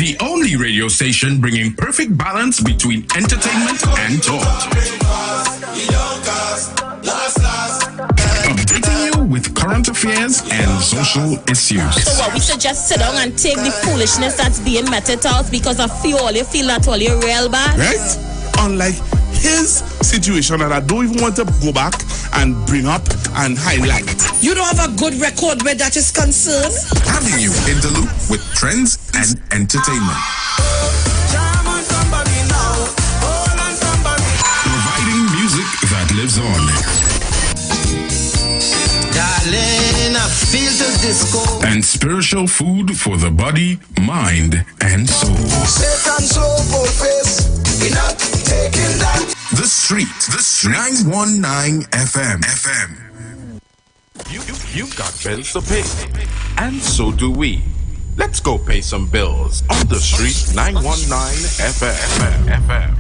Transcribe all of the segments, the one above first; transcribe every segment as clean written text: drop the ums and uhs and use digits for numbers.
The only radio station bringing perfect balance between entertainment and talk. Updating you with current affairs and social issues. So what, we should just sit down and take the foolishness that's being meted out because of all you feel that all you're real bad? Right? Unlike his situation, and I don't even want to go back and bring up and highlight. You don't have a good record where that is concerned? Having you in the loop with trends and entertainment. Providing music that lives on. Darling, I feel the disco. And spiritual food for the body, mind, and soul. Second soul for face. We're not taking that. The Street. 919 FM. You've got bills to pay, and so do we. Let's go pay some bills on the Street 919 FM.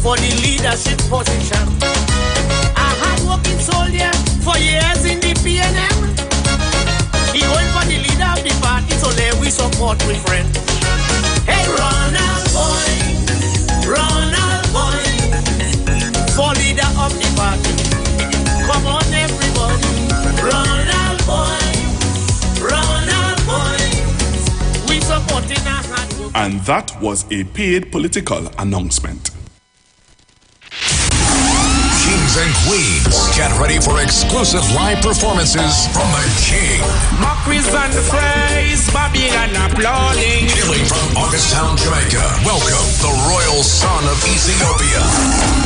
For the leadership position, a hard-working soldier for years in the PNM. He went for the leader of the party, so there we support with friends. Hey, Ronald boy, for leader of the party. Come on, everybody, Ronald boy, we supporting a hard work. And that was a paid political announcement. Kings and queens, get ready for exclusive live performances from the King. Macris and the phrase, Babylon applauding. Hailing from Augustown, Jamaica, welcome the royal son of Ethiopia.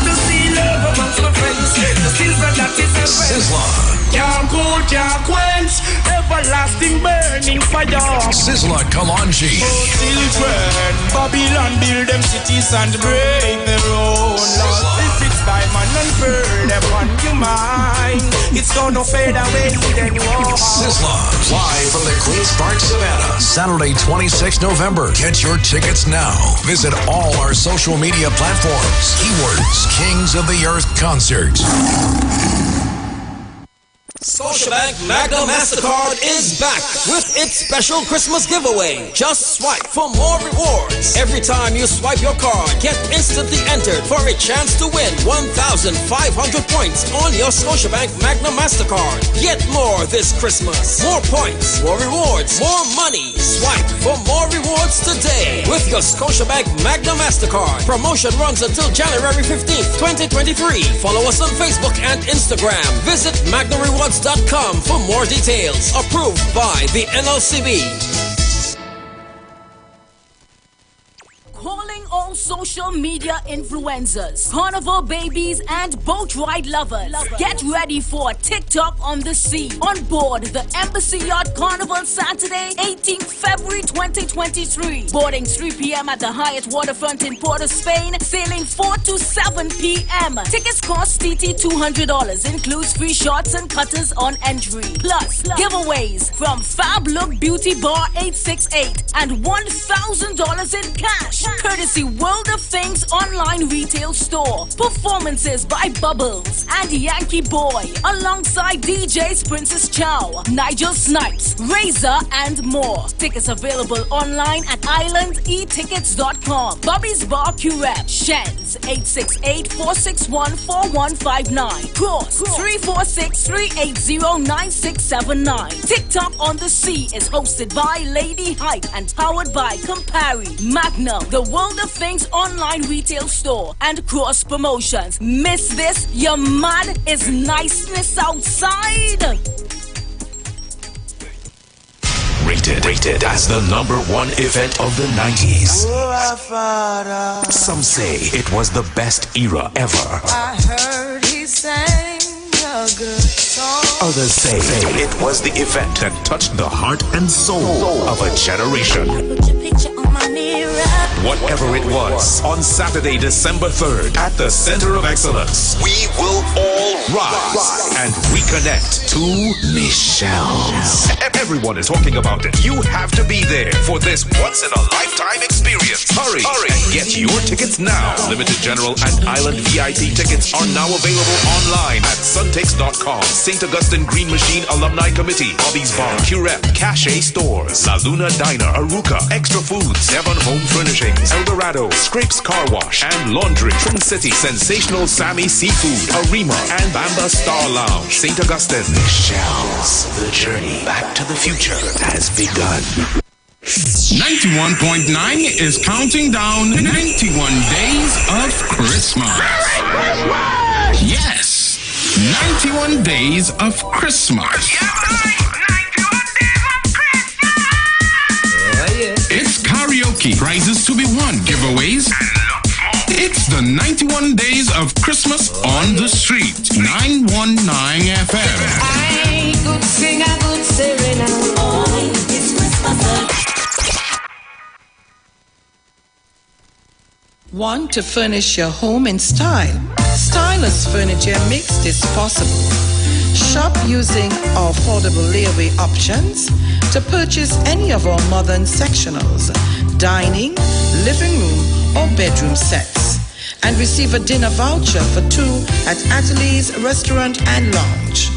To see love amongst my friends, the season that is a Sizzla. Can't cool, can't quench, everlasting burning fire. Sizzla Kalonji. Oh, children, Babylon build them cities and break their own laws. If it's diamond and pearl, them on your mind, it's gonna fade away then war. Sizzla, live from the Queen's Park Savannah, Saturday, 26 November. Get your tickets now. Visit all our social media platforms. Keywords, Kings of the Earth Concert. Scotiabank Magna MasterCard is back with its special Christmas giveaway. Just swipe for more rewards. Every time you swipe your card, get instantly entered for a chance to win 1,500 points on your Scotiabank Magna MasterCard. Get more this Christmas. More points, more rewards, more money. Swipe for more rewards today with your Scotiabank Magna MasterCard. Promotion runs until January 15th, 2023. Follow us on Facebook and Instagram. Visit MagnaRewards.com for more details. Approved by the NLCB. Calling all social media influencers, carnival babies, and boat ride lovers. Get ready for TikTok on the sea. On board the Embassy Yacht Carnival Saturday, 18th February 2023. Boarding 3 p.m. at the Hyatt Waterfront in Port of Spain. Sailing 4 to 7 p.m. Tickets cost TT $200. Includes free shots and cutters on entry. Plus, giveaways from Fab Look Beauty Bar 868 and $1,000 in cash. Courtesy World of Things online retail store. Performances by Bubbles and Yankee Boy alongside DJs Princess Chow, Nigel Snipes, Razor, and more. Tickets available online at islandetickets.com. Bobby's Bar Curep, Shens 868-461-4159. Cross 346-380-9679. TikTok on the Sea is hosted by Lady Hype and powered by Campari, Magnum, the World of Things online retail store, and Cross Promotions. Miss this? You're mad? Is niceness outside? rated as the #1 event of the 90s. Some say it was the best era ever. I heard he sang a good song. Others say it was the event that touched the heart and soul of a generation. Put your picture on my mirror. Whatever it was, on Saturday, December 3rd, at the Center of Excellence, we will all rise and reconnect to Michelle's. Everyone is talking about it. You have to be there for this once-in-a-lifetime experience. Hurry and get your tickets now. Limited General and Island VIP tickets are now available online at suntix.com. St. Augustine Green Machine Alumni Committee, Bobby's Bar, Curep, Cache Stores, La Luna Diner, Aruka, Extra Foods, Devon Home Furnishings, Eldorado, Scrapes Car Wash and Laundry, Trim City, Sensational Sammy Seafood, Arima, and Bamba Star Lounge, St. Augustine. Michelle's, the journey back to the future has begun. 91.9 is counting down 91 days of Christmas. Yes, 91 days of Christmas. It's karaoke, prizes to be won, giveaways. It's the 91 days of Christmas on the street. 919 FM. I could sing a good serenade. Oh, it's Christmas. Want to furnish your home in style? Stylish Furniture makes this possible. Shop using our affordable layaway options to purchase any of our modern sectionals, dining, living room, or bedroom sets, and receive a dinner voucher for 2 at Atelier's Restaurant and Lounge.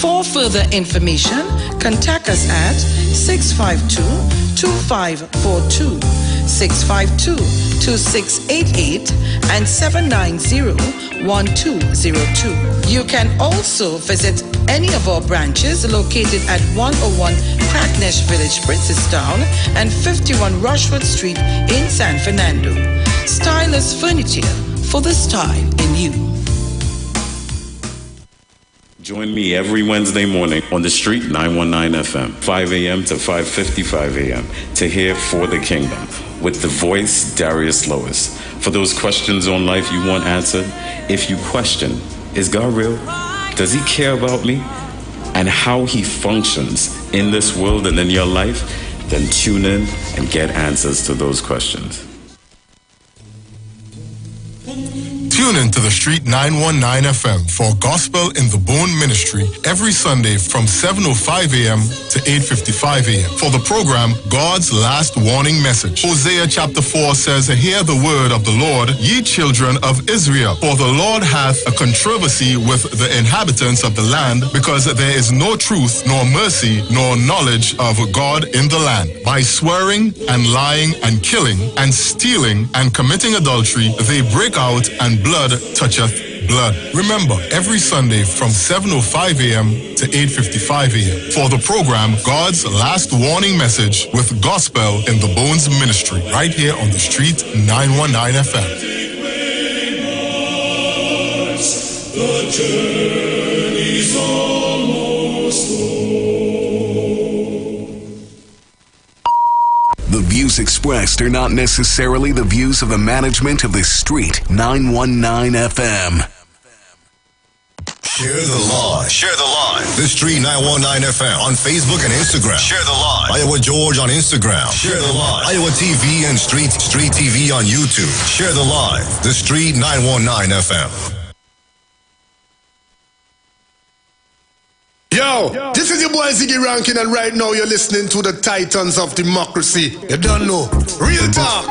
For further information, contact us at 652-2542, 652-2688, and 790-1202. You can also visit any of our branches located at 101 Crackness Village, Princestown, and 51 Rushwood Street in San Fernando. Stylish Furniture, for the style in you. Join me every Wednesday morning on the street, 919 FM, 5 a.m. to 5:55 a.m. to hear For the Kingdom with the voice Darius Lois. For those questions on life you want answered, if you question, is God real? Does he care about me? And how he functions in this world and in your life? Then tune in and get answers to those questions. Tune in to the Street 919 FM for Gospel in the Bone Ministry every Sunday from 7:05 a.m. to 8:55 a.m. for the program God's Last Warning Message. Hosea chapter 4 says, "Hear the word of the Lord, ye children of Israel, for the Lord hath a controversy with the inhabitants of the land, because there is no truth, nor mercy, nor knowledge of God in the land. By swearing and lying and killing and stealing and committing adultery, they break out, and blood toucheth blood." Remember, every Sunday from 7:05 a.m. to 8:55 a.m. for the program God's Last Warning Message with Gospel in the Bones Ministry, right here on the street 919 FM. The journey's almost The views expressed are not necessarily the views of the management of the Street 919 FM. Share the live. Share the live. The Street 919 FM on Facebook and Instagram. Share the live. Iowa George on Instagram. Share the live. Iowa TV and Street TV on YouTube. Share the live. The Street 919 FM. Yo, this is your boy Ziggy Rankin, and right now you're listening to the Titans of Democracy. You don't know. Real talk.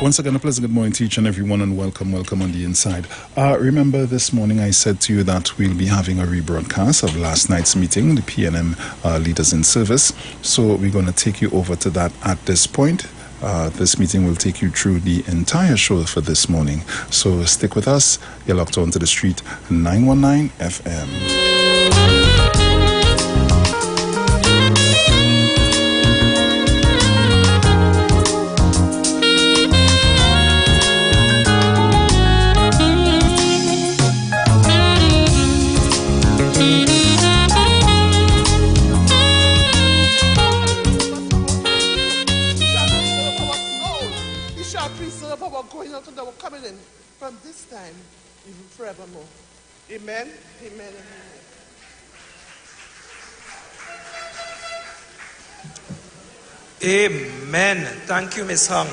Once again, a pleasant good morning to each and everyone, and welcome on the inside. Remember, this morning I said to you that we'll be having a rebroadcast of last night's meeting, the PNM Leaders in Service. So we're going to take you over to that at this point. This meeting will take you through the entire show for this morning. So stick with us. You're locked on to the street 919 FM. Coming in from this time, even forevermore. Amen. Amen. Amen. Thank you, Miss Hung.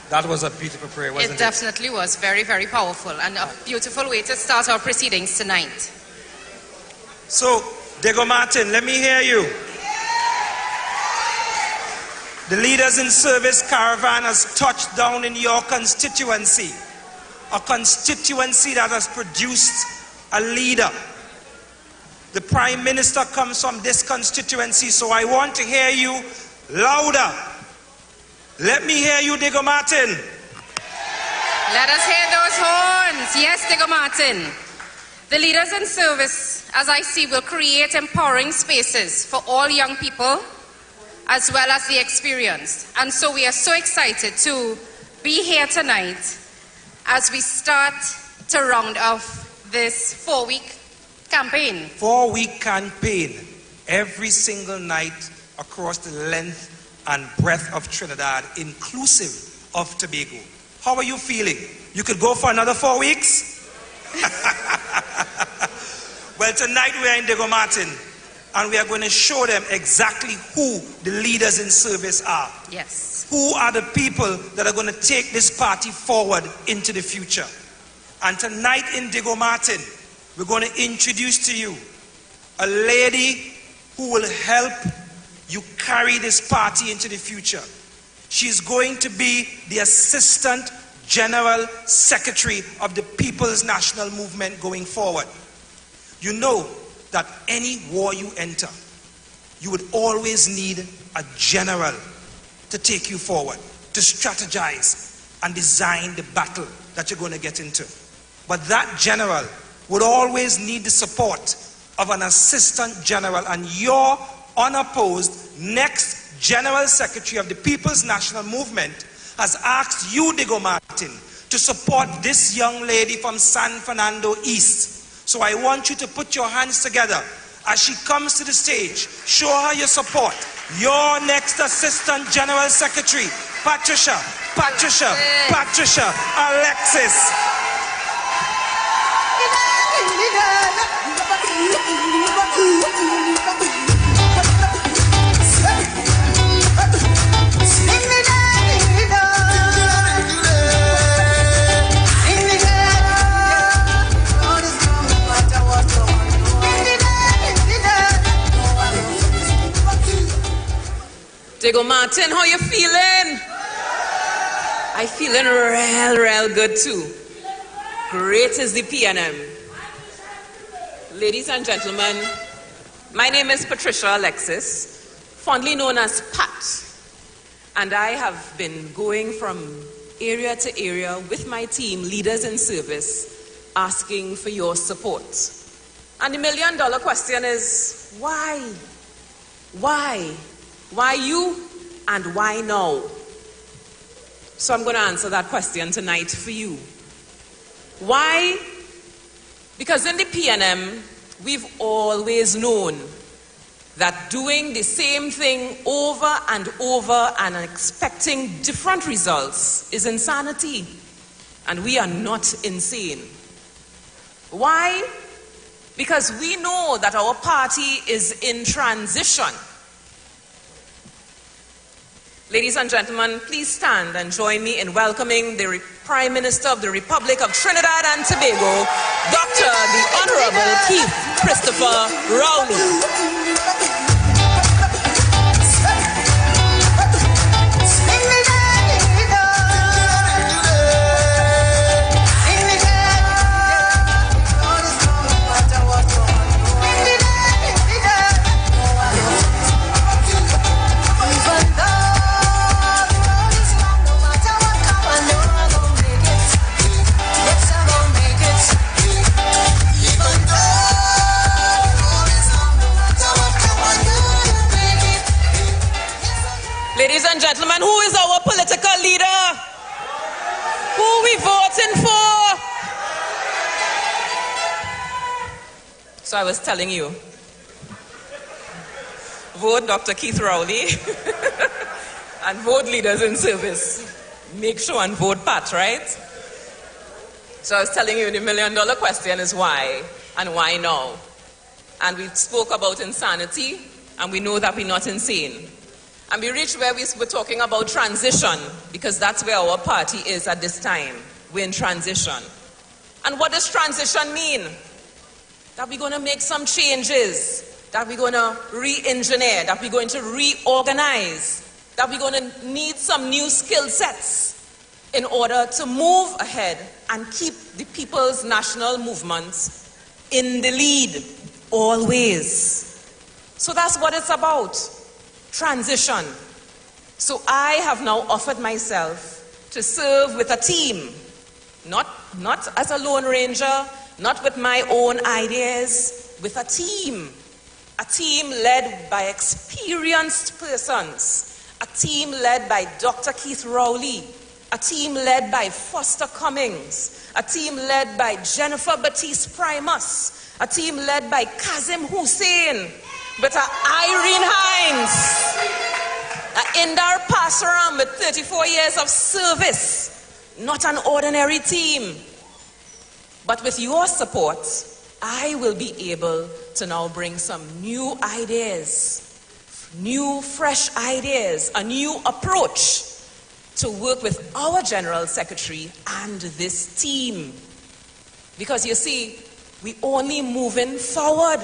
That was a beautiful prayer, wasn't it? It definitely was very, very powerful and a beautiful way to start our proceedings tonight. So, Diego Martin, let me hear you. The Leaders in Service caravan has touched down in your constituency, a constituency that has produced a leader. The Prime Minister comes from this constituency, so I want to hear you louder. Let me hear you, Diego Martin. Let us hear those horns. Yes, Diego Martin. The Leaders in Service, as I see, will create empowering spaces for all young people, as well as the experienced. And so we are so excited to be here tonight as we start to round off this 4-week campaign. 4-week campaign, every single night across the length and breadth of Trinidad, inclusive of Tobago. How are you feeling? You could go for another 4 weeks? Well, tonight we are in Diego Martin, and we are going to show them exactly who the Leaders in Service are. Yes. Who are the people that are going to take this party forward into the future. And tonight in Diego Martin, we're going to introduce to you a lady who will help you carry this party into the future. She's going to be the Assistant General Secretary of the People's National Movement going forward. You know that any war you enter, you would always need a general to take you forward, to strategize and design the battle that you're going to get into. But that general would always need the support of an assistant general, and your unopposed next General Secretary of the People's National Movement has asked you, Diego Martin, to support this young lady from San Fernando East. So I want you to put your hands together as she comes to the stage. Show her your support. Your next Assistant General Secretary, Patricia Alexis. Diego Martin, how you feeling? I feeling real good too. Great is the PNM. Ladies and gentlemen, my name is Patricia Alexis, fondly known as Pat, and I have been going from area to area with my team, Leaders in Service, asking for your support. And the million-dollar question is, why? Why? Why you and why now? So I'm going to answer that question tonight for you. Why? Because in the PNM, we've always known that doing the same thing over and over and expecting different results is insanity. And we are not insane. Why? Because we know that our party is in transition. Ladies and gentlemen, please stand and join me in welcoming the Prime Minister of the Republic of Trinidad and Tobago, Dr. the Honorable Keith Christopher Rowley. and gentlemen, who is our political leader? Who we voting for? So I was telling you, vote Dr. Keith Rowley and vote Leaders in Service. Make sure and vote Pat, right? So I was telling you the million-dollar question is why and why now? And we spoke about insanity, and we know that we're not insane. And we reached where we were talking about transition, because that's where our party is at this time. We're in transition. And what does transition mean? That we're going to make some changes, that we're going to re-engineer, that we're going to reorganize, that we're going to need some new skill sets in order to move ahead and keep the people's national movements in the lead always. So that's what it's about, transition. So I have now offered myself to serve with a team, not as a lone ranger, not with my own ideas, with a team led by experienced persons, a team led by Dr. Keith Rowley, a team led by Foster Cummings, a team led by Jennifer Batiste Primus, a team led by Kazim Hussein, with Irene Hines, Indar Pasaram with 34 years of service, not an ordinary team. But with your support, I will be able to now bring some new ideas, new fresh ideas, a new approach to work with our General Secretary and this team. Because you see, we only moving forward,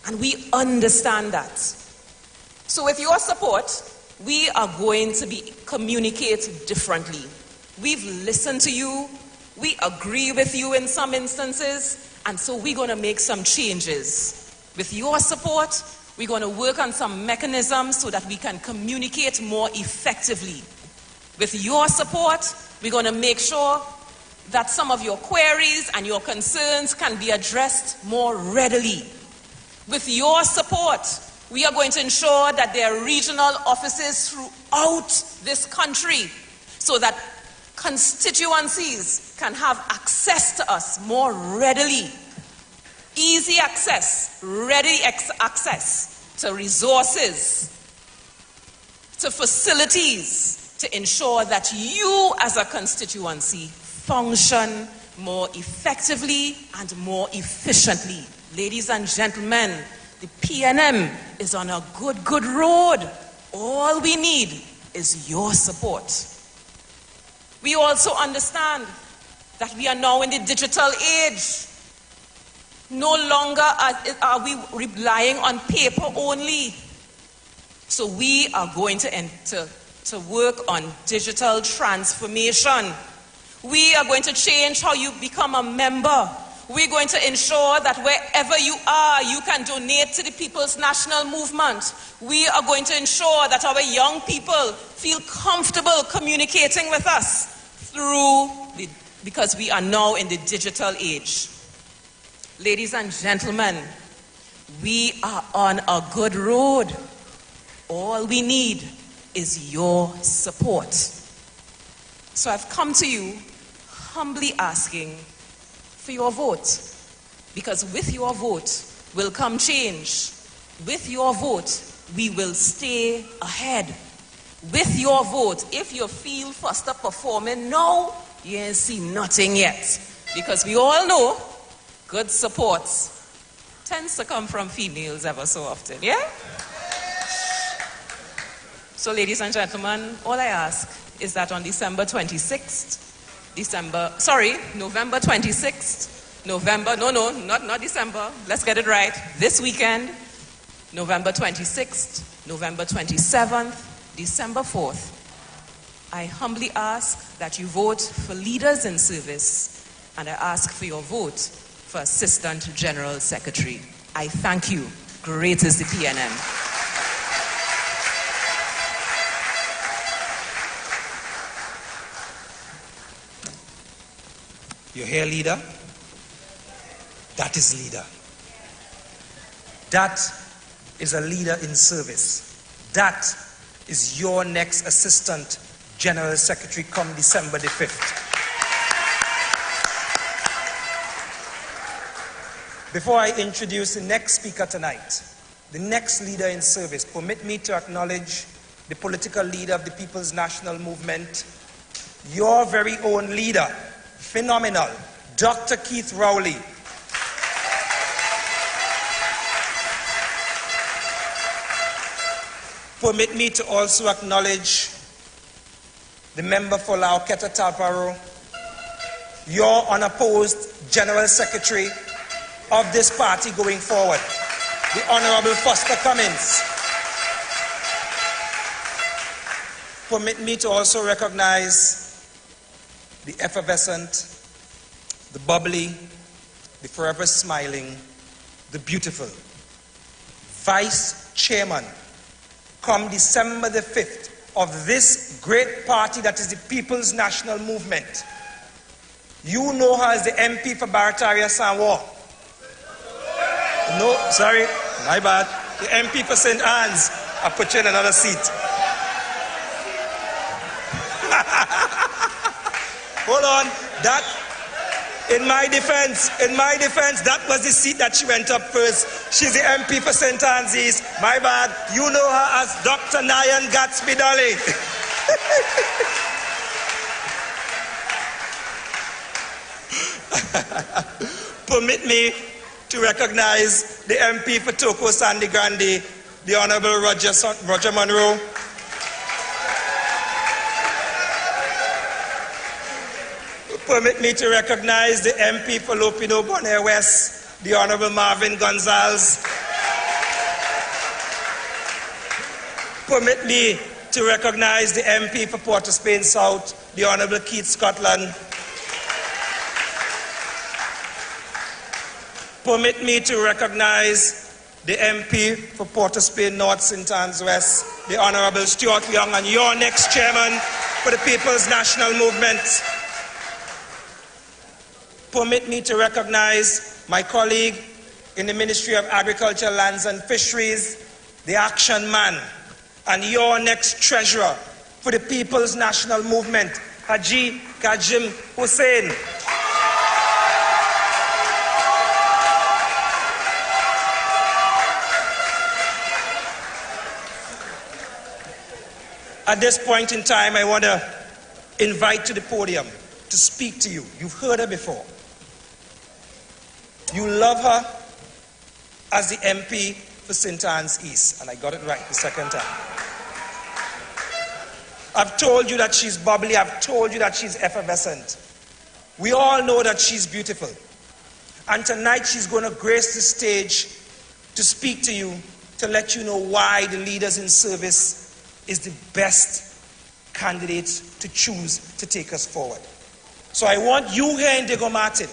and we understand that. So with your support, we are going to communicate differently. We've listened to you, we agree with you in some instances, and so we're going to make some changes. With your support, we're going to work on some mechanisms so that we can communicate more effectively. With your support, we're going to make sure that some of your queries and your concerns can be addressed more readily. With your support, we are going to ensure that there are regional offices throughout this country so that constituencies can have access to us more readily. Easy access, ready access to resources, to facilities, to ensure that you as a constituency function more effectively and more efficiently. Ladies and gentlemen, the PNM is on a good road. All we need is your support. We also understand that we are now in the digital age. No longer are we relying on paper only. So we are going to work on digital transformation. We are going to change how you become a member. We're going to ensure that wherever you are, you can donate to the People's National Movement. We are going to ensure that our young people feel comfortable communicating with us because we are now in the digital age. Ladies and gentlemen, we are on a good road. All we need is your support. So I've come to you humbly asking for your vote, because with your vote will come change. With your vote, we will stay ahead. With your vote, if you feel Foster performing now, you ain't seen nothing yet. Because we all know good support tends to come from females ever so often, yeah? So ladies and gentlemen, all I ask is that on November 26th, not December, let's get it right, this weekend, November 26th, November 27th, December 4th, I humbly ask that you vote for Leaders in Service, and I ask for your vote for Assistant General Secretary. I thank you. Great is the PNM. You hear, leader? That is leader. That is a leader in service. That is your next Assistant General Secretary come December the 5th. Before I introduce the next speaker tonight, the next leader in service, permit me to acknowledge the political leader of the People's National Movement, your very own leader, phenomenal, Dr. Keith Rowley. Permit me to also acknowledge the member for Lauketa Talparo, your unopposed General Secretary of this party going forward, the Honorable Foster Cummins. Permit me to also recognize the effervescent, the bubbly, the forever smiling, the beautiful Vice Chairman, come December the 5th, of this great party that is the People's National Movement. You know her as the MP for Barataria Sanwa. No, sorry, my bad. The MP for St. Anne's. I put you in another seat. Hold on. That, in my defense, that was the seat that she went up first. She's the MP for St. Anne's East. My bad. You know her as Dr. Nyan Gatsby Dolly. Permit me to recognize the MP for Toko Sandy Grande, the Honorable Roger Monroe. Permit me to recognize the MP for Lopino Bonaire West, the Honorable Marvin Gonzalez. Permit me to recognize the MP for Port of Spain South, the Honorable Keith Scotland. Permit me to recognize the MP for Port of Spain North, St. Anne's West, the Honorable Stuart Young, and your next chairman for the People's National Movement. Permit me to recognize my colleague in the Ministry of Agriculture, Lands and Fisheries, the action man, and your next treasurer for the People's National Movement, Haji Kajim Hussain. At this point in time, I want to invite to the podium to speak to you. You've heard her before. You love her as the MP for St. Anne's East, and I got it right the second time. I've told you that she's bubbly. I've told you that she's effervescent. We all know that she's beautiful. And tonight she's going to grace the stage to speak to you, to let you know why the leaders in service is the best candidate to choose to take us forward. So I want you here in Diego Martin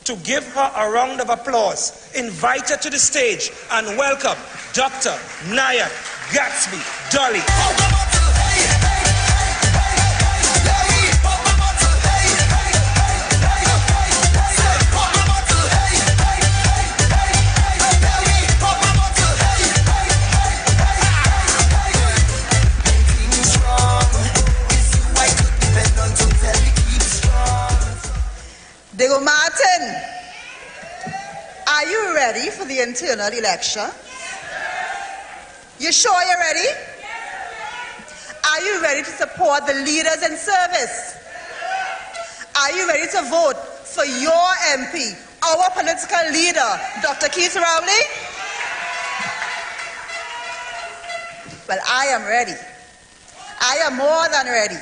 to give her a round of applause, invite her to the stage, and welcome Dr. Nyan Gatsby Dolly. Diego Martin, are you ready for the internal election? You sure you're ready? Are you ready to support the leaders in service? Are you ready to vote for your MP, our political leader, Dr. Keith Rowley? Well, I am ready. I am more than ready.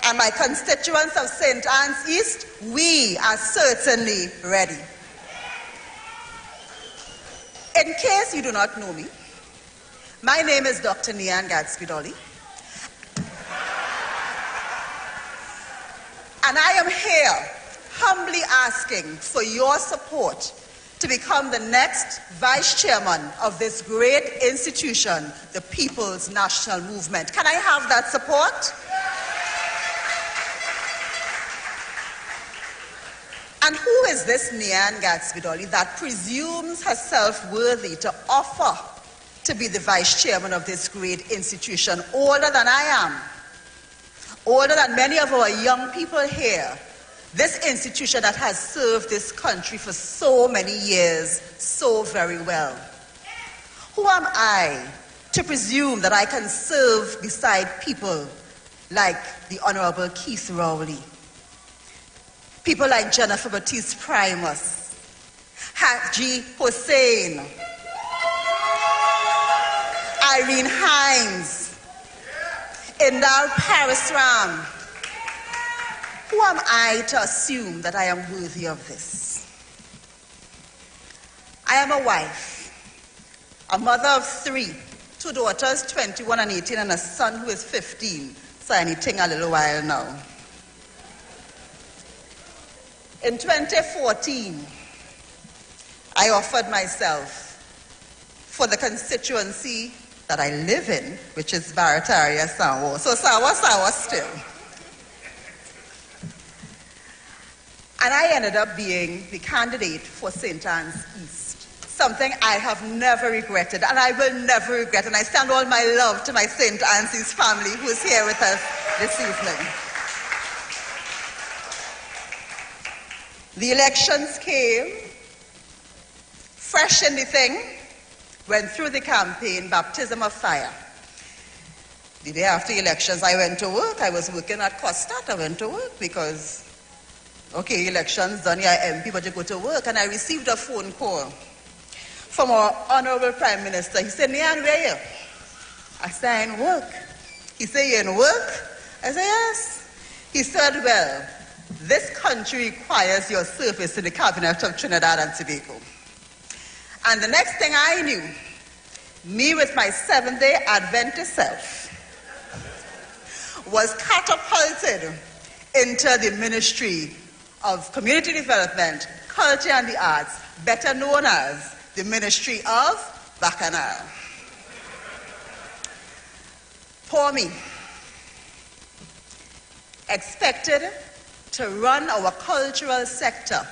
And my constituents of St. Anne's East, we are certainly ready. In case you do not know me, my name is Dr. Nyan Gatsby Dolly. And I am here humbly asking for your support to become the next vice chairman of this great institution, the People's National Movement. Can I have that support? And who is this Nyan Gatsby Dolly that presumes herself worthy to offer to be the vice chairman of this great institution, older than I am, older than many of our young people here. This institution that has served this country for so many years so very well. Who am I to presume that I can serve beside people like the Honorable Keith Rowley, people like Jennifer Baptiste Primus, Haji Hussein, Irene Hines, Indar Parasram. Who am I to assume that I am worthy of this? I am a wife, a mother of 3, 2 daughters, 21 and 18, and a son who is 15, so I need to think a little while now. In 2014, I offered myself for the constituency that I live in, which is Barataria Sawa. So Sawa still. And I ended up being the candidate for St. Anne's East, something I have never regretted, and I will never regret. And I send all my love to my St. Anne's East family who is here with us this evening. The elections came, fresh in the thing, went through the campaign, baptism of fire. The day after elections, I went to work. I was working at Costat. I went to work because, okay, elections done, you're MP, but you go to work. And I received a phone call from our Honorable Prime Minister. He said, Nian, where are you? I said, I in work. He said, you in work? I said, yes. He said, well, this country requires your service in the cabinet of Trinidad and Tobago. And the next thing I knew, me with my Seventh-day Adventist self was catapulted into the Ministry of Community Development, Culture and the Arts, better known as the Ministry of Bacchanal. Poor me. Expected to run our cultural sector,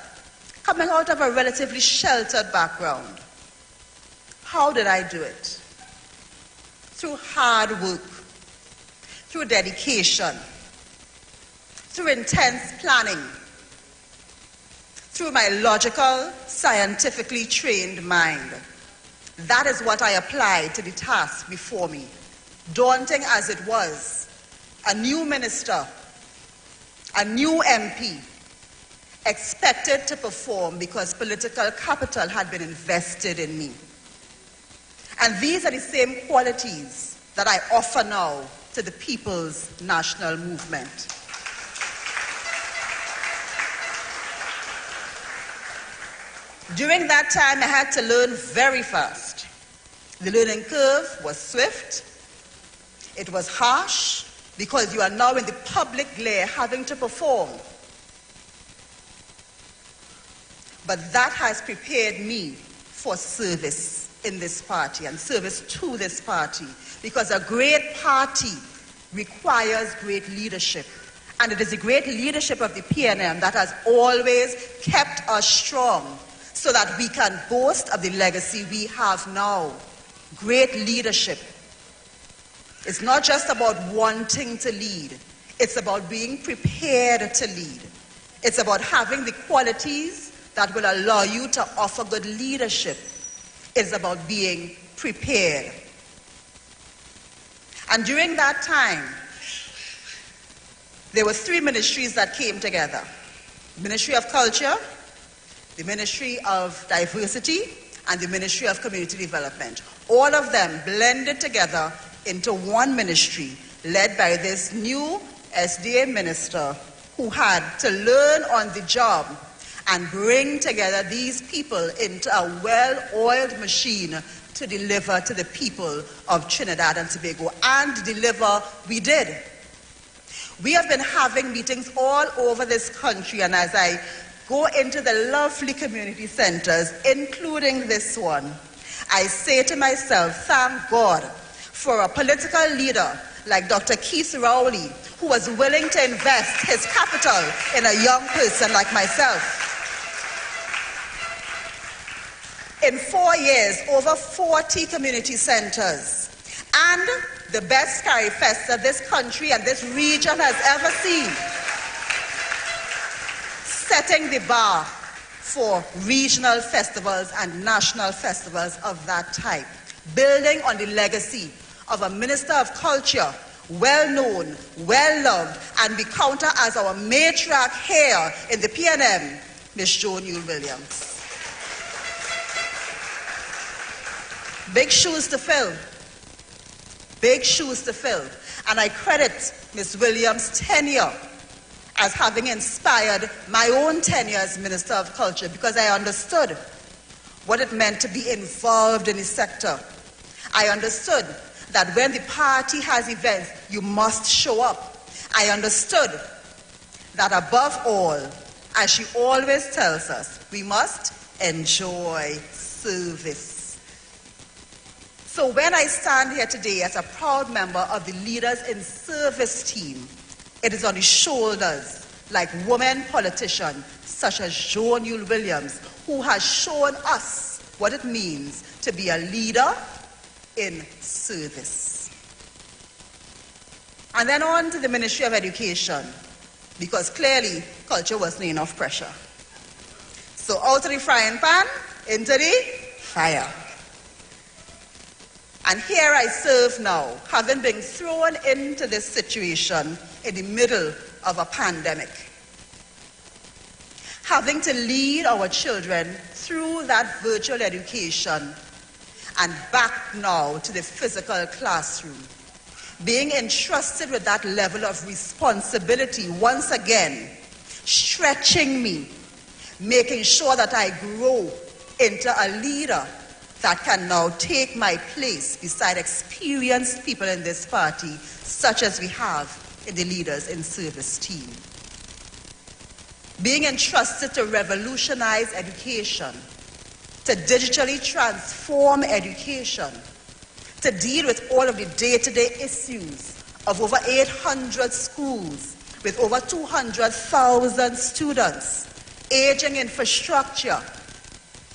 coming out of a relatively sheltered background. How did I do it? Through hard work, through dedication, through intense planning, through my logical, scientifically trained mind. That is what I applied to the task before me. Daunting as it was, a new minister, a new MP, expected to perform because political capital had been invested in me. And these are the same qualities that I offer now to the People's National Movement. During that time, I had to learn very fast. The learning curve was swift. It was harsh because you are now in the public glare having to perform. But that has prepared me for service in this party and service to this party, because a great party requires great leadership. And it is the great leadership of the PNM that has always kept us strong so that we can boast of the legacy we have now. Great leadership. It's not just about wanting to lead. It's about being prepared to lead. It's about having the qualities that will allow you to offer good leadership. It's about being prepared. And during that time, there were 3 ministries that came together. The Ministry of Culture, the Ministry of Diversity, and the Ministry of Community Development. All of them blended together into one ministry led by this new SDA minister who had to learn on the job and bring together these people into a well-oiled machine to deliver to the people of Trinidad and Tobago. And deliver we did. We have been having meetings all over this country, and as I go into the lovely community centers, including this one, I say to myself, thank God for a political leader like Dr. Keith Rowley, who was willing to invest his capital in a young person like myself. In 4 years, over 40 community centers, and the best Carry Festa this country and this region has ever seen, setting the bar for regional festivals and national festivals of that type, building on the legacy of a Minister of Culture, well-known, well-loved, and be counted as our matriarch here in the PNM, Miss Joan Yule-Williams. Big shoes to fill. Big shoes to fill. And I credit Ms. Williams' tenure as having inspired my own tenure as Minister of Culture, because I understood what it meant to be involved in the sector. I understood that when the party has events, you must show up. I understood that above all, as she always tells us, we must enjoy service. So when I stand here today as a proud member of the Leaders in Service team, it is on the shoulders like women politicians such as Joan Yule-Williams, who has shown us what it means to be a leader in service. And then on to the Ministry of Education, because clearly culture wasn't enough pressure. So out of the frying pan, into the fire. And here I serve now, having been thrown into this situation in the middle of a pandemic. Having to lead our children through that virtual education and back now to the physical classroom. Being entrusted with that level of responsibility once again, stretching me, making sure that I grow into a leader that can now take my place beside experienced people in this party, such as we have in the Leaders in Service team. Being entrusted to revolutionize education, to digitally transform education, to deal with all of the day-to-day issues of over 800 schools with over 200,000 students, aging infrastructure,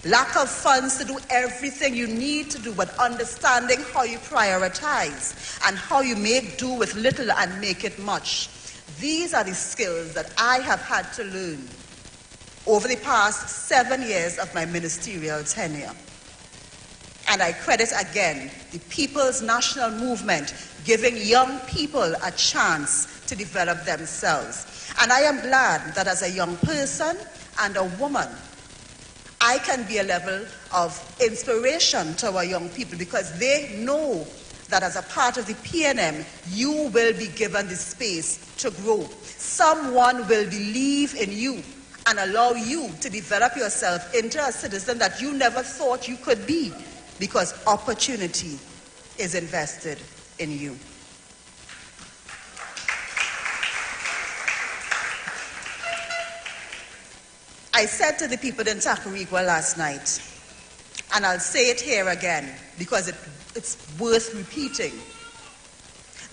lack of funds to do everything you need to do, but understanding how you prioritize and how you make do with little and make it much. These are the skills that I have had to learn over the past 7 years of my ministerial tenure. And I credit again the People's National Movement giving young people a chance to develop themselves. And I am glad that as a young person and a woman, I can be a level of inspiration to our young people, because they know that as a part of the PNM, you will be given the space to grow. Someone will believe in you and allow you to develop yourself into a citizen that you never thought you could be, because opportunity is invested in you. I said to the people in Tacarigua last night, and I'll say it here again because it's worth repeating,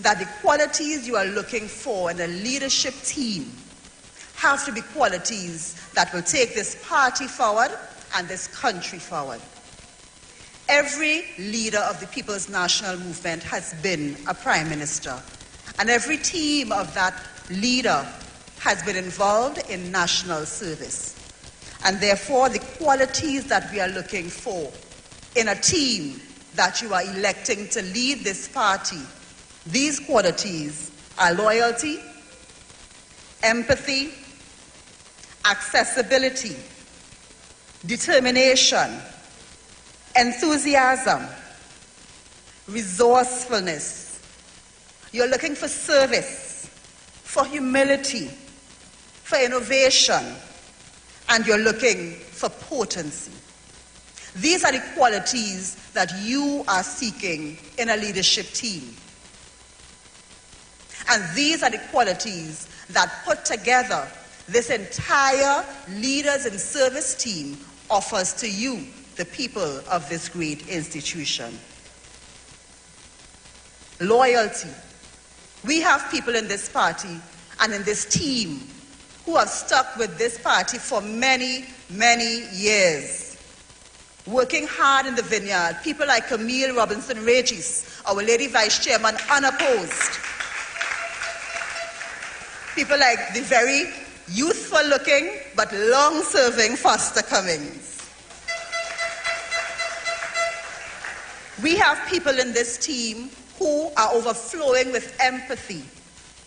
that the qualities you are looking for in a leadership team have to be qualities that will take this party forward and this country forward. Every leader of the People's National Movement has been a prime minister, and every team of that leader has been involved in national service. And therefore, the qualities that we are looking for in a team that you are electing to lead this party, these qualities are loyalty, empathy, accessibility, determination, enthusiasm, resourcefulness. You're looking for service, for humility, for innovation, and you're looking for potency. These are the qualities that you are seeking in a leadership team. And these are the qualities that put together this entire Leaders in Service team offers to you, the people of this great institution. Loyalty. We have people in this party and in this team who have stuck with this party for many, many years. working hard in the vineyard. People like Camille Robinson Regis, Our Lady Vice Chairman, unopposed. People like the very youthful-looking but long-serving Foster Cummings. We have people in this team who are overflowing with empathy,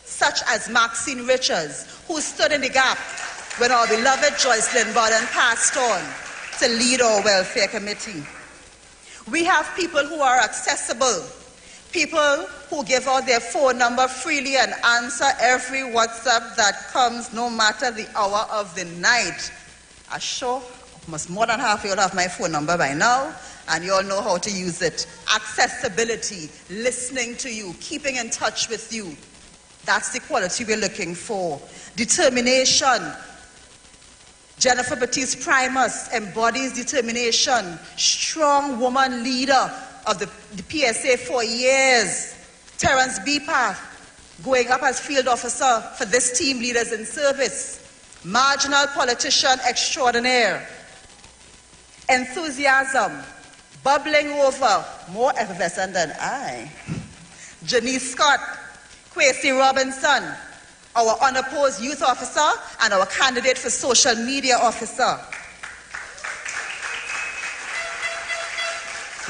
such as Maxine Richards, who stood in the gap when our beloved Joycelyn Bodden passed on to lead our welfare committee. We have people who are accessible, people who give out their phone number freely and answer every WhatsApp that comes, no matter the hour of the night. I'm sure almost more than half of you all have my phone number by now, and you all know how to use it. Accessibility, listening to you, keeping in touch with you. That's the quality we're looking for. Determination. Jennifer Baptiste Primus embodies determination. Strong woman leader of the PSA for years. Terence Bepath, going up as field officer for this team, Leaders in Service. Marginal politician extraordinaire. Enthusiasm, bubbling over, more effervescent than I. Janice Scott, Kwesi Robinson, our unopposed youth officer and our candidate for social media officer.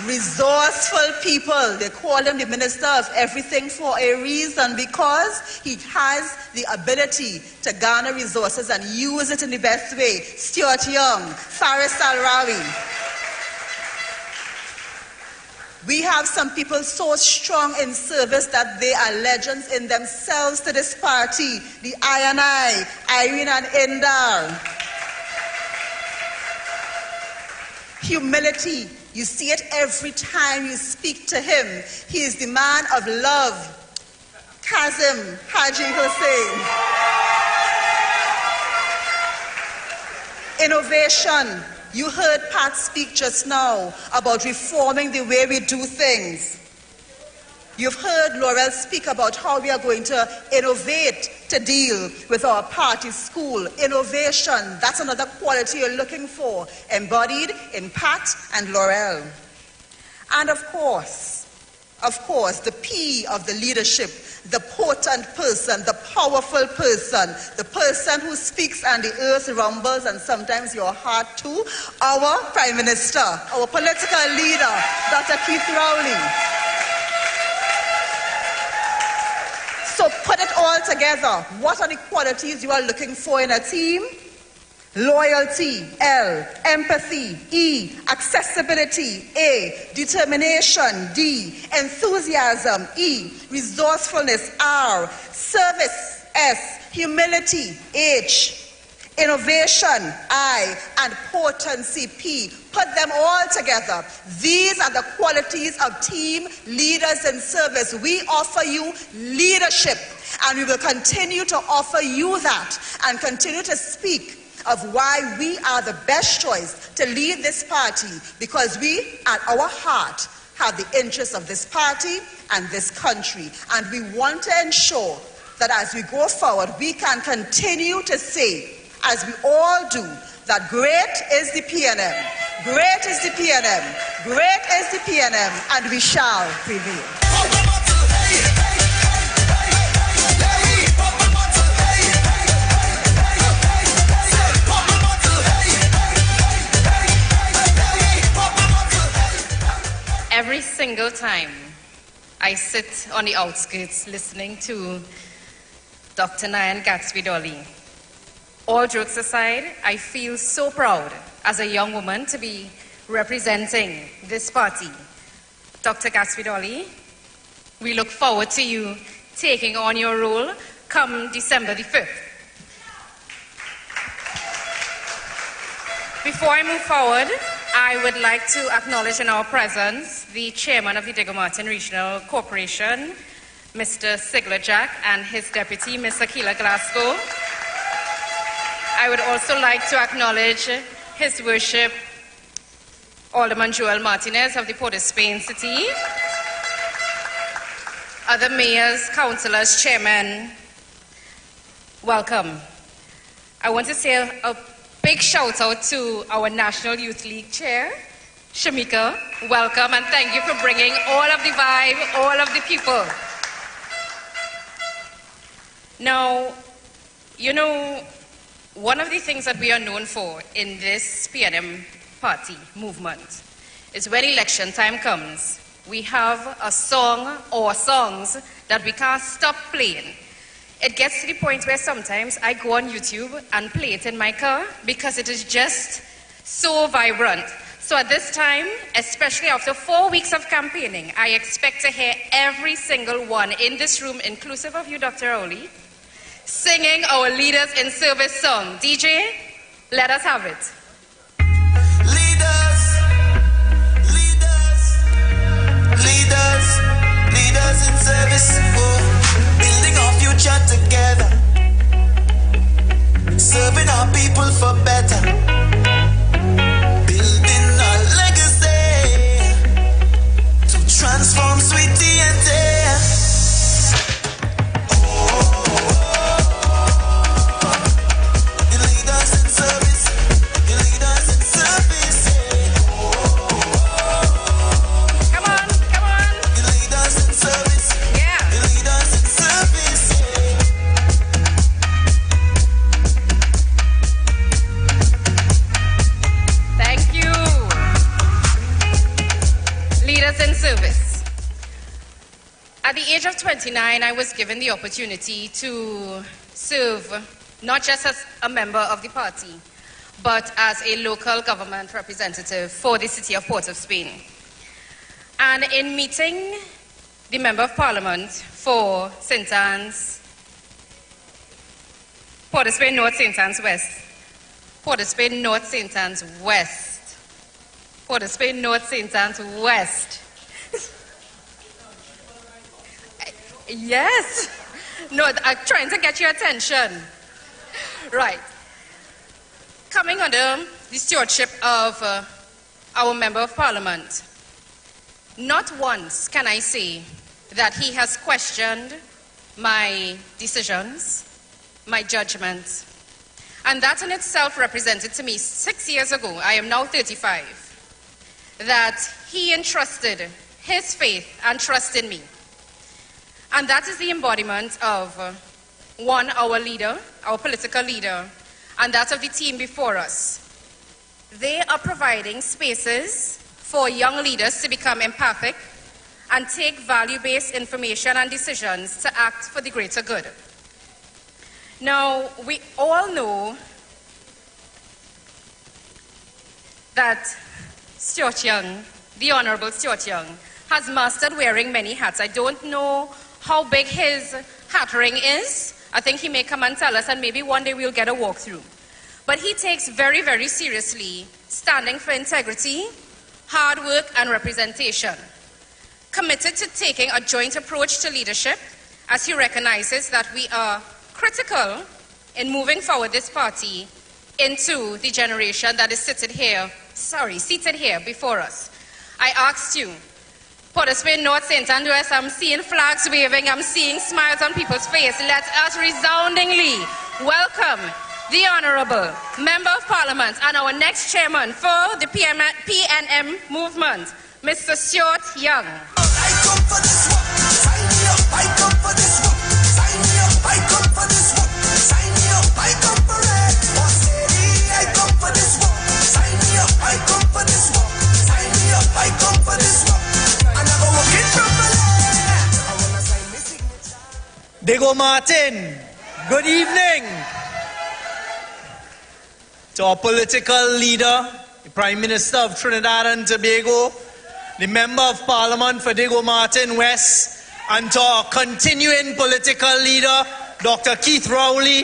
Resourceful people, they call him the minister of everything for a reason, because he has the ability to garner resources and use it in the best way. Stuart Young, Faris Al-Rawi. We have some people so strong in service that they are legends in themselves to this party. The I&I, Irene and Indar. Humility. You see it every time you speak to him. He is the man of love. Kazim Haji Hussein. Innovation. You heard Pat speak just now about reforming the way we do things. You've heard Laurel speak about how we are going to innovate to deal with our party school. Innovation, that's another quality you're looking for, embodied in Pat and Laurel. And of course, the P of the leadership, the potent person, the powerful person, the person who speaks and the earth rumbles and sometimes your heart too, our Prime Minister, our political leader, Dr. Keith Rowley. So put it all together. What are the qualities you are looking for in a team? Loyalty, L. Empathy, E. Accessibility, A. Determination, D. Enthusiasm, E. Resourcefulness, R. Service, S. Humility, H. Innovation, I. And potency, P. Put them all together. These are the qualities of team leaders in service. We offer you leadership, and we will continue to offer you that and continue to speak of why we are the best choice to lead this party, because we, at our heart, have the interests of this party and this country. And we want to ensure that as we go forward, we can continue to say, as we all do, that great is the PNM, great is the PNM, great is the PNM, and we shall prevail. Every single time I sit on the outskirts listening to Dr. Nayan Gatsby-Dolly, all jokes aside, I feel so proud as a young woman to be representing this party. Dr. Gatsby-Dolly, we look forward to you taking on your role come December the 5th. Before I move forward, I would like to acknowledge in our presence the chairman of the Diego Martin Regional Corporation, Mr. Sigler Jack, and his deputy, Ms. Akila Glasgow. I would also like to acknowledge His Worship Alderman Joel Martinez of the Port of Spain City, other mayors, councillors, chairmen, welcome. I want to say a big shout out to our National Youth League chair, Shamika, welcome and thank you for bringing all of the vibe, all of the people. Now, you know, one of the things that we are known for in this PNM party movement is when election time comes, we have a song or songs that we can't stop playing. It gets to the point where sometimes I go on YouTube and play it in my car because it is just so vibrant. So at this time, especially after 4 weeks of campaigning, I expect to hear every single one in this room, inclusive of you, Dr. Oli, singing our Leaders in Service song. DJ, let us have it. Leaders in service, building our future together, serving our people for better, building our legacy to transform sweet TNT. At the age of 29, I was given the opportunity to serve not just as a member of the party, but as a local government representative for the city of Port of Spain. And in meeting the Member of Parliament for St. Anne's, Port of Spain North, St. Anne's West, Port of Spain North, St. Anne's West, Port of Spain North, St. Anne's West. Yes. No, I'm trying to get your attention. Right. Coming under the stewardship of our Member of Parliament, not once can I say that he has questioned my decisions, my judgments. And that in itself represented to me 6 years ago, I am now 35, that he entrusted his faith and trust in me. And that is the embodiment of, one, our leader, our political leader, and that of the team before us. They are providing spaces for young leaders to become empathic and take value-based information and decisions to act for the greater good. Now, we all know that Stuart Young, the Honorable Stuart Young, has mastered wearing many hats. I don't know how big his hat ring is. I think he may come and tell us, and maybe one day we'll get a walkthrough. But he takes very, very seriously standing for integrity, hard work, and representation. Committed to taking a joint approach to leadership, as he recognizes that we are critical in moving forward this party into the generation that is seated here before us. I asked you, Port of Spain North, St. Andrews, I'm seeing flags waving, I'm seeing smiles on people's faces. Let us resoundingly welcome the Honorable Member of Parliament and our next chairman for the PNM movement, Mr. Stuart Young. I come for this one, sign me up, I come for this one, sign me up, I come for this one, sign me up, I come for it. I come for this one, sign me up, I come for this one, sign me up, I come for this one. Diego Martin, good evening. To our political leader, the Prime Minister of Trinidad and Tobago, the Member of Parliament for Diego Martin West, and to our continuing political leader, Dr. Keith Rowley.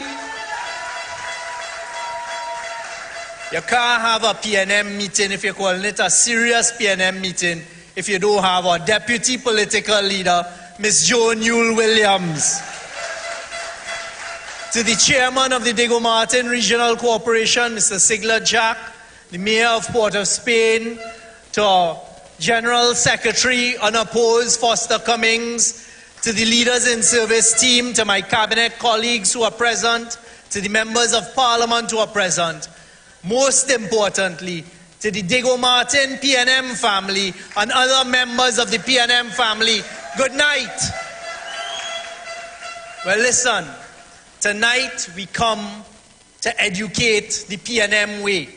You can't have a PNM meeting if you're calling it a serious PNM meeting if you don't have our deputy political leader, Ms. Joan Yule Williams. To the chairman of the Diego Martin Regional Corporation, Mr. Sigler Jack, the mayor of Port of Spain, to our General Secretary, unopposed, Foster Cummings, to the Leaders in Service team, to my cabinet colleagues who are present, to the members of Parliament who are present. Most importantly, to the Diego Martin PNM family and other members of the PNM family, good night. Well, listen, tonight we come to educate the PNM way,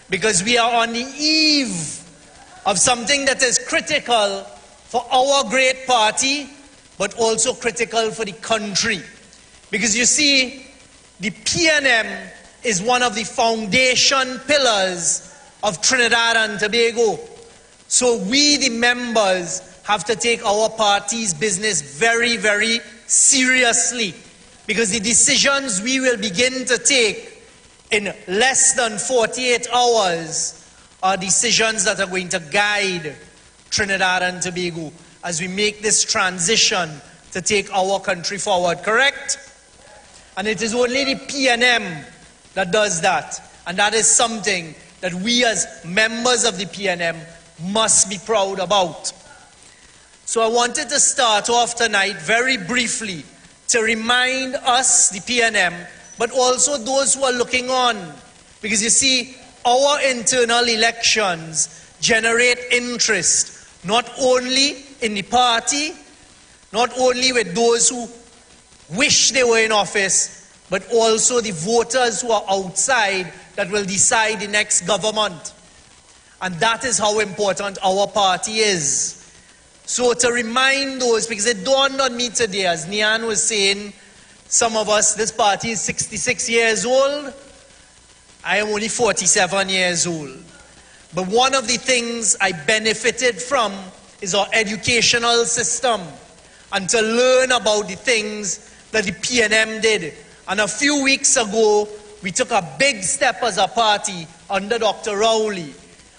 because we are on the eve of something that is critical for our great party, but also critical for the country. Because you see, the PNM is one of the foundation pillars of Trinidad and Tobago. So we, the members, have to take our party's business very, very seriously, because the decisions we will begin to take in less than 48 hours are decisions that are going to guide Trinidad and Tobago as we make this transition to take our country forward, correct? And it is only the PNM that does that. And that is something that we as members of the PNM must be proud about. So I wanted to start off tonight very briefly to remind us, the PNM, but also those who are looking on. Because you see, our internal elections generate interest, not only in the party, not only with those who wish they were in office, but also the voters who are outside that will decide the next government. And that is how important our party is. So to remind those, because it dawned on me today, as Nian was saying, some of us, this party is 66 years old. I am only 47 years old. But one of the things I benefited from is our educational system, and to learn about the things that the PNM did. And a few weeks ago, we took a big step as a party under Dr. Rowley,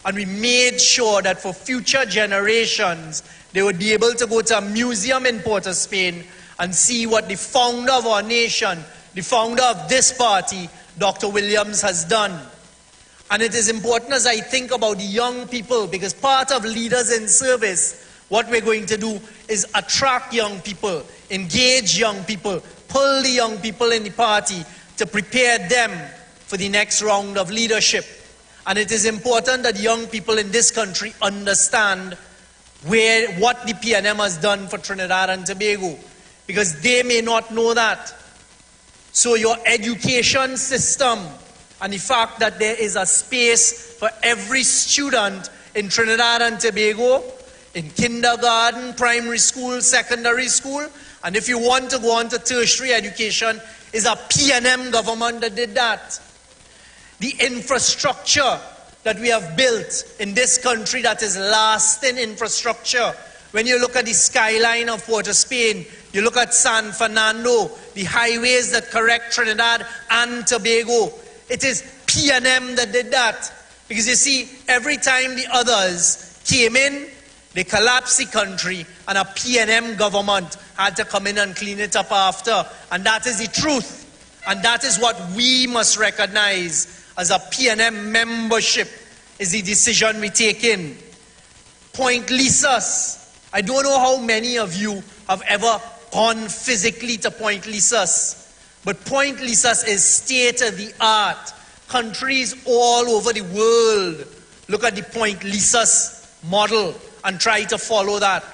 and we made sure that for future generations, they would be able to go to a museum in Port of Spain and see what the founder of our nation, the founder of this party, Dr. Williams, has done. And it is important as I think about the young people, because part of Leaders in Service, what we're going to do is attract young people, engage young people, pull the young people in the party to prepare them for the next round of leadership. And it is important that young people in this country understand what the PNM has done for Trinidad and Tobago, because they may not know that. So your education system and the fact that there is a space for every student in Trinidad and Tobago, in kindergarten, primary school, secondary school, and if you want to go on to tertiary education, is a PNM government that did that. The infrastructure that we have built in this country that is lasting infrastructure. When you look at the skyline of Port of Spain, you look at San Fernando, the highways that connect Trinidad and Tobago, it is PNM that did that. Because you see, every time the others came in, they collapsed the country, and a PNM government had to come in and clean it up after. And that is the truth. And that is what we must recognize as a PNM membership, is the decision we take in. Point Lisas. I don't know how many of you have ever gone physically to Point Lisas, but Point Lisas is state-of-the-art. Countries all over the world look at the Point Lisas model and try to follow that.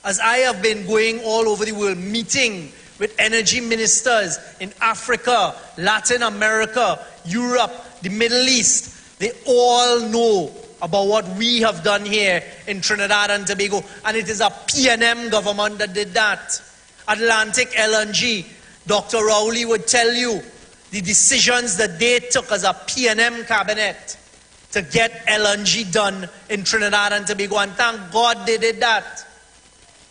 As I have been going all over the world, meeting with energy ministers in Africa, Latin America, Europe, the Middle East, they all know about what we have done here in Trinidad and Tobago, and it is a PNM government that did that. Atlantic LNG, Dr. Rowley would tell you the decisions that they took as a PNM cabinet to get LNG done in Trinidad and Tobago, and thank God they did that.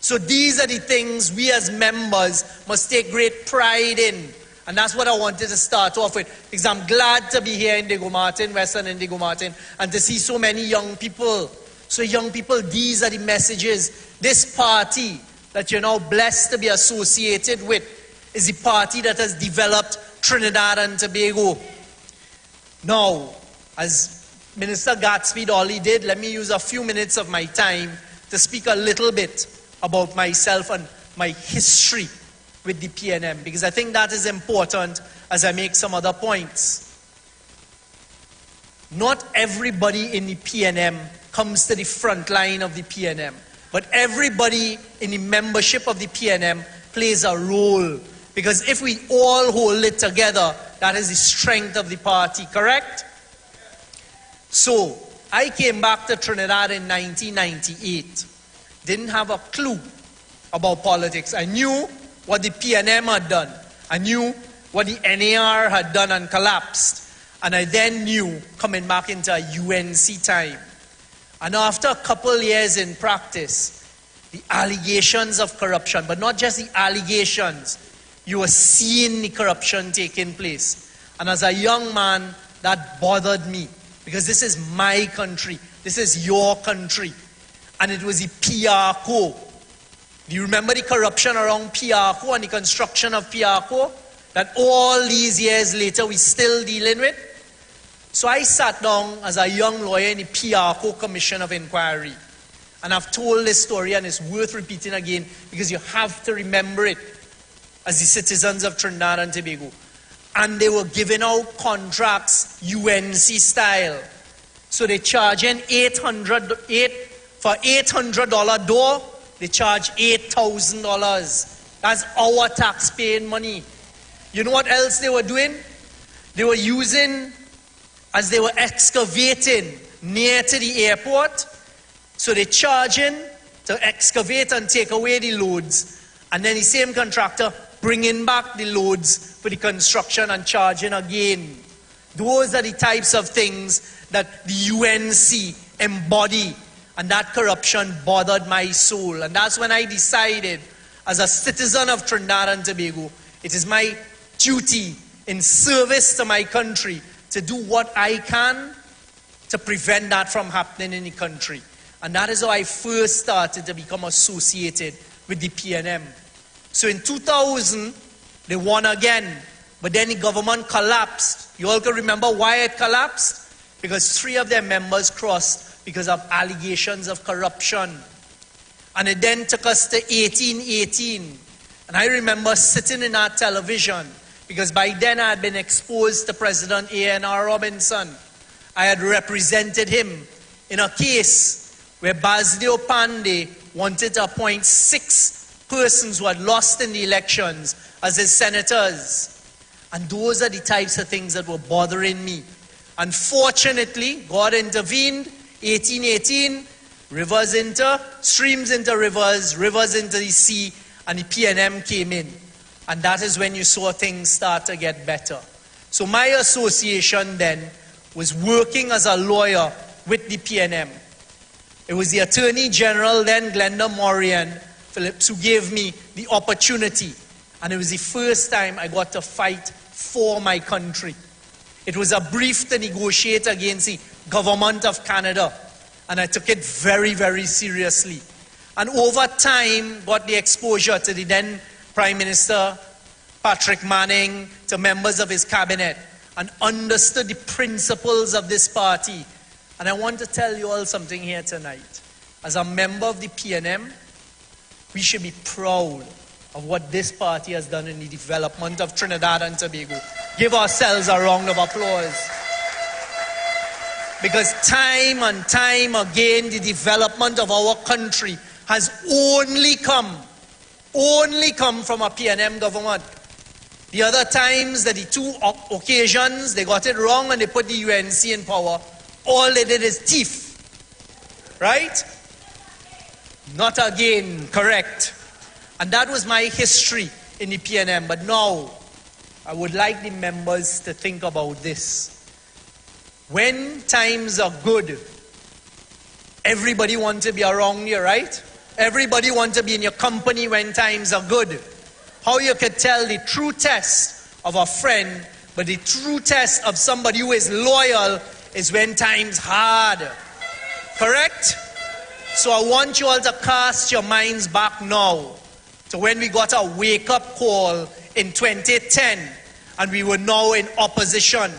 So these are the things we as members must take great pride in. And that's what I wanted to start off with, because I'm glad to be here in Diego Martin, Western Indigo Martin, and to see so many young people. So young people, these are the messages. This party that you're now blessed to be associated with is the party that has developed Trinidad and Tobago. Now, as Minister Gatsby Dolly did, let me use a few minutes of my time to speak a little bit about myself and my history with the PNM, because I think that is important as I make some other points. not everybody in the PNM comes to the front line of the PNM, but everybody in the membership of the PNM plays a role. Because if we all hold it together, that is the strength of the party, correct? So, I came back to Trinidad in 1998. Didn't have a clue about politics. I knew what the PNM had done. I knew what the NAR had done and collapsed. And I then knew, coming back into UNC time. And after a couple years in practice, the allegations of corruption, but not just the allegations, you were seeing the corruption taking place. And as a young man, that bothered me. Because this is my country. This is your country. And it was the PRCO. Do you remember the corruption around PRCO and the construction of PRCO? That all these years later we're still dealing with? So I sat down as a young lawyer in the PRCO Commission of Inquiry. And I've told this story and it's worth repeating again because you have to remember it as the citizens of Trinidad and Tobago. And they were giving out contracts UNC style. So they charging for $800 door, they charge $8,000. That's our tax-paying money. You know what else they were doing? They were using, as they were excavating near to the airport, so they're charging to excavate and take away the loads. And then the same contractor bringing back the loads for the construction and charging again. Those are the types of things that the UNC embody. And that corruption bothered my soul. And that's when I decided, as a citizen of Trinidad and Tobago, it is my duty in service to my country to do what I can to prevent that from happening in the country. And that is how I first started to become associated with the PNM. So in 2000, they won again. But then the government collapsed. You all can remember why it collapsed? Because 3 of their members crossed because of allegations of corruption. And it then took us to 1818. And I remember sitting in our television, because by then I had been exposed to President A.N.R. Robinson. I had represented him in a case where Basdeo Pandey wanted to appoint 6 persons who had lost in the elections as his senators. And those are the types of things that were bothering me. Unfortunately, God intervened. 1818, streams into rivers, rivers into the sea, and the PNM came in. And that is when you saw things start to get better. So my association then was working as a lawyer with the PNM. It was the Attorney General then, Glenda Morian Phillips, who gave me the opportunity. And it was the first time I got to fight for my country. It was a brief to negotiate against the government of Canada. And I took it very, very seriously. And over time, got the exposure to the then Prime Minister, Patrick Manning, to members of his cabinet, and understood the principles of this party. And I want to tell you all something here tonight. As a member of the PNM, we should be proud of what this party has done in the development of Trinidad and Tobago. Give ourselves a round of applause. Because time and time again, the development of our country has only come from a PNM government. The other times that the 2 occasions, they got it wrong and they put the UNC in power, all they did is thief. Right? Not again, correct. And that was my history in the PNM. But now, I would like the members to think about this. When times are good, everybody wants to be around you, right? Everybody wants to be in your company when times are good. How you could tell the true test of a friend, but the true test of somebody who is loyal is when times hard. Correct? So I want you all to cast your minds back now to when we got a wake-up call in 2010 and we were now in opposition.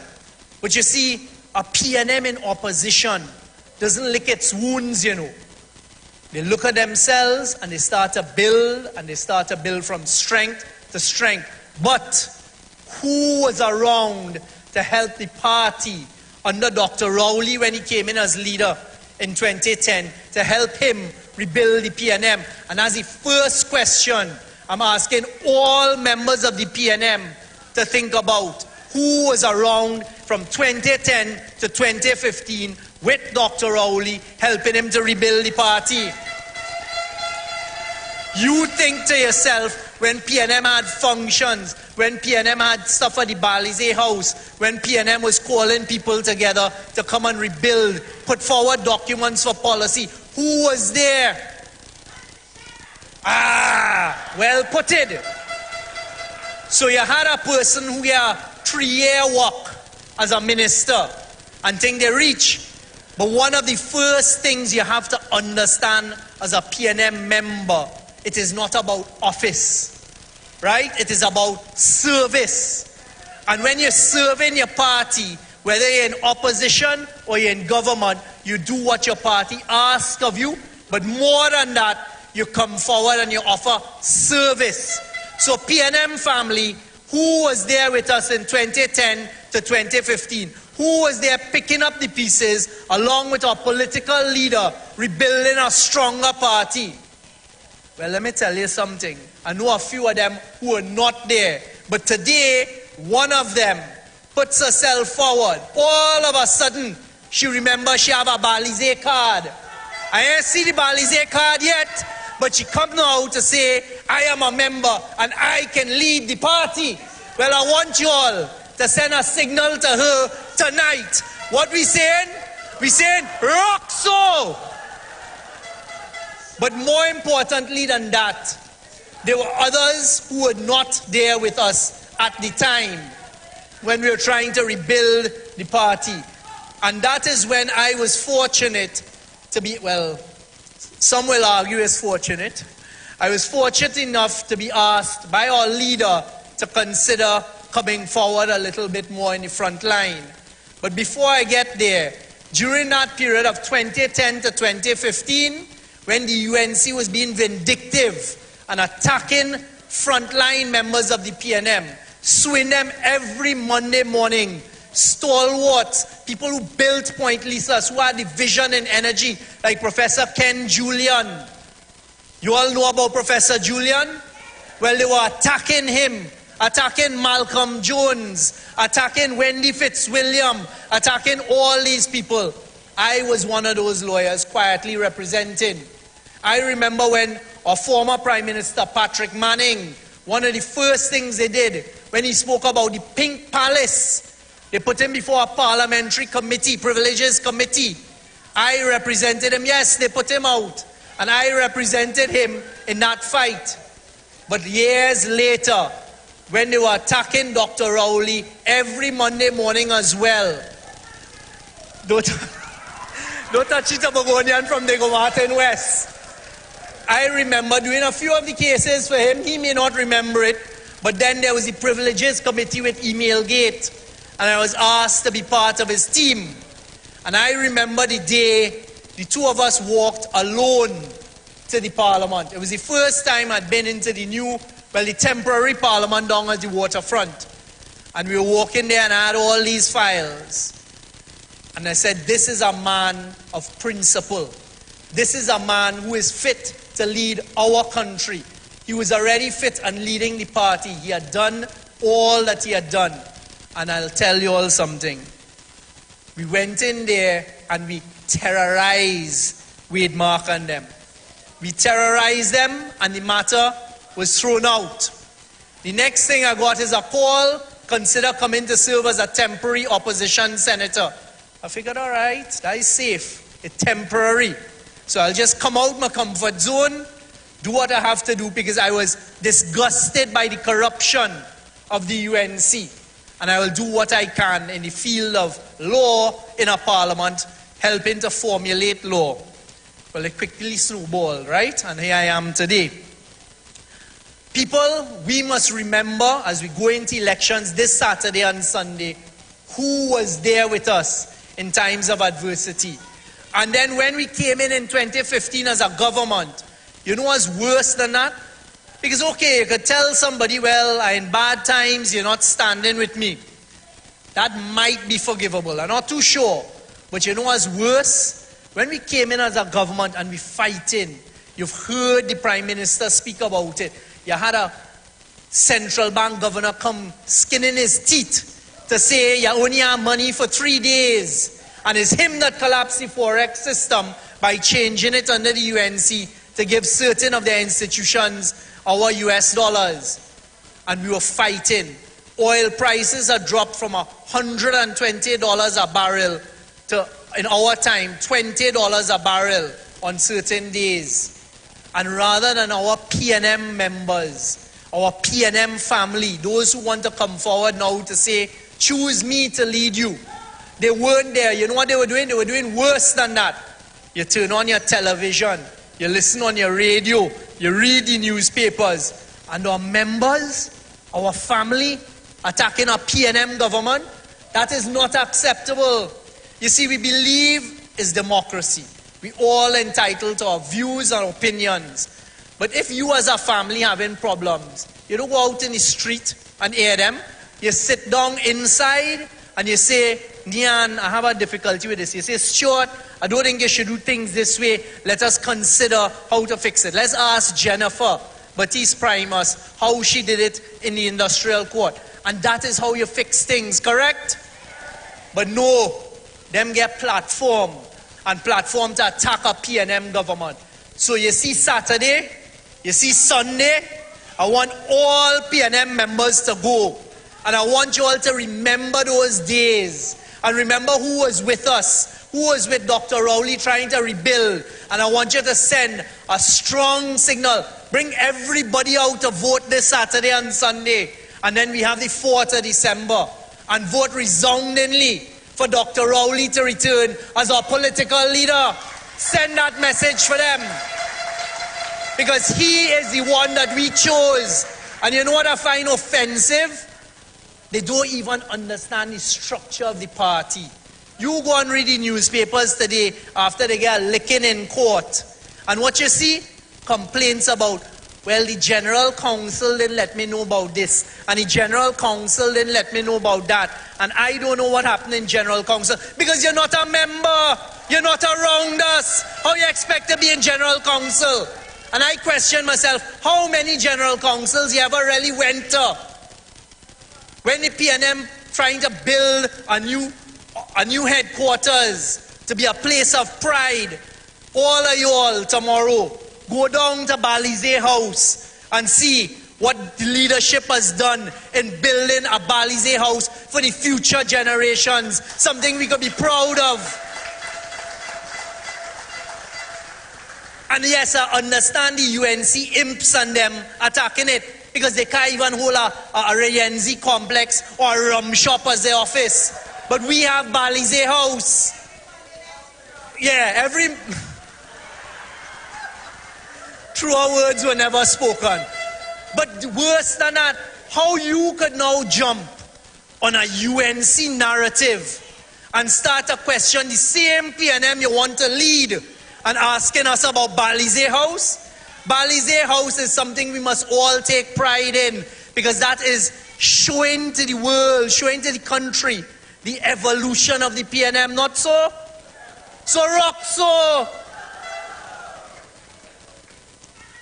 But you see, a PNM in opposition doesn't lick its wounds, you know. They look at themselves and they start to build, and they start to build from strength to strength. But who was around to help the party under Dr. Rowley when he came in as leader in 2010 to help him rebuild the PNM. And as the first question, I'm asking all members of the PNM to think about who was around from 2010 to 2015 with Dr. Rowley helping him to rebuild the party. You think to yourself, when PNM had functions, when PNM had stuff at the Balize House, when PNM was calling people together to come and rebuild, put forward documents for policy, who was there? Well put it. So you had a person who had a 3-year work as a minister and think they reach. But one of the first things you have to understand as a PNM member, it is not about office, right? It is about service. And when you're serving your party, whether you're in opposition or you're in government, you do what your party asks of you. But more than that, you come forward and you offer service. So PNM family, who was there with us in 2010 to 2015? Who was there picking up the pieces along with our political leader, rebuilding a stronger party? Well, let me tell you something. I know a few of them who are not there. But today, one of them puts herself forward. All of a sudden, she remembers she have a Balize card. I ain't see the Balize card yet, but she come now to say, I am a member and I can lead the party. Well, I want you all to send a signal to her tonight. What we saying? We saying, rock so! But more importantly than that, there were others who were not there with us at the time when we were trying to rebuild the party. And that is when I was fortunate to be, well, some will argue as fortunate. I was fortunate enough to be asked by our leader to consider coming forward a little bit more in the front line. But before I get there, during that period of 2010 to 2015, when the UNC was being vindictive and attacking frontline members of the PNM, suing them every Monday morning, stalwarts, people who built Point Lisas, who had the vision and energy, like Professor Ken Julian. You all know about Professor Julian? Well, they were attacking him, attacking Malcolm Jones, attacking Wendy Fitzwilliam, attacking all these people. I was one of those lawyers quietly representing. I remember when our former Prime Minister Patrick Manning, one of the first things they did when he spoke about the Pink Palace, they put him before a parliamentary committee, privileges committee. I represented him. Yes, they put him out. And I represented him in that fight. But years later, when they were attacking Dr. Rowley every Monday morning as well, don't touch it, Tabagonian from Diego Martin West. I remember doing a few of the cases for him. He may not remember it. But then there was the privileges committee with Email Gate. And I was asked to be part of his team. And I remember the day the two of us walked alone to the parliament. It was the first time I'd been into the temporary parliament down at the waterfront. And we were walking there and I had all these files. And I said, this is a man of principle. This is a man who is fit to lead our country. He was already fit and leading the party. He had done all that he had done. And I'll tell you all something. We went in there and we terrorized Wade Mark and them. We terrorized them and the matter was thrown out. The next thing I got is a call, consider coming to serve as a temporary opposition senator. I figured, all right, that is safe. It's temporary. So I'll just come out my comfort zone, do what I have to do, because I was disgusted by the corruption of the UNC. And I will do what I can in the field of law in a parliament, helping to formulate law. Well, it quickly snowballed, right? And here I am today. People, we must remember as we go into elections this Saturday and Sunday, who was there with us in times of adversity. And then when we came in 2015 as a government, you know what's worse than that? Because, okay, you could tell somebody, well, in bad times, you're not standing with me. that might be forgivable. I'm not too sure. But you know what's worse? When we came in as a government and we fighting, you've heard the Prime Minister speak about it. You had a central bank governor come skinning his teeth to say you only have money for 3 days. And it's him that collapsed the forex system by changing it under the UNC to give certain of their institutions our US dollars. And we were fighting. Oil prices had dropped from $120 a barrel to, in our time, $20 a barrel on certain days. And rather than our PNM members, our PNM family, those who want to come forward now to say, choose me to lead you, they weren't there. You know what they were doing? They were doing worse than that. You turn on your television, you listen on your radio, you read the newspapers, and our members, our family, attacking a PNM government, that is not acceptable. You see, we believe is democracy. We all entitled to our views and opinions. But if you as a family having problems, you don't go out in the street and hear them. You sit down inside and you say, Nian, I have a difficulty with this. You say, Stuart, I don't think you should do things this way. Let us consider how to fix it. Let's ask Jennifer Batiste Primus how she did it in the industrial court. And that is how you fix things, correct? But no, them get platform and platform to attack a PNM government. So you see Saturday, you see Sunday, I want all PNM members to go. And I want you all to remember those days. And remember who was with us, who was with Dr. Rowley trying to rebuild. And I want you to send a strong signal. Bring everybody out to vote this Saturday and Sunday. And then we have the 4th of December. And vote resoundingly for Dr. Rowley to return as our political leader. Send that message for them. Because he is the one that we chose. And you know what I find offensive? They don't even understand the structure of the party. You go and read the newspapers today after they get a licking in court. And what you see? Complaints about, well, the General Council didn't let me know about this. And the General Council didn't let me know about that. And I don't know what happened in General Council. Because you're not a member. You're not around us. How you expect to be in General Council? And I question myself, how many General Councils you ever really went to? When the PNM trying to build a new headquarters to be a place of pride, all of you all tomorrow, go down to Balize House and see what the leadership has done in building a Balize House for the future generations, something we could be proud of. And yes, I understand the UNC imps and them attacking it because they can't even hold a Rayenzi complex or a rum shop as their office. But we have Balize House. Yeah, truer words were never spoken. But worse than that, how you could now jump on a UNC narrative and start to question the same PNM you want to lead and asking us about Balize House. Balize House is something we must all take pride in because that is showing to the world, showing to the country the evolution of the PNM, not so? So rock so.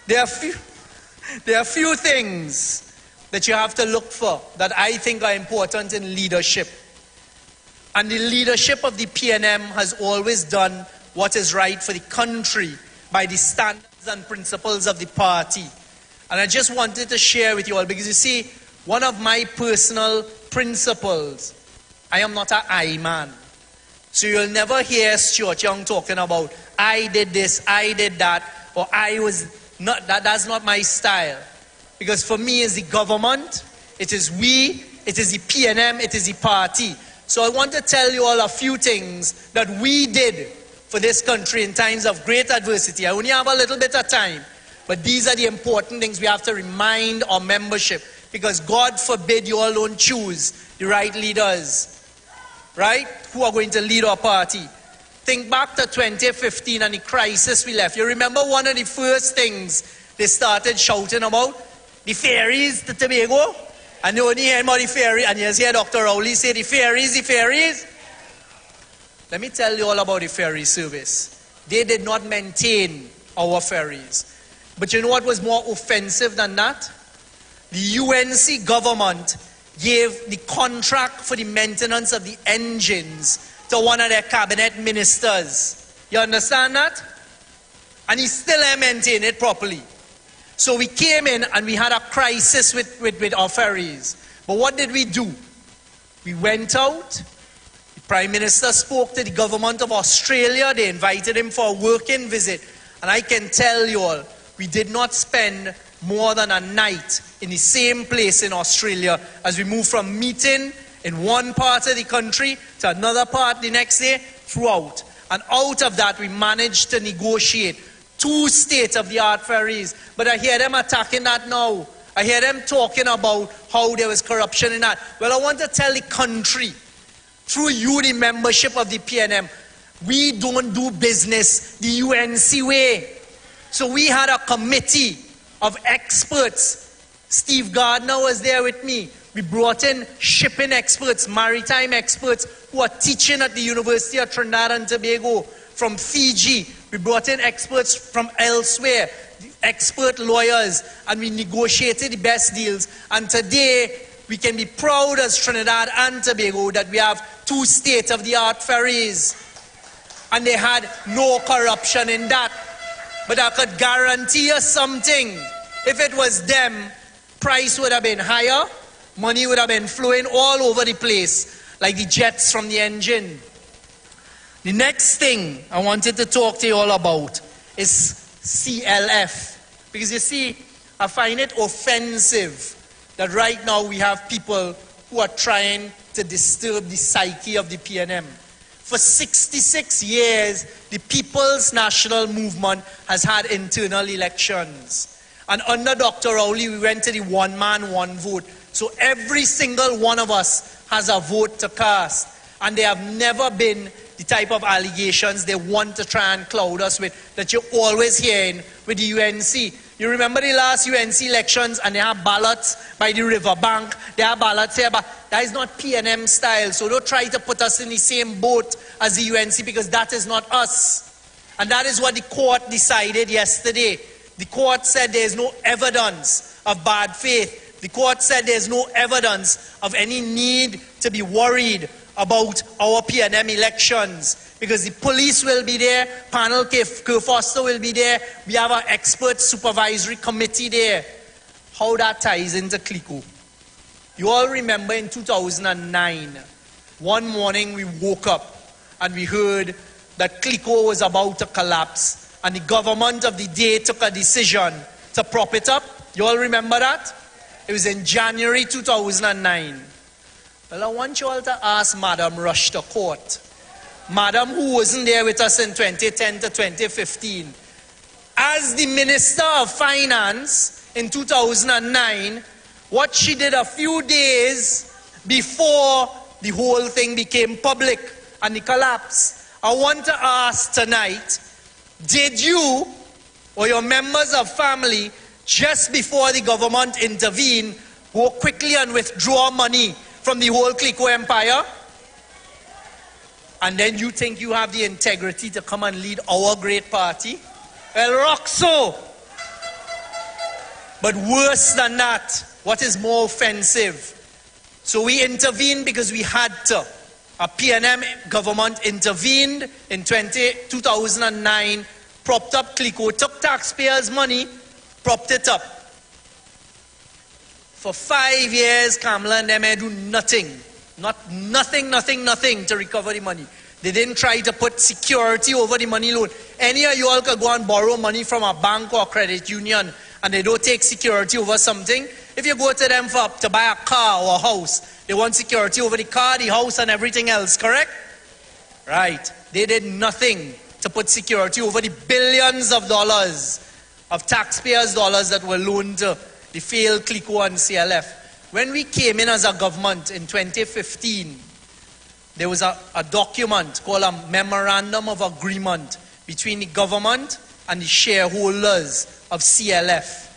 There are few things that you have to look for that I think are important in leadership. And the leadership of the PNM has always done what is right for the country by the standards and principles of the party. And I just wanted to share with you all because you see, one of my personal principles, I am not an I man. So you'll never hear Stuart Young talking about, I did this, I did that, or I was not, that's not my style. Because for me, it's the government, it is we, it is the PNM, it is the party. So I want to tell you all a few things that we did for this country in times of great adversity. I only have a little bit of time, but these are the important things we have to remind our membership, because God forbid you all don't choose the right leaders, right, who are going to lead our party. Think back to 2015 and the crisis we left. You remember one of the first things they started shouting about? The ferries to Tobago? And you only hear about the ferry, and you hear Dr. Rowley say the ferries, the ferries. Let me tell you all about the ferry service. They did not maintain our ferries. But you know what was more offensive than that? The UNC government gave the contract for the maintenance of the engines to one of their cabinet ministers. You understand that? And he still ain't maintained it properly. So we came in and we had a crisis with our ferries. But what did we do? We went out. The Prime Minister spoke to the government of Australia. They invited him for a working visit. And I can tell you all, we did not spend more than a night in the same place in Australia as we moved from meeting in one part of the country to another part the next day throughout. And out of that, we managed to negotiate 2 state-of-the-art ferries. But I hear them attacking that now. I hear them talking about how there was corruption in that. Well, I want to tell the country, through you, the membership of the PNM, we don't do business the UNC way. So we had a committee of experts. Steve Gardner was there with me. We brought in shipping experts, maritime experts who are teaching at the University of Trinidad and Tobago. From Fiji, we brought in experts from elsewhere, expert lawyers, and we negotiated the best deals. And today, we can be proud as Trinidad and Tobago that we have 2 state-of-the-art ferries. And they had no corruption in that. But I could guarantee you something. If it was them, price would have been higher, money would have been flowing all over the place, like the jets from the engine. The next thing I wanted to talk to you all about is CLF. Because you see, I find it offensive that right now we have people who are trying to disturb the psyche of the PNM. For 66 years, the People's National Movement has had internal elections. And under Dr. Rowley, we went to the one man, one vote. So every single one of us has a vote to cast. And there have never been the type of allegations they want to try and cloud us with that you're always hearing with the UNC. You remember the last UNC elections and they have ballots by the riverbank. They have ballots here, but that is not PNM style. So don't try to put us in the same boat as the UNC because that is not us. And that is what the court decided yesterday. The court said there is no evidence of bad faith. The court said there is no evidence of any need to be worried about our PNM elections because the police will be there, panel K. Foster will be there, we have our expert supervisory committee there. How that ties into CLICO. You all remember in 2009, one morning we woke up and we heard that CLICO was about to collapse and the government of the day took a decision to prop it up. You all remember that? It was in January 2009. Well, I want you all to ask Madam Rush to court. Madam, who wasn't there with us in 2010 to 2015. As the Minister of Finance in 2009, what she did a few days before the whole thing became public and the collapse. I want to ask tonight, did you or your members of family, just before the government intervened, go quickly and withdraw money from the whole CLICO empire? And then you think you have the integrity to come and lead our great party? Well, rock so. But worse than that, what is more offensive? So we intervened because we had to. A PNM government intervened in 2009, propped up CLICO, took taxpayers' money, propped it up. For 5 years, Kamala and them do nothing. Nothing to recover the money. They didn't try to put security over the money loan. Any of you all could go and borrow money from a bank or credit union and they don't take security over something. If you go to them to buy a car or a house, they want security over the car, the house and everything else, correct? Right. They did nothing to put security over the billions of dollars of taxpayers' dollars that were loaned to the failed CLICO and CLF. When we came in as a government in 2015, there was a document called a Memorandum of Agreement between the government and the shareholders of CLF.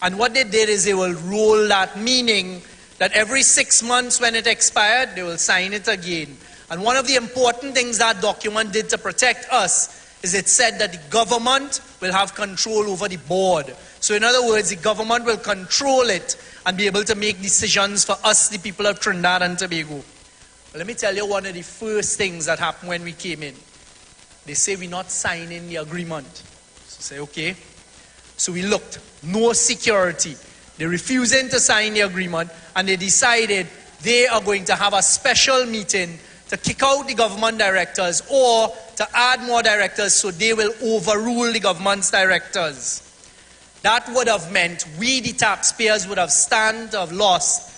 And what they did is they will roll that, meaning that every 6 months when it expired, they will sign it again. And one of the important things that document did to protect us is it said that the government will have control over the board. So in other words, the government will control it and be able to make decisions for us, the people of Trinidad and Tobago. Well, let me tell you one of the first things that happened when we came in. They say we're not signing the agreement. So say, okay. So we looked, no security. They're refusing to sign the agreement, and they decided they are going to have a special meeting to kick out the government directors or to add more directors so they will overrule the government's directors. That would have meant we, the taxpayers, would have lost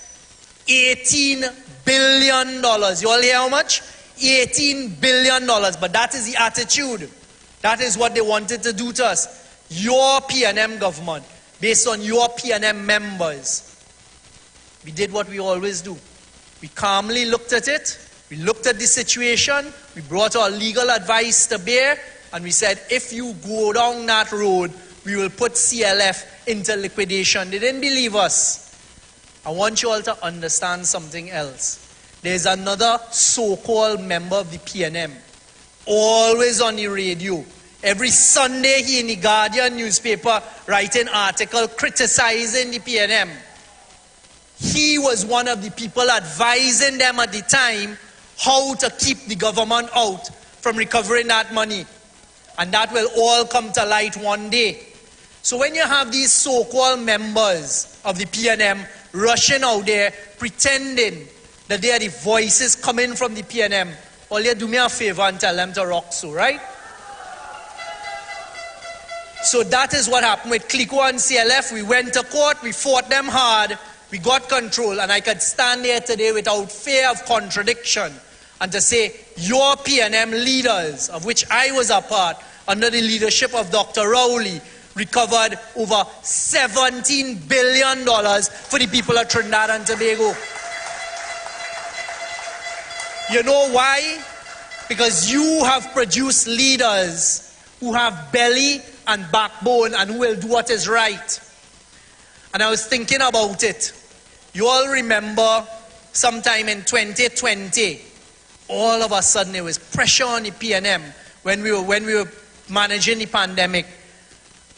$18 billion. You all hear how much? $18 billion. But that is the attitude. That is what they wanted to do to us. Your PNM government, based on your PNM members, we did what we always do. We calmly looked at it. We looked at the situation. We brought our legal advice to bear. And we said, if you go down that road, we will put CLF into liquidation. They didn't believe us. I want you all to understand something else. There's another so-called member of the PNM, always on the radio. Every Sunday he in the Guardian newspaper writing article criticizing the PNM. He was one of the people advising them at the time how to keep the government out from recovering that money. And that will all come to light one day. So when you have these so-called members of the PNM rushing out there pretending that they are the voices coming from the PNM, all you do me a favor and tell them to rock so, right? So that is what happened with Clico and CLF. We went to court, we fought them hard, we got control, and I could stand there today without fear of contradiction and to say, your PNM leaders, of which I was a part, under the leadership of Dr. Rowley, recovered over $17 billion for the people of Trinidad and Tobago. You know why? Because you have produced leaders who have belly and backbone and who will do what is right. And I was thinking about it. You all remember sometime in 2020, all of a sudden there was pressure on the PNM when we were managing the pandemic.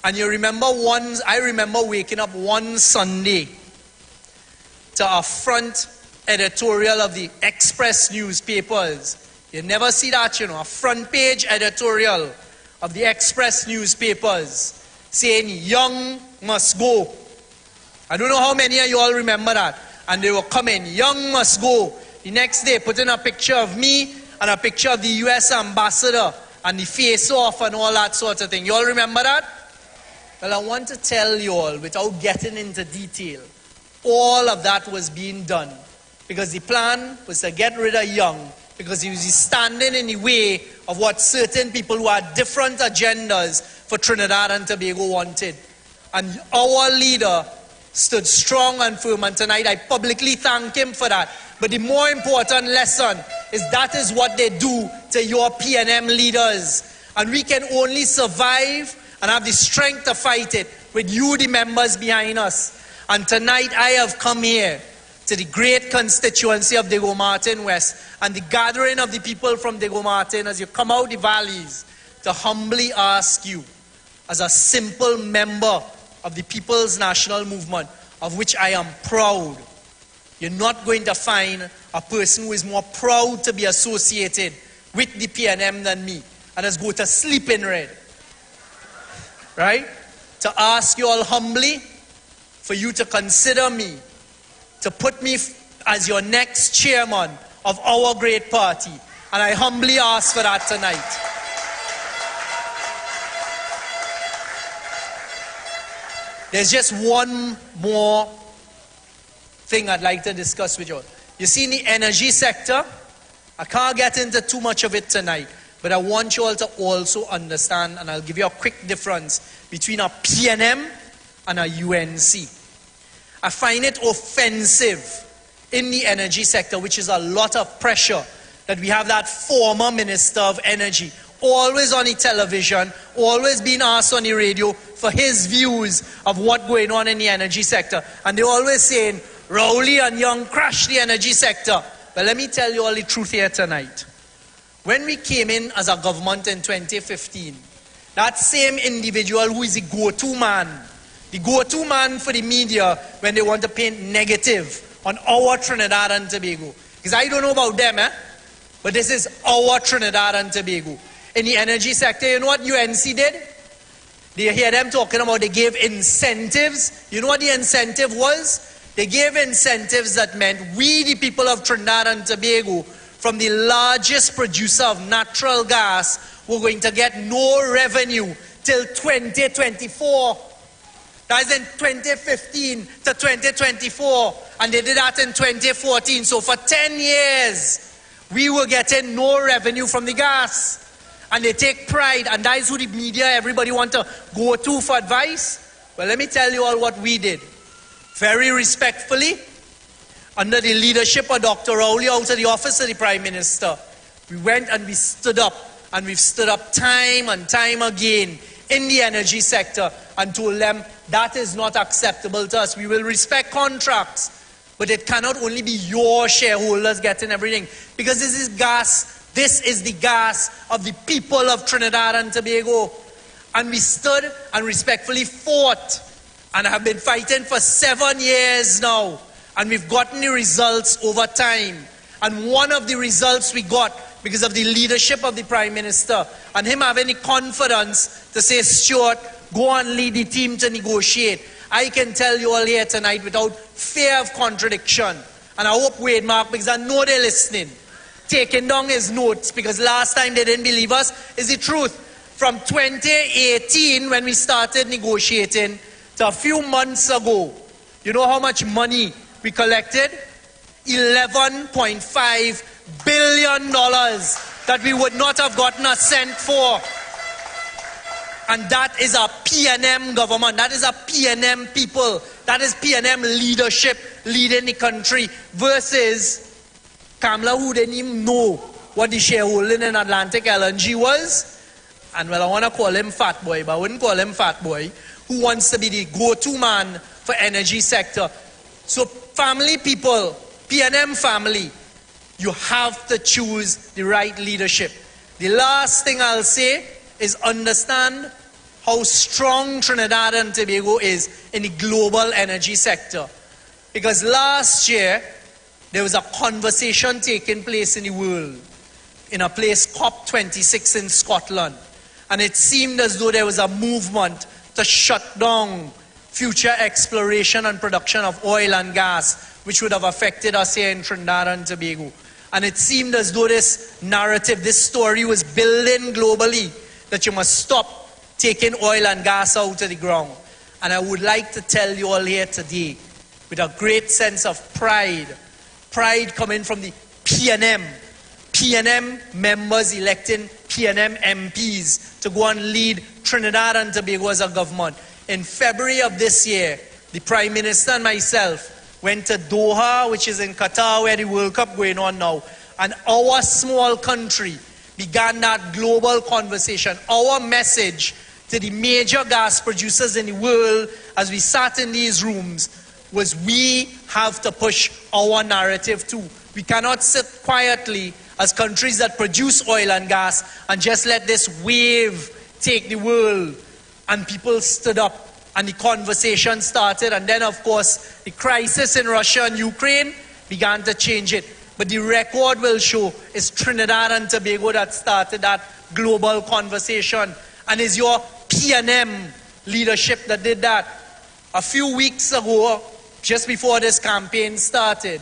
And you remember I remember waking up one Sunday to a front editorial of the Express newspapers. You never see that, you know, a front page editorial of the Express newspapers saying, young must go. I don't know how many of you all remember that. And they were coming, young must go. The next day, putting a picture of me and a picture of the US ambassador and the face off and all that sort of thing. You all remember that? Well, I want to tell you all, without getting into detail, all of that was being done because the plan was to get rid of Young because he was standing in the way of what certain people who had different agendas for Trinidad and Tobago wanted. And our leader stood strong and firm, and tonight I publicly thank him for that. But the more important lesson is that is what they do to your PNM leaders. And we can only survive and have the strength to fight it with you, the members behind us. And tonight I have come here to the great constituency of Diego Martin West and the gathering of the people from Diego Martin as you come out the valleys to humbly ask you, as a simple member of the People's National Movement, of which I am proud. You're not going to find a person who is more proud to be associated with the PNM than me and has go to sleep in red. Right? To ask you all humbly for you to consider me, to put me as your next chairman of our great party. And I humbly ask for that tonight. There's just one more thing I'd like to discuss with you all. You see, in the energy sector, I can't get into too much of it tonight, but I want you all to also understand, and I'll give you a quick difference between a PNM and a UNC. I find it offensive in the energy sector, which is a lot of pressure, that we have that former Minister of Energy always on the television, always being asked on the radio for his views of what's going on in the energy sector. And they're always saying, Rowley and Young crashed the energy sector. But let me tell you all the truth here tonight. When we came in as a government in 2015, that same individual who is the go-to man for the media when they want to paint negative on our Trinidad and Tobago. Because I don't know about them, but this is our Trinidad and Tobago. In the energy sector, you know what UNC did? They hear them talking about they gave incentives. You know what the incentive was? They gave incentives that meant we, the people of Trinidad and Tobago, from the largest producer of natural gas, were going to get no revenue till 2024. That is in 2015 to 2024. And they did that in 2014. So for 10 years, we were getting no revenue from the gas. And they take pride, and that is who the media, everybody want to go to for advice. Well, let me tell you all what we did. Very respectfully, under the leadership of Dr. Rowley out of the office of the Prime Minister, we went and we stood up, and we've stood up time and time again in the energy sector and told them that is not acceptable to us. We will respect contracts, but it cannot only be your shareholders getting everything, because this is gas. This is the gas of the people of Trinidad and Tobago. And we stood and respectfully fought and have been fighting for 7 years now. And we've gotten the results over time. And one of the results we got because of the leadership of the Prime Minister and him having the confidence to say, Stuart, go and lead the team to negotiate. I can tell you all here tonight without fear of contradiction. And I hope Wade Mark, because I know they're listening, taking down his notes, because last time they didn't believe us, is the truth. From 2018, when we started negotiating, to a few months ago, you know how much money we collected? $11.5 billion that we would not have gotten a cent for. And that is a PNM government. That is a PNM people. That is PNM leadership leading the country versus Kamala, who didn't even know what the shareholding in Atlantic LNG was. And well, I want to call him Fat Boy, but I wouldn't call him Fat Boy, who wants to be the go-to man for energy sector. So family people, PNM family, you have to choose the right leadership. The last thing I'll say is understand how strong Trinidad and Tobago is in the global energy sector. Because last year, there was a conversation taking place in the world, in a place COP26 in Scotland. And it seemed as though there was a movement to shut down future exploration and production of oil and gas, which would have affected us here in Trinidad and Tobago. And it seemed as though this narrative, this story was building globally, that you must stop taking oil and gas out of the ground. And I would like to tell you all here today, with a great sense of pride coming from the PNM members electing PNM MPs to go and lead Trinidad and Tobago as a government. In February of this year, the Prime Minister and myself went to Doha, which is in Qatar, where the World Cup going on now. And our small country began that global conversation. Our message to the major gas producers in the world as we sat in these rooms was we have to push our narrative too. We cannot sit quietly as countries that produce oil and gas and just let this wave take the world. And people stood up and the conversation started. And then, of course, the crisis in Russia and Ukraine began to change it. But the record will show it's Trinidad and Tobago that started that global conversation. And it's your PNM leadership that did that. A few weeks ago, just before this campaign started,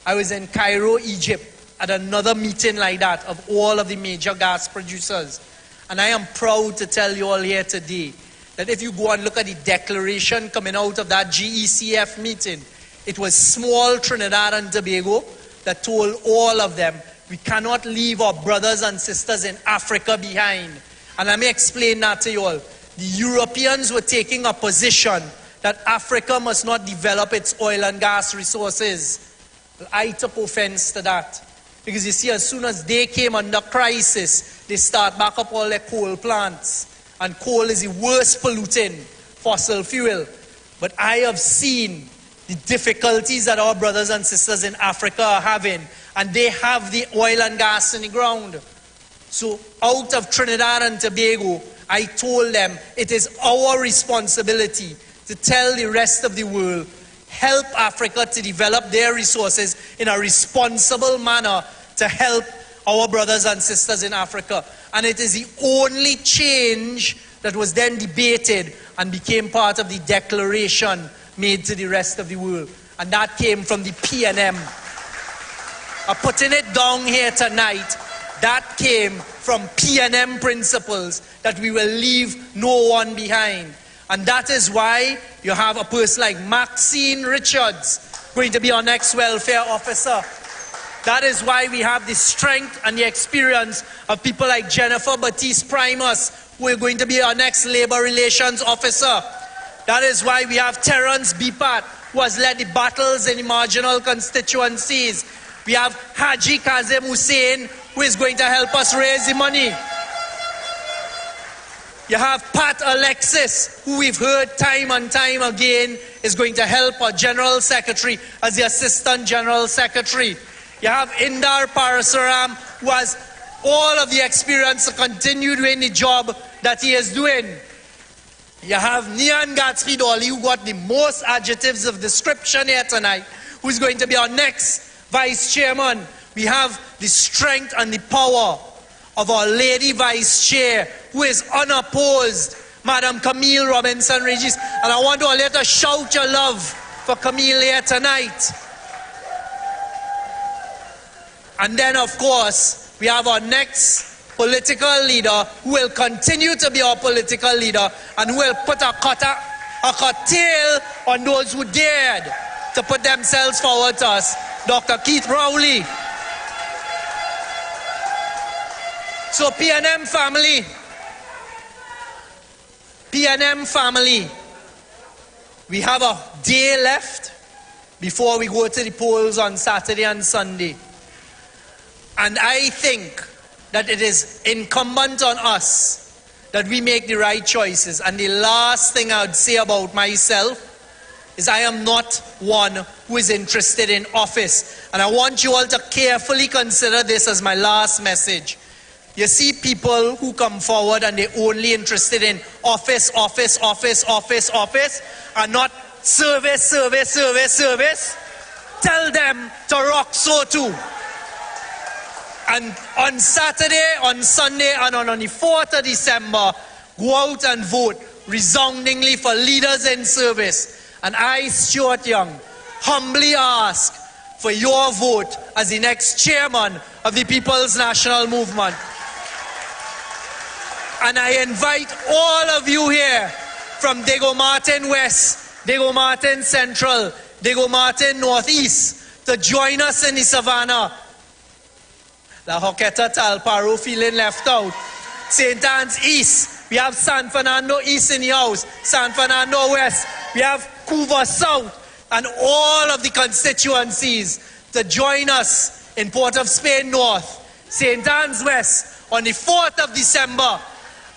I was in Cairo, Egypt, at another meeting like that of all of the major gas producers. And I am proud to tell you all here today that if you go and look at the declaration coming out of that GECF meeting, it was small Trinidad and Tobago that told all of them, we cannot leave our brothers and sisters in Africa behind. And let me explain that to you all. The Europeans were taking a position that Africa must not develop its oil and gas resources. Well, I took offense to that. Because you see, as soon as they came under crisis, they start back up all their coal plants. And coal is the worst polluting fossil fuel. But I have seen the difficulties that our brothers and sisters in Africa are having, and they have the oil and gas in the ground. So out of Trinidad and Tobago, I told them it is our responsibility to tell the rest of the world, help Africa to develop their resources in a responsible manner to help our brothers and sisters in Africa. And it is the only change that was then debated and became part of the declaration made to the rest of the world. And that came from the PNM. I'm putting it down here tonight. That came from PNM principles that we will leave no one behind. And that is why you have a person like Maxine Richards going to be our next welfare officer. That is why we have the strength and the experience of people like Jennifer Batiste Primus, who are going to be our next labor relations officer. That is why we have Terence Bipat, who has led the battles in the marginal constituencies. We have Haji Kazem Hussein, who is going to help us raise the money. You have Pat Alexis, who we've heard time and time again is going to help our General Secretary as the Assistant General Secretary. You have Indar Parasaram, who has all of the experience to continue doing the job that he is doing. You have Nian Gatsby Dolly, who got the most adjectives of description here tonight, who is going to be our next Vice Chairman. We have the strength and the power of our Lady Vice Chair, who is unopposed, Madam Camille Robinson Regis. And I want to let us shout your love for Camille here tonight. And then, of course, we have our next political leader who will continue to be our political leader and who will put a curtail on those who dared to put themselves forward to us, Dr. Keith Rowley. So PNM family, we have a day left before we go to the polls on Saturday and Sunday. And I think that it is incumbent on us that we make the right choices. And the last thing I would say about myself is I am not one who is interested in office. And I want you all to carefully consider this as my last message. You see people who come forward and they're only interested in office, and not service. Tell them to rock so too. And on Saturday, on Sunday, and on the 4th of December, go out and vote resoundingly for leaders in service. And I, Stuart Young, humbly ask for your vote as the next chairman of the People's National Movement. And I invite all of you here from Diego Martin West, Diego Martin Central, Diego Martin Northeast to join us in the Savannah. La Joqueta Talparo feeling left out. St. Anne's East. We have San Fernando East in the house. San Fernando West. We have Couva South. And all of the constituencies to join us in Port of Spain North. St. Anne's West on the 4th of December.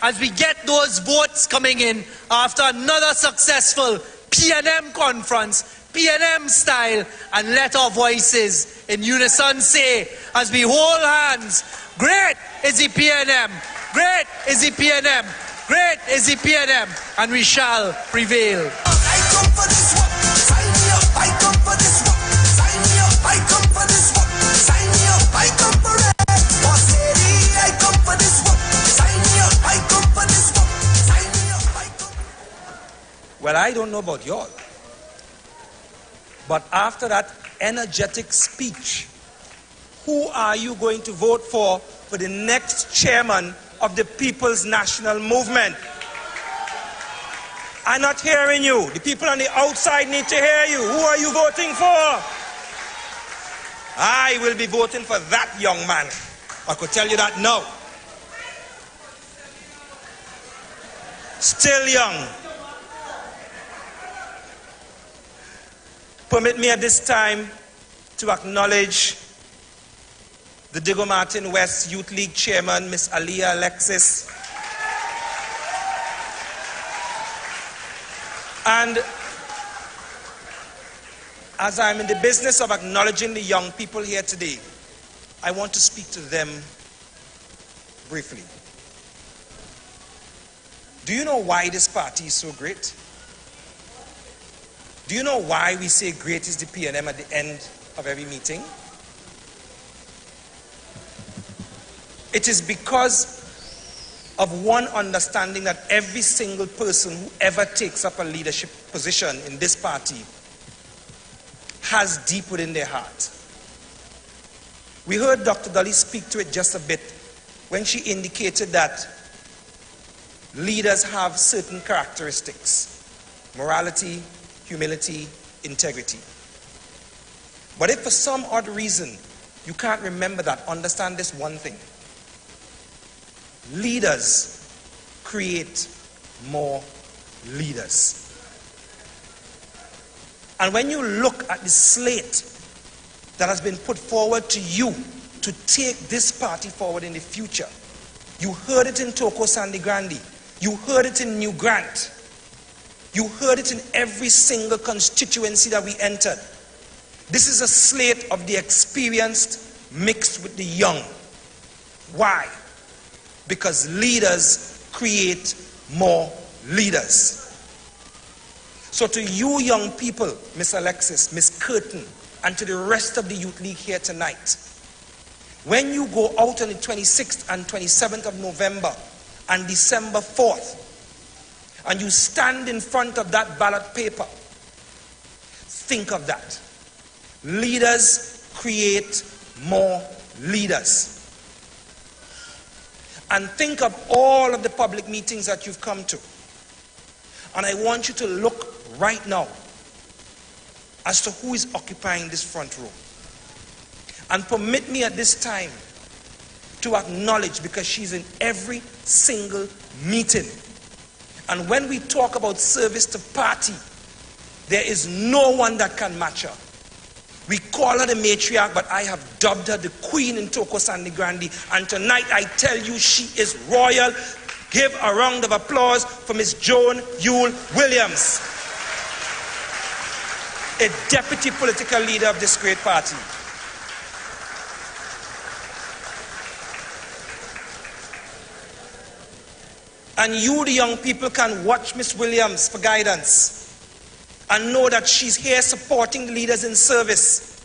As we get those votes coming in after another successful PNM conference, PNM style, and let our voices in unison say, as we hold hands, great is the PNM, great is the PNM, great is the PNM, and we shall prevail. I come for this one, sign me up. I come for this one, sign me up. I come for this one, sign me up. I come for it. Boss lady, I come for this one, sign me up. I come for this one, sign me up. I come. Well, I don't know about y'all, but after that energetic speech, who are you going to vote for the next chairman of the People's National Movement? I'm not hearing you. The people on the outside need to hear you. Who are you voting for? I will be voting for that young man. I could tell you that now. Still young. Permit me at this time to acknowledge the Diego Martin West Youth League Chairman, Miss Aliyah Alexis, and as I'm in the business of acknowledging the young people here today, I want to speak to them briefly. Do you know why this party is so great? Do you know why we say great is the P&M at the end of every meeting? It is because of one understanding that every single person who ever takes up a leadership position in this party has deep within their heart. We heard Dr. Dolly speak to it just a bit when she indicated that leaders have certain characteristics: morality, humility, integrity. But if for some odd reason you can't remember that, understand this one thing: leaders create more leaders. And when you look at the slate that has been put forward to you to take this party forward in the future, you heard it in Toko Sandy Grande, you heard it in New Grant, you heard it in every single constituency that we entered. This is a slate of the experienced mixed with the young. Why? Because leaders create more leaders. So to you young people, Miss Alexis, Miss Curtin, and to the rest of the Youth League here tonight, when you go out on the 26th and 27th of November and December 4th, and you stand in front of that ballot paper, think of that. Leaders create more leaders. And think of all of the public meetings that you've come to. And I want you to look right now as to who is occupying this front row. And permit me at this time to acknowledge, because she's in every single meeting. And when we talk about service to party, there is no one that can match her. We call her the matriarch, but I have dubbed her the queen in Toko Sandy Grande. And tonight I tell you, she is royal. Give a round of applause for Miss Joan Yule Williams, a deputy political leader of this great party. And you, the young people, can watch Miss Williams for guidance and know that she's here supporting the leaders in service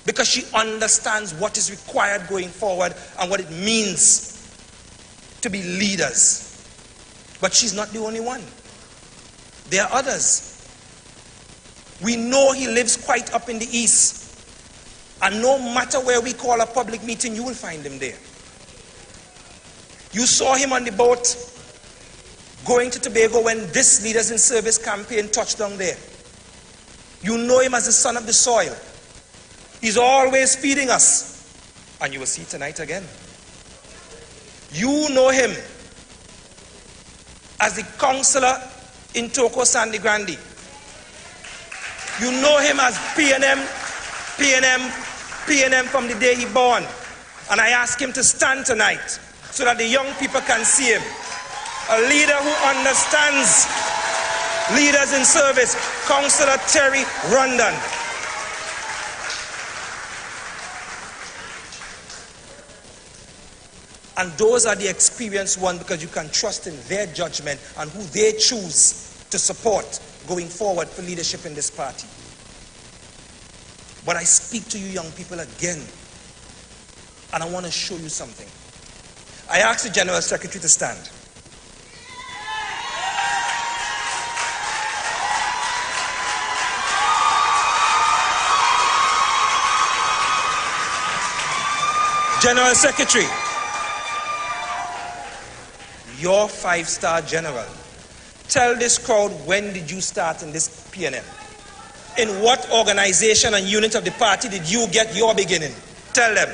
because she understands what is required going forward and what it means to be leaders. But she's not the only one. There are others. We know he lives quite up in the east. And no matter where we call a public meeting, you will find him there. You saw him on the boat going to Tobago when this Leaders in Service campaign touched down there. You know him as the son of the soil. He's always feeding us. And you will see tonight again. You know him as the counselor in Toko Sandy Grande. You know him as P&M from the day he born. And I ask him to stand tonight so that the young people can see him. A leader who understands leaders in service, Councillor Terry Rondon. And those are the experienced ones because you can trust in their judgment and who they choose to support going forward for leadership in this party. But I speak to you young people again, and I want to show you something. I asked the General Secretary to stand. General Secretary, your 5-star general, tell this crowd, when did you start in this P&M? In what organization and unit of the party did you get your beginning? Tell them.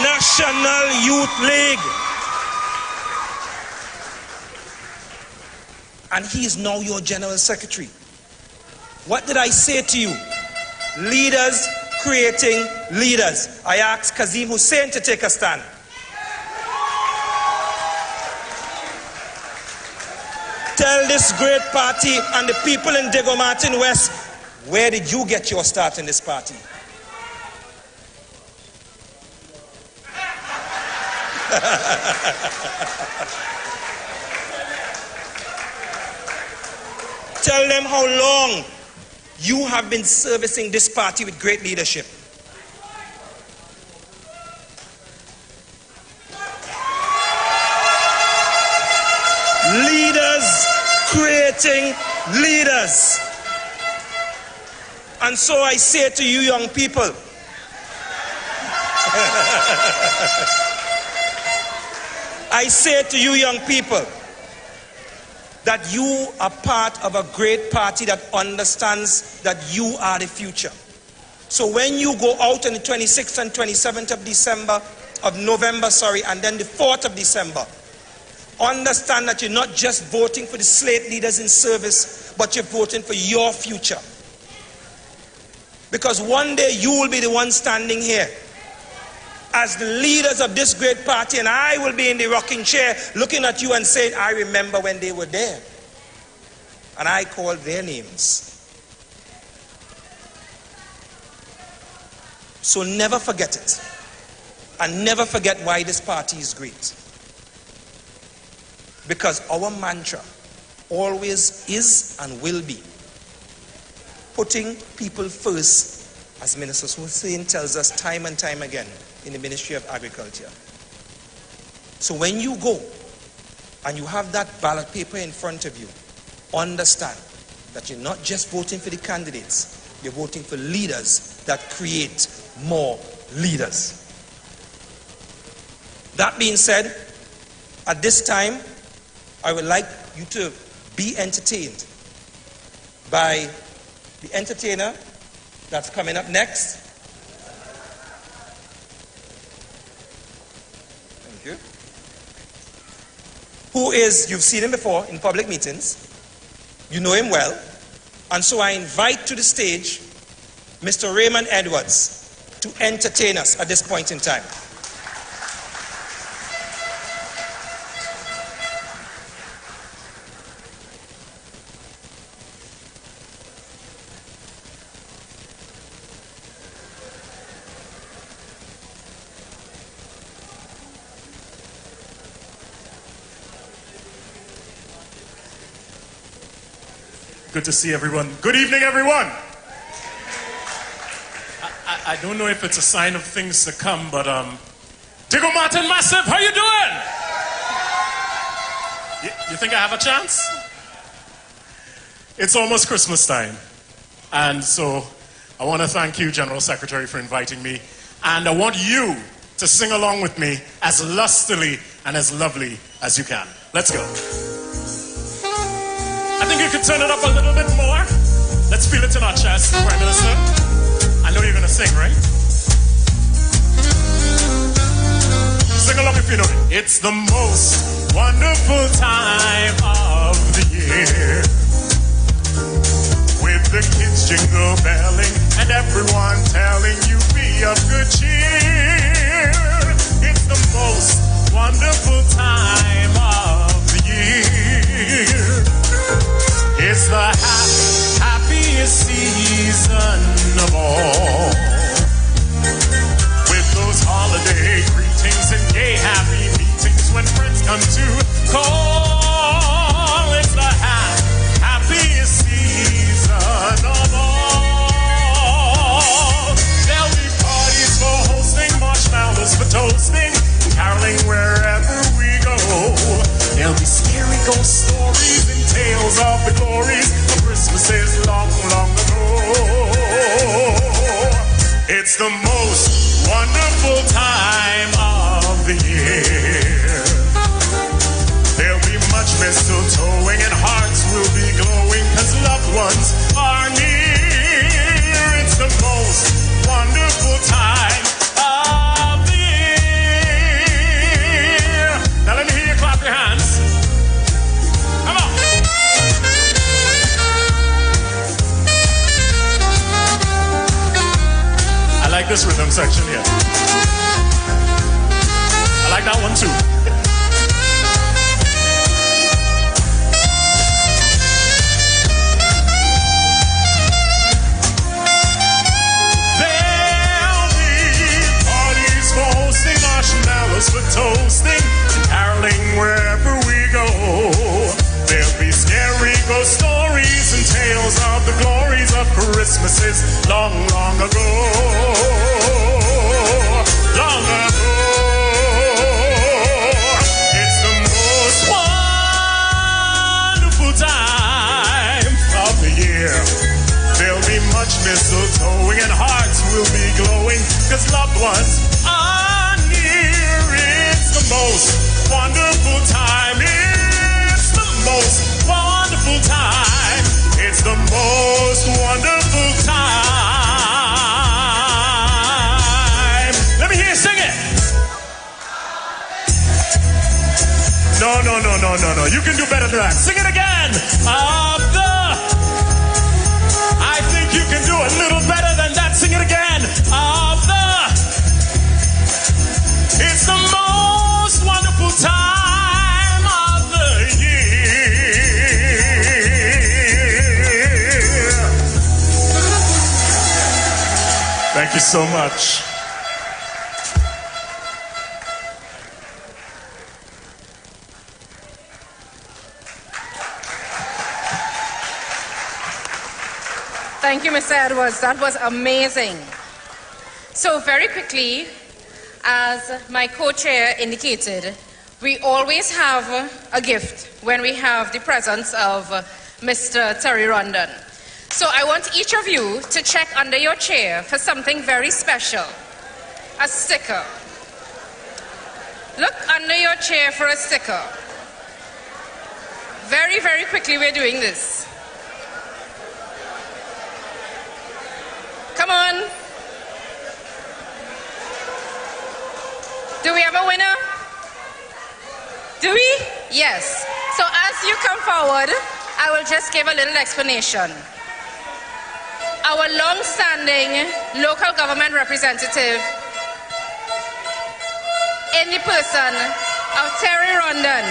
National Youth League. And he is now your General Secretary. What did I say to you? Leaders creating leaders. I asked Kazim Hussein to take a stand. Tell this great party and the people in Diego Martin West, Where did you get your start in this party? Tell them how long you have been servicing this party with great leadership. Leaders creating leaders. And so I say to you young people, I say to you young people that you are part of a great party that understands that you are the future. So when you go out on the 26th and 27th of November, and then the 4th of December, understand that you're not just voting for the slate leaders in service, but you're voting for your future. Because one day you will be the one standing here as the leaders of this great party, and I will be in the rocking chair looking at you and saying, I remember when they were there. And I called their names. So never forget it. And never forget why this party is great. Because our mantra always is and will be putting people first, as Minister Hussein tells us time and time again in the Ministry of Agriculture. So when you go and you have that ballot paper in front of you, understand that you're not just voting for the candidates, you're voting for leaders that create more leaders. That being said, at this time, I would like you to be entertained by the entertainer that's coming up next. Thank you. Who is, you've seen him before in public meetings. You know him well. And so I invite to the stage Mr. Raymond Edwards to entertain us at this point in time. Good to see everyone. Good evening, everyone. I don't know if it's a sign of things to come, but Digo Martin Massive, how you doing? You think I have a chance? It's almost Christmas time, and so I want to thank you, General Secretary, for inviting me, and I want you to sing along with me as lustily and as lovely as you can. Let's go. I think you could turn it up a little bit more. Let's feel it in our chest, Prime Minister. I know you're going to sing, right? Sing along if you know it. It's the most wonderful time of the year, with the kids jingle belling and everyone telling you be of good cheer. It's the most wonderful time of the year. It's the happiest season of all, with those holiday greetings and gay happy meetings when friends come to call. It's the happiest season of all. There'll be parties for hosting, marshmallows for toasting, caroling wherever we go. There'll be scary ghost stories and tales of the glories of Christmases long, long ago. It's the most wonderful time of the year. There'll be much mistletoeing and hearts will be glowing 'cause loved ones are near. It's the most wonderful time of the year. Now let me hear you clap your hands. Come on. I like this rhythm section here. I like that one too. of the glories of Christmases long, long ago. Long ago. It's the most wonderful time of the year. There'll be much mistletoeing and hearts will be glowing because loved ones are near. It's the most wonderful time. It's the most wonderful time. It's the most wonderful time. Let me hear you sing it. No. You can do better than that. Sing it again. I think you can do a little better than that. Sing it again. It's the most wonderful time of the year. Thank you so much. Thank you, Mr. Edwards. That was amazing. So very quickly, as my co-chair indicated, we always have a gift when we have the presence of Mr. Terry Rondon. So I want each of you to check under your chair for something very special. A sticker. Look under your chair for a sticker. Very, very quickly we're doing this. Come on. Do we have a winner? Do we? Yes. So as you come forward, I will just give a little explanation. Our long-standing local government representative in the person of Terry Rondon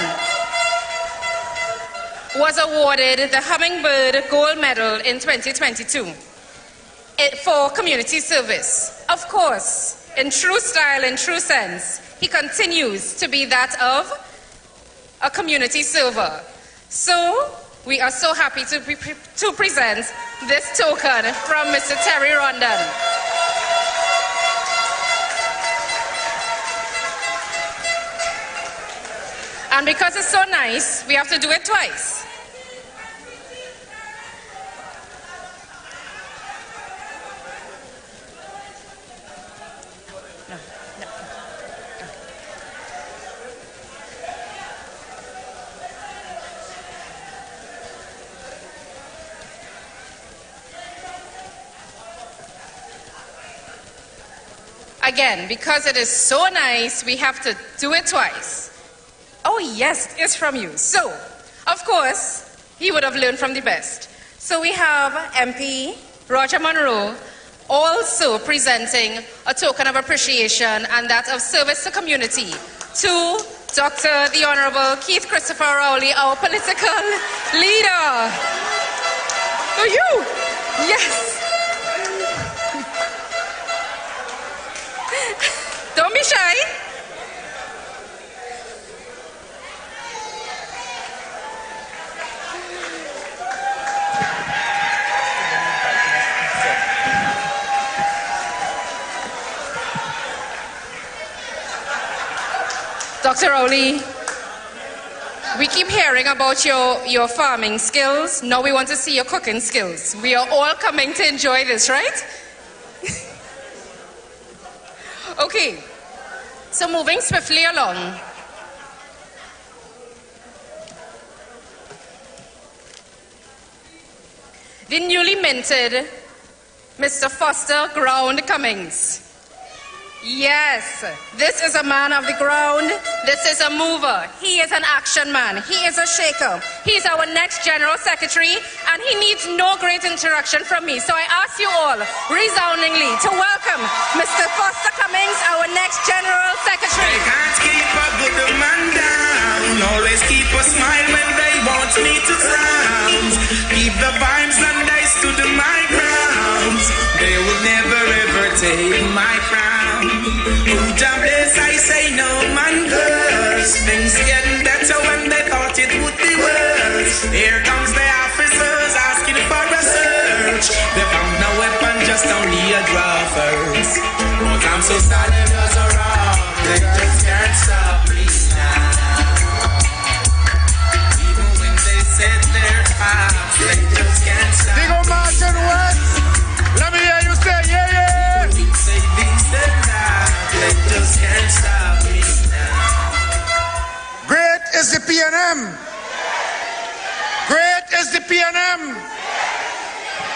was awarded the Hummingbird Gold Medal in 2022 for community service. Of course, in true style and true sense, he continues to be that of a community server. So we are so happy to present this token from Mr. Terry Rondon. And because it's so nice, we have to do it twice. Again, because it is so nice, we have to do it twice. Oh yes, it's from you. So, of course, he would have learned from the best. So we have MP Roger Monroe also presenting a token of appreciation and that of service to community to Dr. the Honorable Keith Christopher Rowley, our political leader. Oh, you? Yes. Don't be shy. Dr. Rowley, we keep hearing about your farming skills. Now we want to see your cooking skills. We are all coming to enjoy this, right? Okay, so moving swiftly along. The newly minted Mr. Foster Ground Cummings. Yes, this is a man of the ground. This is a mover. He is an action man. He is a shaker. He's our next General Secretary, and he needs no great introduction from me. So I ask you all, resoundingly, to welcome Mr. Foster Cummings, our next General Secretary. They can't keep a good man down. Always keep a smile when they want me to frown. Keep the vibes and I stood my ground. They will never ever take my crown. Oh, God bless, I say no man curse. Things getting better when they thought it would be worse. Here comes the officers asking for a search. you draw first. But I'm so sad it was wrong. They just can't stop me now. Even when they said their tops, they just can't stop me. Digo Martin West. Let me hear you say, yeah, yeah. Even when they say this and that, they just can't stop me now. Great is the PNM. Great is the PNM.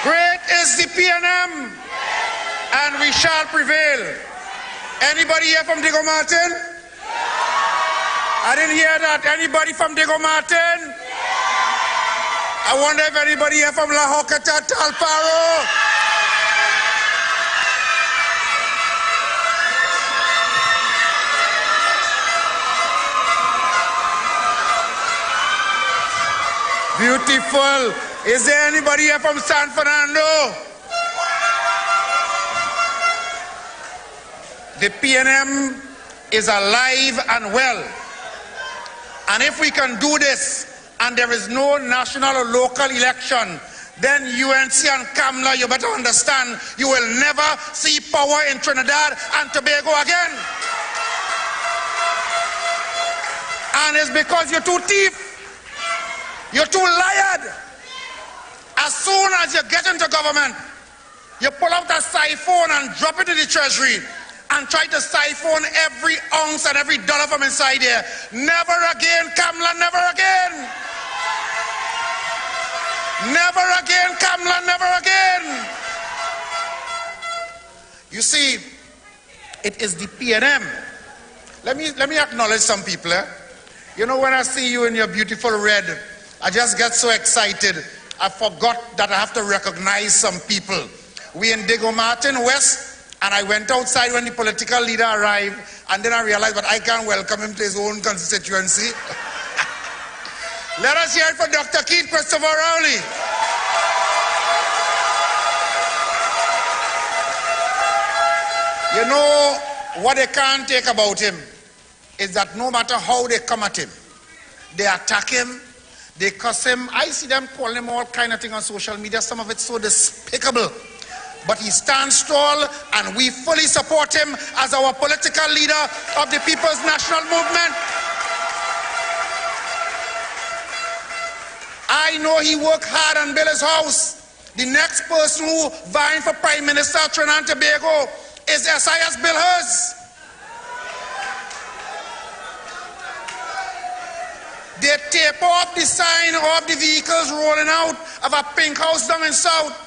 Great is the PNM. And we shall prevail. Anybody here from Digo Martin? I didn't hear that. Anybody from Digo Martin? I wonder if anybody here from La Hocata, Talparo? Beautiful. Is there anybody here from San Fernando? The PNM is alive and well. And if we can do this and there is no national or local election, then UNC and Kamla, you better understand, you will never see power in Trinidad and Tobago again. And it's because you're too thief. You're too lied. As soon as you get into government, you pull out a siphon and drop it in the treasury and try to siphon every ounce and every dollar from inside there. Never again, Kamla, never again. Never again, Kamla, never again. You see, it is the PNM. Let me acknowledge some people. You know, when I see you in your beautiful red, I just get so excited. I forgot that I have to recognize some people. We in Digo Martin West, and I went outside when the political leader arrived, and then I realized that I can't welcome him to his own constituency. Let us hear it for Dr. Keith Christopher Rowley. You know, what they can't take about him is that no matter how they come at him, they attack him, they cuss him. I see them calling him all kind of things on social media. Some of it's so despicable. But he stands tall, and we fully support him as our political leader of the People's National Movement. I know he worked hard and built his house. The next person who vying for Prime Minister of Trinidad and Tobago is SIS Bill Hers. They tape off the sign of the vehicles rolling out of a pink house down in South.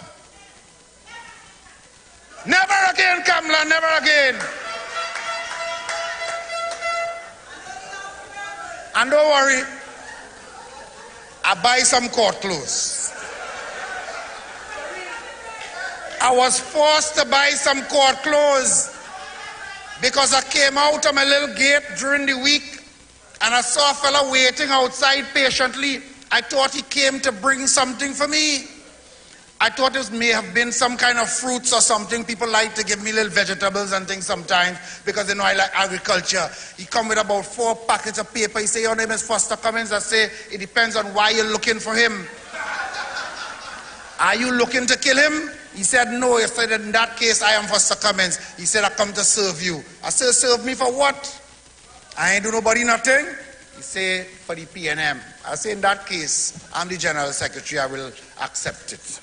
Never again, Kamla, never again. And don't worry, I buy some court clothes. I was forced to buy some court clothes because I came out of my little gate during the week and I saw a fella waiting outside patiently. I thought he came to bring something for me. I thought it may have been some kind of fruits or something. People like to give me little vegetables and things sometimes because they know I like agriculture. He come with about 4 packets of paper. He say, your name is Foster Cummins. I say, it depends on why you're looking for him. Are you looking to kill him? He said, no. He said, in that case, I am Foster Cummins. He said, I come to serve you. I said, serve me for what? I ain't do nobody nothing. He said, for the PNM. I say, in that case, I'm the General Secretary. I will accept it.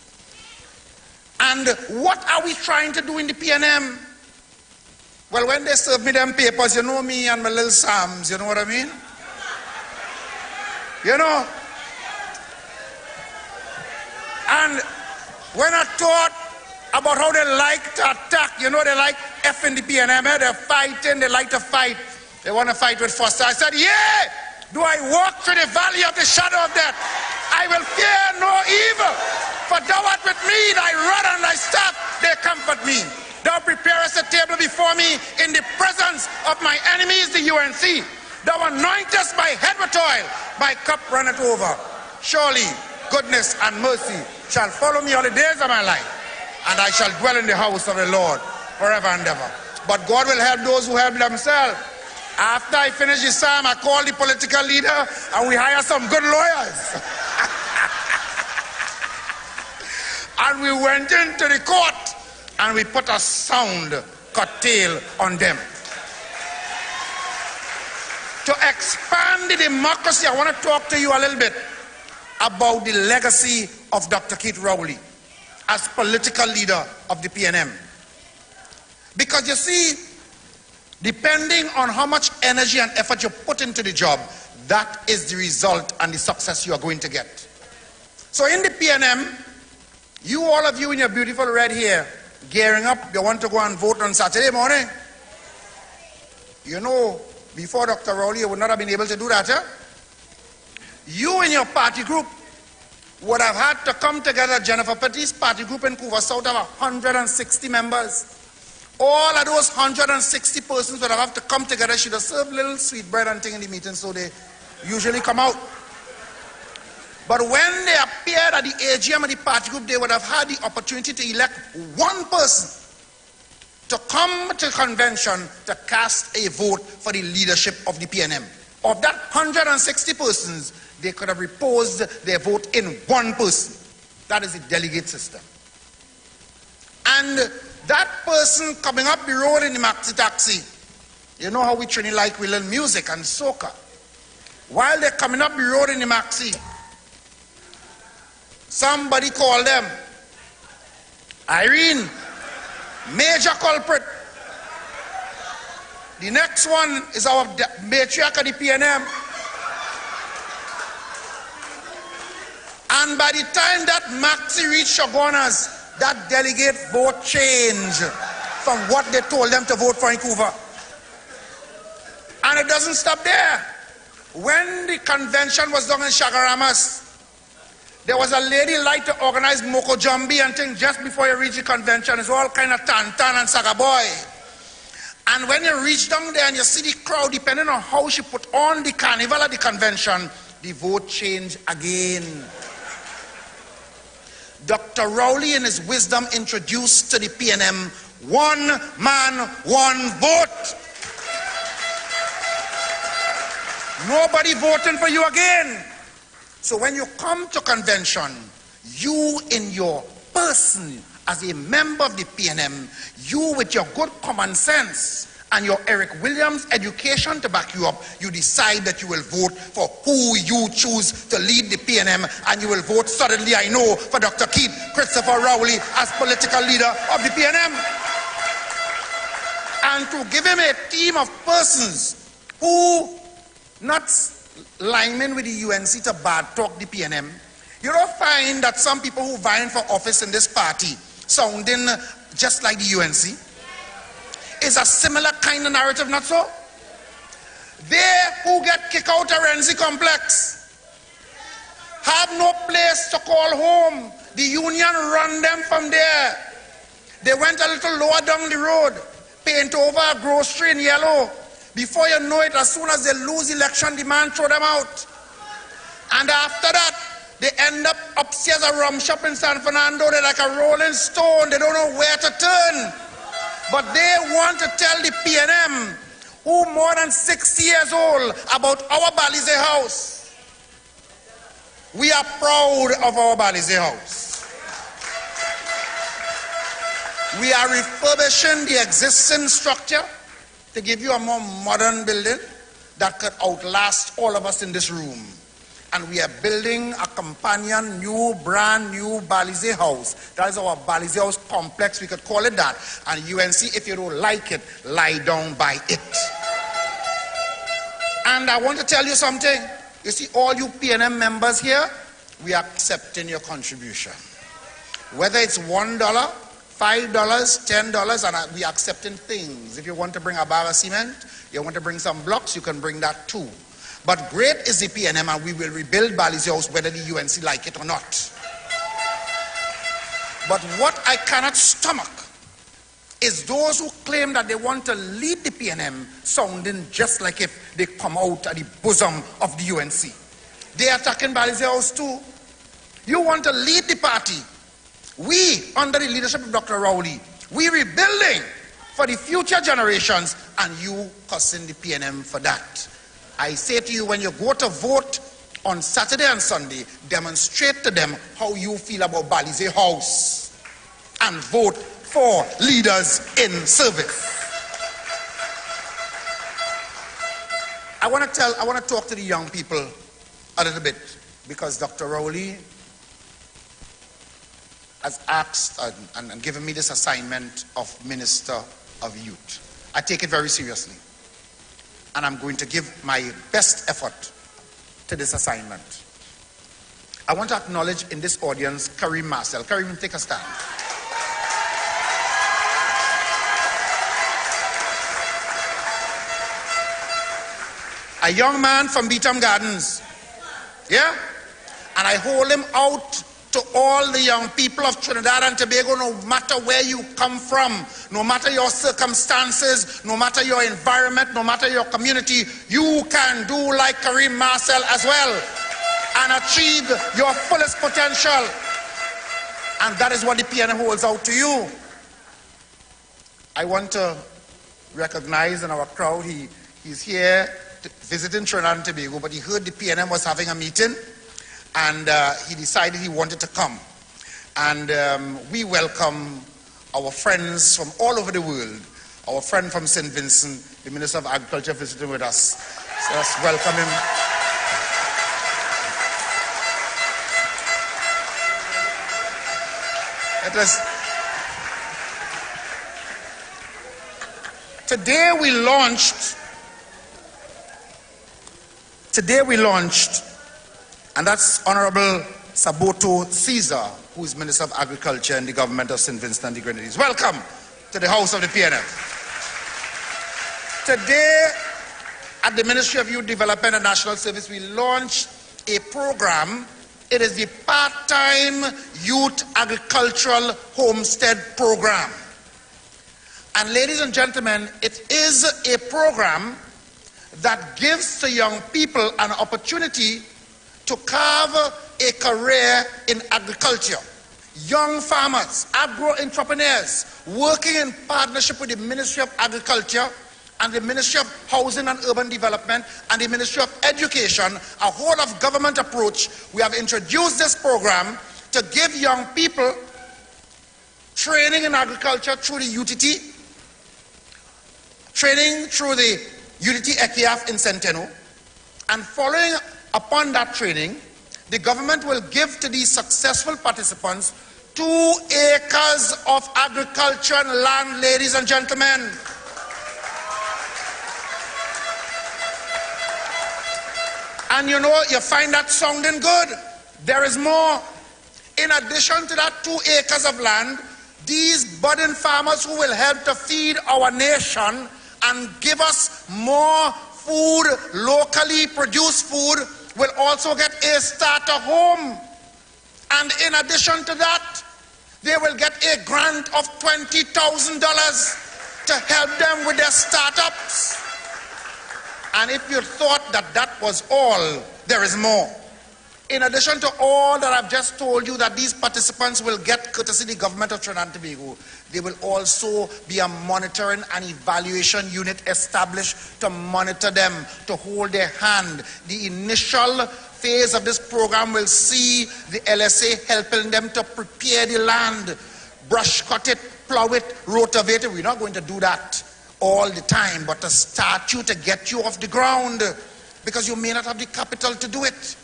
And what are we trying to do in the PNM? Well, when they serve me them papers, you know me and my little Psalms, you know what I mean? You know? And when I thought about how they like to attack, you know, they like effing the PNM, they're fighting, they like to fight. They want to fight with Foster. I said, yeah! Do I walk through the valley of the shadow of death? I will fear no evil. For thou art with me, thy rod and thy staff, they comfort me. Thou preparest a table before me in the presence of my enemies, the UNC. Thou anointest my head with oil, my cup runneth over. Surely goodness and mercy shall follow me all the days of my life, and I shall dwell in the house of the Lord forever and ever. But God will help those who help themselves. After I finish the psalm, I call the political leader and we hire some good lawyers. And we went into the court and we put a sound curtail on them. To expand the democracy, I want to talk to you a little bit about the legacy of Dr. Keith Rowley as political leader of the PNM. Because you see, depending on how much energy and effort you put into the job, that is the result and the success you are going to get. So in the PNM, you, all of you in your beautiful red hair, gearing up, you want to go and vote on Saturday morning. You know, before Dr. Rowley, you would not have been able to do that, eh? You and your party group would have had to come together. Jennifer Petty's party group in Couva South have 160 members. All of those 160 persons would have to come together. Should have served little sweet bread and thing in the meeting, so they usually come out. But when they appeared at the AGM of the party group, they would have had the opportunity to elect one person to come to convention to cast a vote for the leadership of the PNM. Of that 160 persons, they could have reposed their vote in one person. That is the delegate system. And that person coming up the road in the maxi taxi, you know how we Trini like we learn music and soca. While they're coming up the road in the maxi, somebody called them. Irene, major culprit. The next one is our matriarch of the PNM. And by the time that maxi reached Shogunas, that delegate vote changed from what they told them to vote for in Couva. And it doesn't stop there. When the convention was done in Shagaramas, there was a lady like to organize Moko Jambi and things just before you reach the convention. It's all kind of Tantan and Sagaboy. And when you reach down there and you see the crowd, depending on how she put on the carnival at the convention, the vote changed again. Dr. Rowley in his wisdom introduced to the PNM, one man, one vote. Nobody voting for you again. So when you come to convention, you in your person as a member of the PNM, you with your good common sense and your Eric Williams education to back you up, you decide that you will vote for who you choose to lead the PNM, and you will vote, suddenly I know, for Dr. Keith Christopher Rowley as political leader of the PNM. And to give him a team of persons who, not linemen with the UNC to bad talk the PNM, you don't find that some people who vying for office in this party sounding just like the UNC. Is a similar kind of narrative, not so? They who get kicked out of Renzi complex have no place to call home. The union run them from there. They went a little lower down the road, paint over a grocery in yellow. Before you know it, as soon as they lose election, the man throw them out. And after that, they end up upstairs a rum shop in San Fernando. They're like a rolling stone. They don't know where to turn. But they want to tell the PNM, who more than 60 years old, about our Balize house. We are proud of our Balize house. We are refurbishing the existing structure to give you a more modern building that could outlast all of us in this room. And we are building a companion, new, brand new Balize house. That is our Balize house complex, we could call it that. And UNC, if you don't like it, lie down by it. And I want to tell you something. You see, all you PNM members here, we are accepting your contribution. Whether it's $1, $5, $10, and we are accepting things. If you want to bring a bar of cement, you want to bring some blocks, you can bring that too. But great is the PNM, and we will rebuild Balize House whether the UNC like it or not. But what I cannot stomach is those who claim that they want to lead the PNM sounding just like if they come out at the bosom of the UNC. They are attacking Balize House too. You want to lead the party. We, under the leadership of Dr. Rowley, we rebuilding for the future generations, and you cussing the PNM for that. I say to you, when you go to vote on Saturday and Sunday, demonstrate to them how you feel about Balize House and vote for leaders in service. I want to talk to the young people a little bit, because Dr. Rowley has asked and given me this assignment of Minister of Youth. I take it very seriously, and I'm going to give my best effort to this assignment. I want to acknowledge in this audience Karim Marcel. Karim, take a stand. A young man from Beetham Gardens. Yeah? And I hold him out to all the young people of Trinidad and Tobago, no matter where you come from, no matter your circumstances, no matter your environment, no matter your community, you can do like Karim Marcel as well and achieve your fullest potential. And that is what the PNM holds out to you. I want to recognize in our crowd, he's here visiting Trinidad and Tobago, but he heard the PNM was having a meeting, and he decided he wanted to come. And we welcome our friends from all over the world. Our friend from St. Vincent, the Minister of Agriculture, visiting with us. So let's welcome him. Today we launched, and that's Honorable Saboto Caesar, who is Minister of Agriculture in the government of St. Vincent and the Grenadines. Welcome to the House of the PNF. Today, at the Ministry of Youth Development and National Service, we launched a program. It is the Part-Time Youth Agricultural Homestead Program. And ladies and gentlemen, it is a program that gives the young people an opportunity to carve a career in agriculture. Young farmers, agro-entrepreneurs, working in partnership with the Ministry of Agriculture and the Ministry of Housing and Urban Development and the Ministry of Education, a whole of government approach. We have introduced this program to give young people training in agriculture through the UTT, training through the Unity Ekiaf in Centeno, and following upon that training, the government will give to these successful participants 2 acres of agricultural land, ladies and gentlemen. And you know, you find that sounding good. There is more. In addition to that 2 acres of land, these budding farmers who will help to feed our nation and give us more food, locally produced food, will also get a starter home. And in addition to that, they will get a grant of $20,000 to help them with their startups. And if you thought that that was all, there is more. In addition to all that I've just told you that these participants will get courtesy of the government of Trinidad and Tobago, there will also be a monitoring and evaluation unit established to monitor them, to hold their hand. The initial phase of this program will see the LSA helping them to prepare the land, brush cut it, plow it, rotivate it. We're not going to do that all the time, but to start you, to get you off the ground, because you may not have the capital to do it.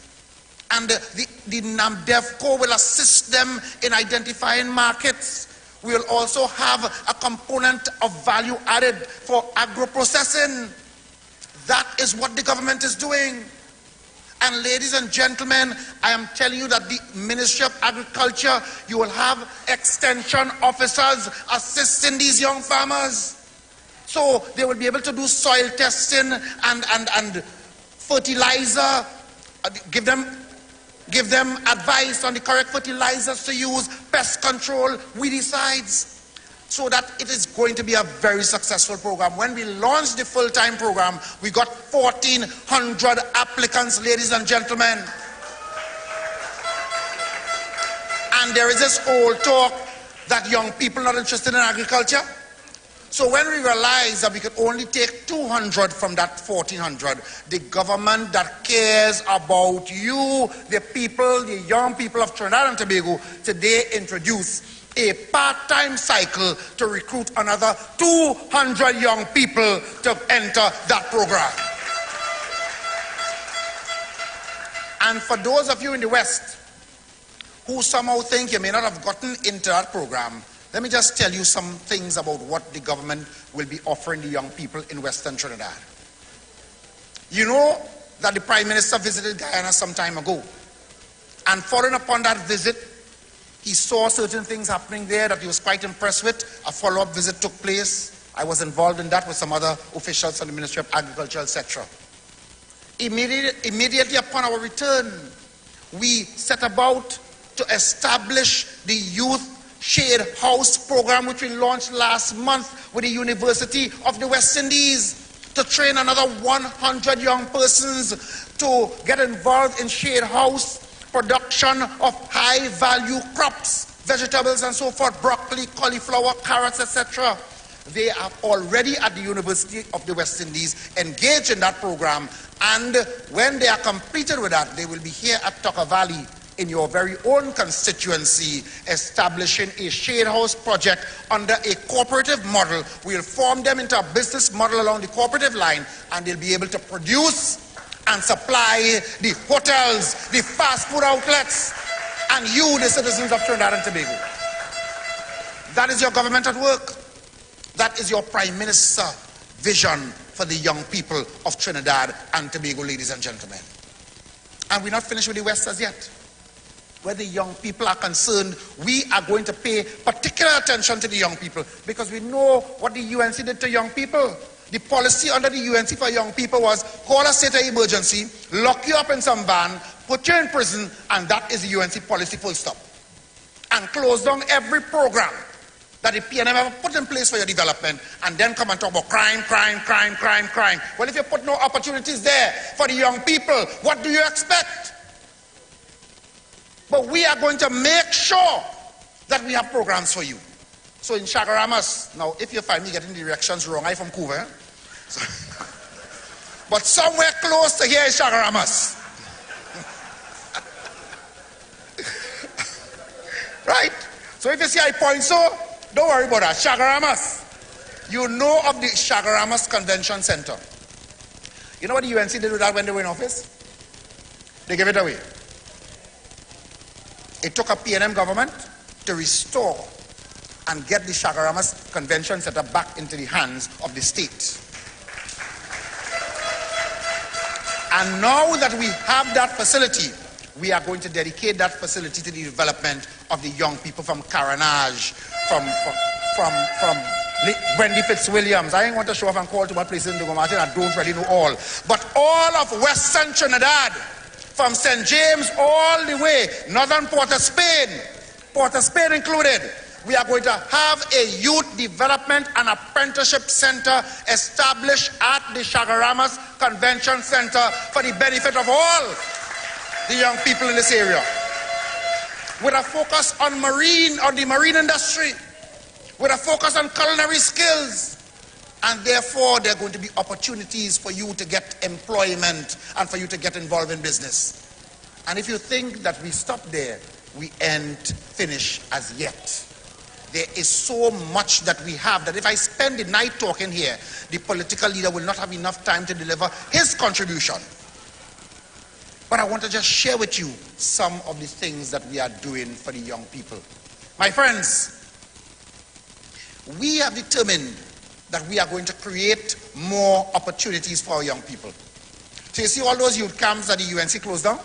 And the NAMDEFCO will assist them in identifying markets. We will also have a component of value added for agro-processing. That is what the government is doing. And ladies and gentlemen, I am telling you that the Ministry of Agriculture, you will have extension officers assisting these young farmers. So they will be able to do soil testing and fertilizer, give them advice on the correct fertilizers to use, pest control, weedicides, so that it is going to be a very successful program. When we launched the full-time program, we got 1,400 applicants, ladies and gentlemen. And there is this old talk that young people are not interested in agriculture. So when we realized that we could only take 200 from that 1,400, the government that cares about you, the people, the young people of Trinidad and Tobago, today introduced a part-time cycle to recruit another 200 young people to enter that program. And for those of you in the West who somehow think you may not have gotten into that program, let me just tell you some things about what the government will be offering the young people in Western Trinidad. You know that the Prime Minister visited Guyana some time ago. And following upon that visit, he saw certain things happening there that he was quite impressed with. A follow-up visit took place. I was involved in that with some other officials from the Ministry of Agriculture, etc. Immediately upon our return, we set about to establish the Youth Shade House program, which we launched last month with the University of the West Indies, to train another 100 young persons to get involved in shade house production of high-value crops, vegetables and so forth, broccoli, cauliflower, carrots, etc. They are already at the University of the West Indies engaged in that program, and when they are completed with that, they will be here at Tucker Valley in your very own constituency, establishing a shade house project under a cooperative model. We'll form them into a business model along the cooperative line, and they'll be able to produce and supply the hotels, the fast food outlets, and you, the citizens of Trinidad and Tobago. That is your government at work. That is your Prime Minister vision for the young people of Trinidad and Tobago, ladies and gentlemen. And we're not finished with the West as yet. Where the young people are concerned, we are going to pay particular attention to the young people, because we know what the UNC did to young people. The policy under the UNC for young people was call a state of emergency, lock you up in some van, put you in prison, and that is the UNC policy, full stop. And close down every program that the PNM ever put in place for your development, and then come and talk about crime, crime, crime, crime, crime. Well, if you put no opportunities there for the young people, what do you expect? But we are going to make sure that we have programs for you. So in Chagaramas, now if you find me getting the directions wrong, I'm from Couva. So, but somewhere close to here is Chagaramas. Right? So if you see I point so, don't worry about that. Chagaramas. You know of the Chagaramas Convention Center. You know what the UNC did with that when they were in office? They gave it away. It took a PNM government to restore and get the Chagaramas Convention Center back into the hands of the state. And now that we have that facility, we are going to dedicate that facility to the development of the young people from Caranage, from Wendy Fitzwilliams. I ain't want to show off and call to my places in Diego Martin. I don't really know all. But all of Western Trinidad, from St. James all the way, northern Port of Spain included, we are going to have a youth development and apprenticeship center established at the Chagaramas Convention Center for the benefit of all the young people in this area. With a focus on the marine industry, with a focus on culinary skills. And therefore, there are going to be opportunities for you to get employment and for you to get involved in business. And if you think that we stop there, we ain't finished as yet. There is so much that we have that if I spend the night talking here, the political leader will not have enough time to deliver his contribution. But I want to just share with you some of the things that we are doing for the young people. My friends, we have determined that we are going to create more opportunities for our young people. So you see all those youth camps that the UNC closed down?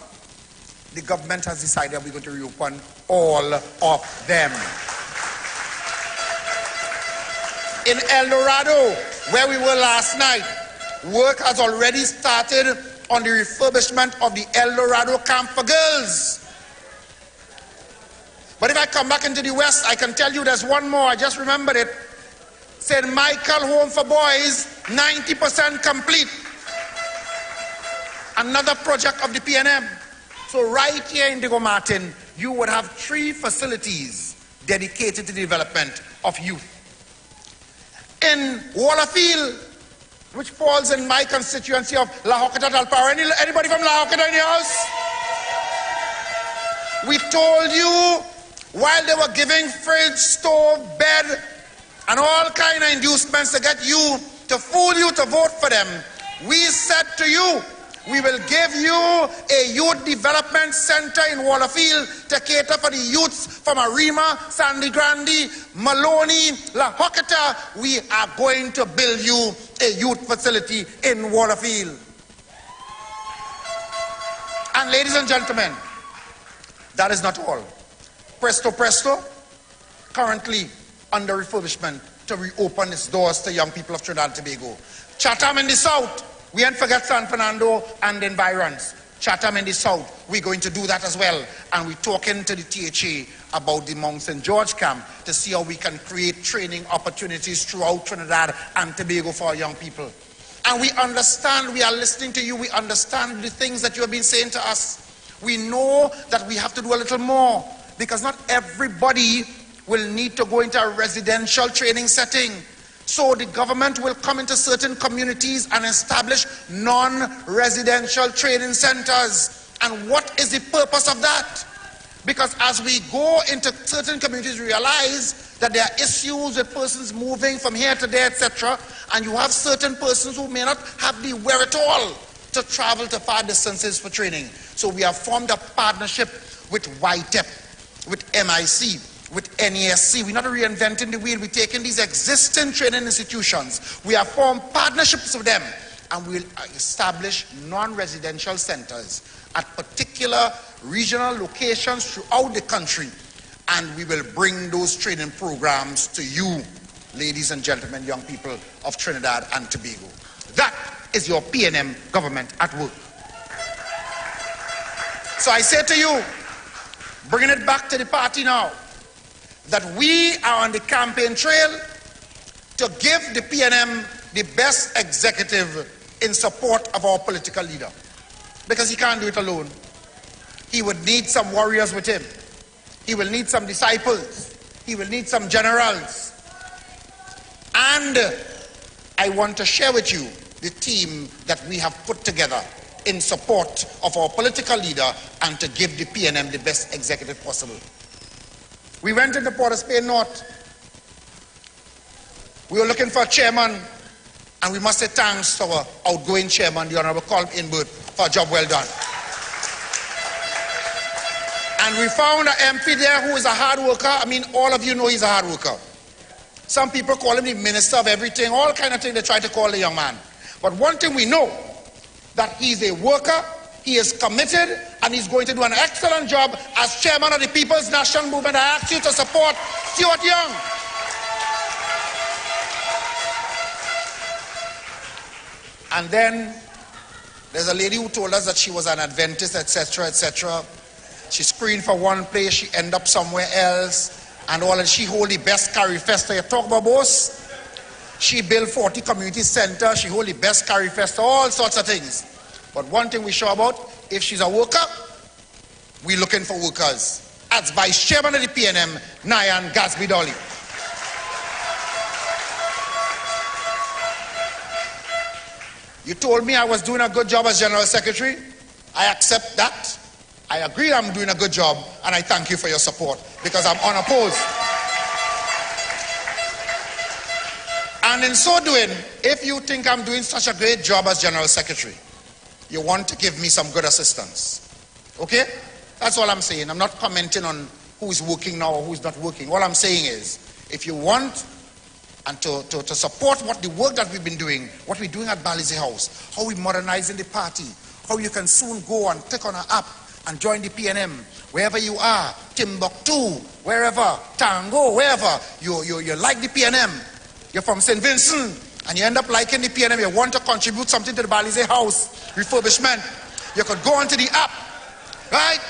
The government has decided we're going to reopen all of them. In El Dorado, where we were last night, work has already started on the refurbishment of the El Dorado camp for girls. But if I come back into the West, I can tell you there's one more. I just remembered it. St. Michael Home for Boys, 90% complete. Another project of the PNM. So right here in Diego Martin, you would have 3 facilities dedicated to the development of youth. In Wallafield, which falls in my constituency of La Joqueta Talparo. Anybody from La Joqueta in the house? We told you while they were giving fridge, stove, bed, and all kind of inducements to get you, to fool you to vote for them, we said to you, we will give you a youth development center in Waterfield to cater for the youths from Arima, Sandy Grande, Maloney, La Hocata. We are going to build you a youth facility in Waterfield. And ladies and gentlemen, that is not all. Presto Presto, currently under refurbishment to reopen its doors to young people of Trinidad and Tobago. Chatham in the south, we ain't forget San Fernando and the environs. Chatham in the south, we're going to do that as well. And we're talking to the THA about the Mount St. George camp to see how we can create training opportunities throughout Trinidad and Tobago for our young people. And we understand, we are listening to you, we understand the things that you have been saying to us. We know that we have to do a little more because not everybody will need to go into a residential training setting. So the government will come into certain communities and establish non-residential training centers. And what is the purpose of that? Because as we go into certain communities, we realize that there are issues with persons moving from here to there, etc. And you have certain persons who may not have the wherewithal to travel to far distances for training. So we have formed a partnership with YTEP, with MIC, with NASC. We're not reinventing the wheel. We're taking these existing training institutions. We have formed partnerships with them, and we'll establish non-residential centers at particular regional locations throughout the country, and we will bring those training programs to you, ladies and gentlemen, young people of Trinidad and Tobago. That is your PNM government at work. So I say to you, bringing it back to the party now, that we are on the campaign trail to give the PNM the best executive in support of our political leader. Because he can't do it alone. He would need some warriors with him. He will need some disciples. He will need some generals. And I want to share with you the team that we have put together in support of our political leader and to give the PNM the best executive possible. We went into Port of Spain North. We were looking for a chairman, and we must say thanks to our outgoing chairman, the Honorable Colm Inbert, for a job well done. And we found an MP there who is a hard worker. I mean, all of you know he's a hard worker. Some people call him the minister of everything, all kind of things they try to call the young man. But one thing we know, that he's a worker, he is committed, and he's going to do an excellent job as chairman of the People's National Movement. I ask you to support Stuart Young. And then there's a lady who told us that she was an Adventist, etc., etc. She screened for one place, she ended up somewhere else, and all, and she hold the best Carry Festa. You talk about boss? She built 40 community centers, she hold the best Carry Festa, all sorts of things. But one thing we sure about, if she's a worker, we're looking for workers. As Vice Chairman of the PNM, Nyan Gatsby Dolly. You told me I was doing a good job as General Secretary. I accept that. I agree I'm doing a good job, and I thank you for your support because I'm unopposed. And in so doing, if you think I'm doing such a great job as General Secretary, you want to give me some good assistance. Okay? That's all I'm saying. I'm not commenting on who's working now or who's not working. All I'm saying is, if you want and to support what the work that we've been doing, what we're doing at Balize House, how we're modernizing the party, how you can soon go and click on our app and join the PNM, wherever you are, Timbuktu, wherever, Tango, wherever, you like the PNM, you're from St. Vincent, and you end up liking the PNM, you want to contribute something to the Balize House refurbishment, you could go onto the app, right?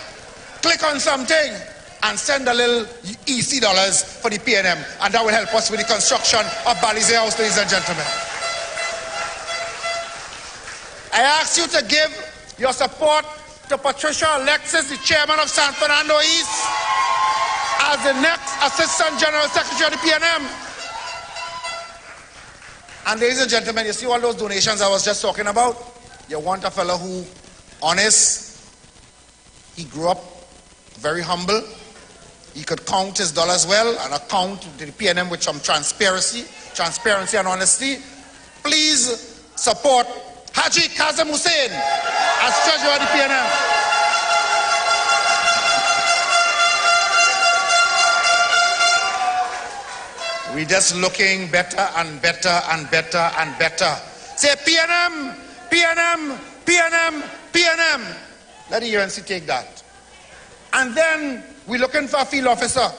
Click on something and send a little EC dollars for the PNM, and that will help us with the construction of Balize House, ladies and gentlemen. I ask you to give your support to Patricia Alexis, the chairman of San Fernando East, as the next Assistant General Secretary of the PNM. And ladies and gentlemen, you see all those donations I was just talking about? You want a fellow who, honest, he grew up very humble, he could count his dollars well and account to the PNM with some transparency and honesty. Please support Haji Kazem Hussein as treasurer of the PNM. We're just looking better and better and better and better. Say PNM, PNM, PNM, PNM. Let the UNC take that. And then we're looking for a field officer.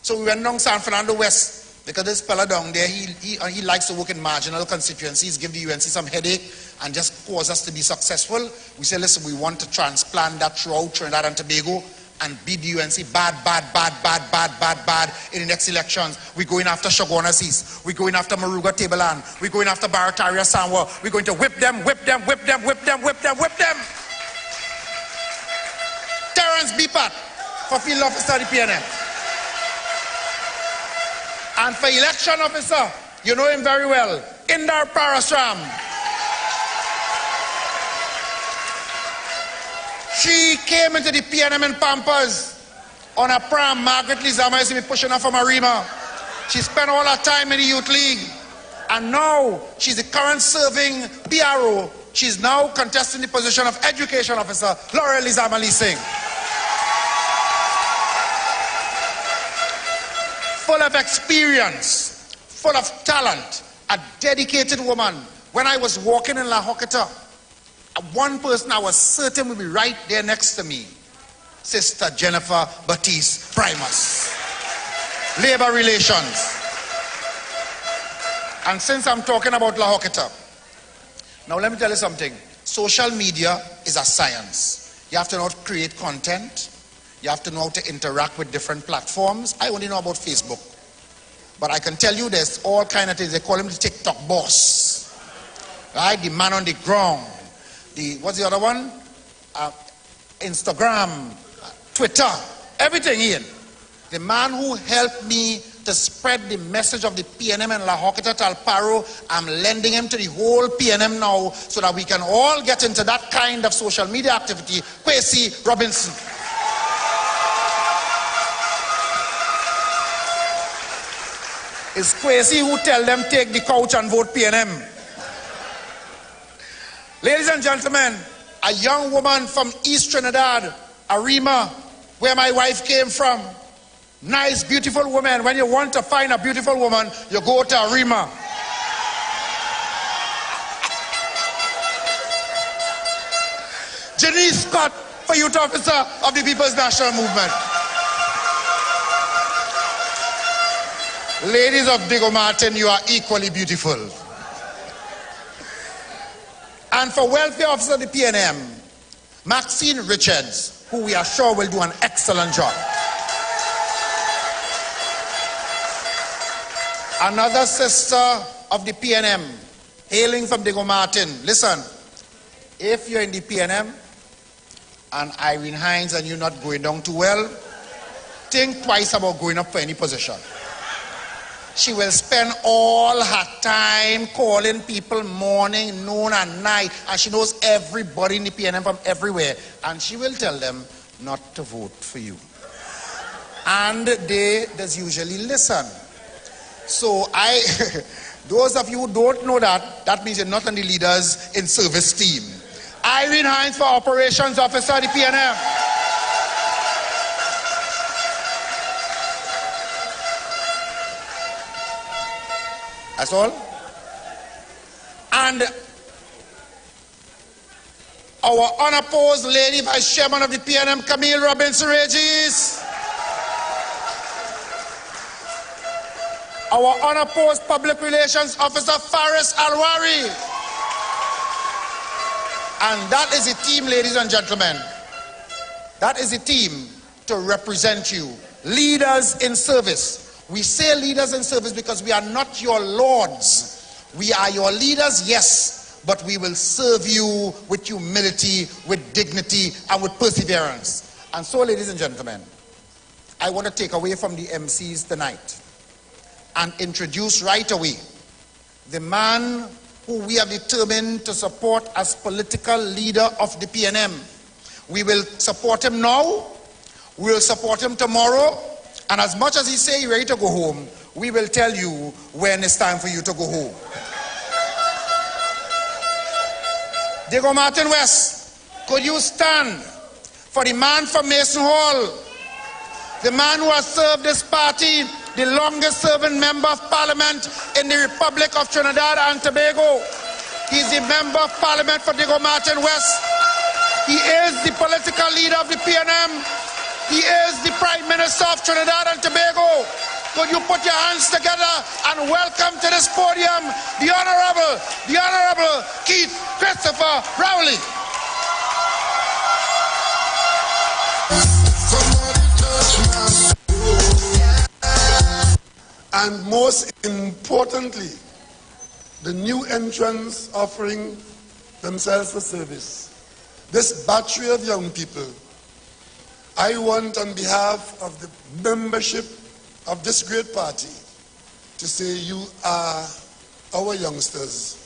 So we went down San Fernando West because this fella down there, he likes to work in marginal constituencies, give the UNC some headache and just cause us to be successful. We say, listen, we want to transplant that throughout Trinidad and Tobago and beat the UNC bad in the next elections. We're going after Shogunas East. We're going after Maruga Tableland. We're going after Barataria Sanwa. We're going to whip them. Terrence Bipat for field officer of the PNM. And for election officer, you know him very well, Indar Parasram. She came into the PNM in Pampas on a pram. Margaret Lizama used to be pushing her from Arima. She spent all her time in the Youth League. And now she's the current serving PRO. She's now contesting the position of education officer, Laura Lizama Singh. Full of experience, full of talent, a dedicated woman. When I was walking in La Hokata, one person I was certain would be right there next to me, Sister Jennifer Batiste Primus, Labor Relations. And since I'm talking about La Hokata, now let me tell you something. Social media is a science. You have to know how to create content. You have to know how to interact with different platforms. I only know about Facebook. But I can tell you there's all kind of things. They call him the TikTok boss. Right? The man on the ground. What's the other one? Instagram, Twitter, everything in. The man who helped me to spread the message of the PNM and La Hokata Talparo, I'm lending him to the whole PNM now so that we can all get into that kind of social media activity. Kwesi Robinson. It's Kwesi who tell them take the couch and vote PNM. Ladies and gentlemen, a young woman from East Trinidad, Arima, where my wife came from. Nice, beautiful woman. When you want to find a beautiful woman, you go to Arima. Janice Scott, for Youth Officer of the People's National Movement. Ladies of Diego Martin, you are equally beautiful. And for Welfare Officer of the PNM, Maxine Richards, who we are sure will do an excellent job. Another sister of the PNM, hailing from Diego Martin. Listen, if you're in the PNM and Irene Hines and you're not going down too well, think twice about going up for any position. She will spend all her time calling people morning, noon, and night. And she knows everybody in the PNM from everywhere. And she will tell them not to vote for you. And they does usually listen. So those of you who don't know that, that means you're not on the leaders in service team. Irene Hines for Operations Officer of the PNM. That's all. And our unopposed lady vice chairman of the PNM, Camille Robinson Regis. Our unopposed public relations officer, Faris Alwari. And that is a team, ladies and gentlemen. That is a team to represent you. Leaders in service. We say leaders in service because we are not your lords. We are your leaders, yes, but we will serve you with humility, with dignity, and with perseverance. And so, ladies and gentlemen, I want to take away from the MCs tonight and introduce right away the man who we have determined to support as political leader of the PNM. We will support him now, we will support him tomorrow, And as much as he say you're ready to go home, we will tell you when it's time for you to go home. Diego Martin West, could you stand for the man from Mason Hall, the man who has served this party, the longest serving member of parliament in the Republic of Trinidad and Tobago. He's the member of parliament for Diego Martin West. He is the political leader of the PNM. He is the Prime Minister of Trinidad and Tobago. Could you put your hands together and welcome to this podium the Honorable Keith Christopher Rowley. And most importantly, the new entrants offering themselves for service. This battery of young people, I want on behalf of the membership of this great party to say you are our youngsters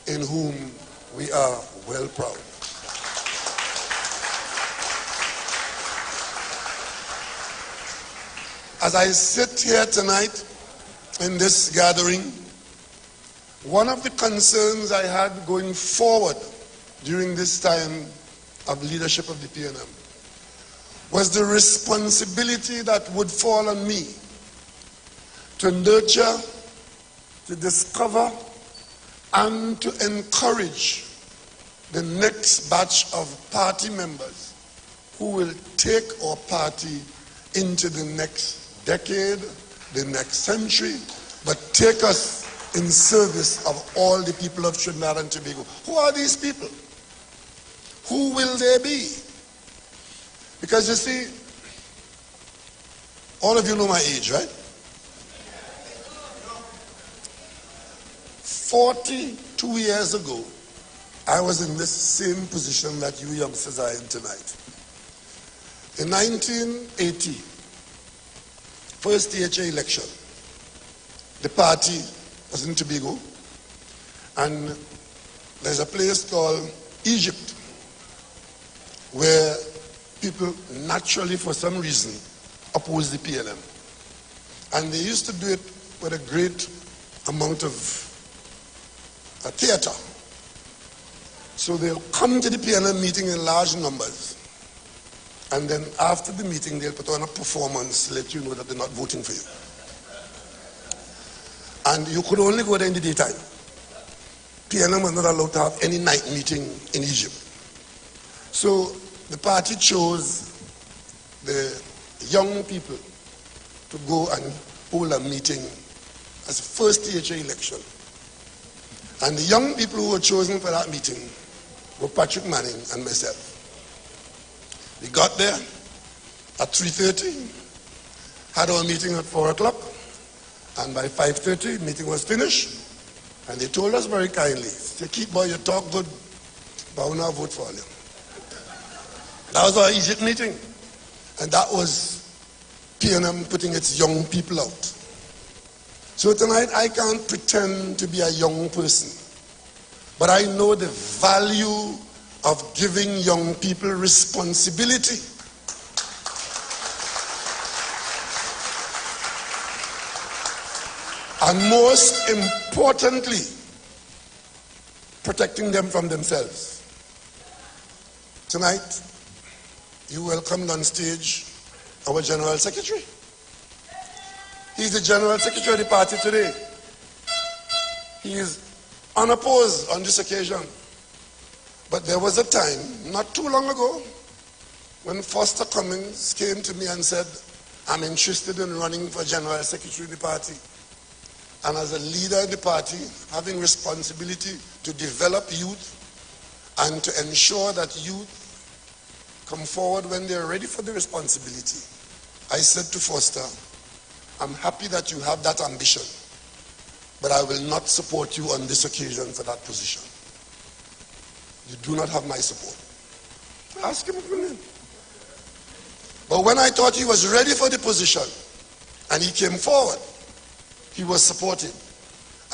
in whom we are well proud. As I sit here tonight in this gathering, one of the concerns I had going forward during this time of leadership of the PNM was the responsibility that would fall on me to nurture, to discover, and to encourage the next batch of party members who will take our party into the next decade, the next century, but take us in service of all the people of Trinidad and Tobago. Who are these people? Who will they be? Because you see, all of you know my age, right? 42 years ago, I was in this same position that you youngsters are in tonight. In 1980, first THA election, the party was in Tobago, and there's a place called Egypt where people naturally, for some reason, oppose the PNM. And they used to do it with a great amount of theater. So they'll come to the PNM meeting in large numbers. And then after the meeting, they'll put on a performance to let you know that they're not voting for you. And you could only go there in the daytime. PNM was not allowed to have any night meeting in Egypt. So the party chose the young people to go and hold a meeting as a first THA election. And the young people who were chosen for that meeting were Patrick Manning and myself. We got there at 3:30, had our meeting at 4 o'clock, and by 5:30, meeting was finished. And they told us very kindly, say, keep boy, you talk good, but I will not vote for you. That was our Egypt meeting. And that was PNM putting its young people out. So tonight, I can't pretend to be a young person, but I know the value of giving young people responsibility. And most importantly, protecting them from themselves. Tonight, you welcomed on stage our General Secretary. He's the General Secretary of the party today. He is unopposed on this occasion. But there was a time, not too long ago, when Foster Cummings came to me and said, I'm interested in running for General Secretary of the party. And as a leader of the party, having responsibility to develop youth and to ensure that youth come forward when they're ready for the responsibility, I said to Foster, I'm happy that you have that ambition, but I will not support you on this occasion for that position. You do not have my support. Ask him opinion. But when I thought he was ready for the position and he came forward, he was supported.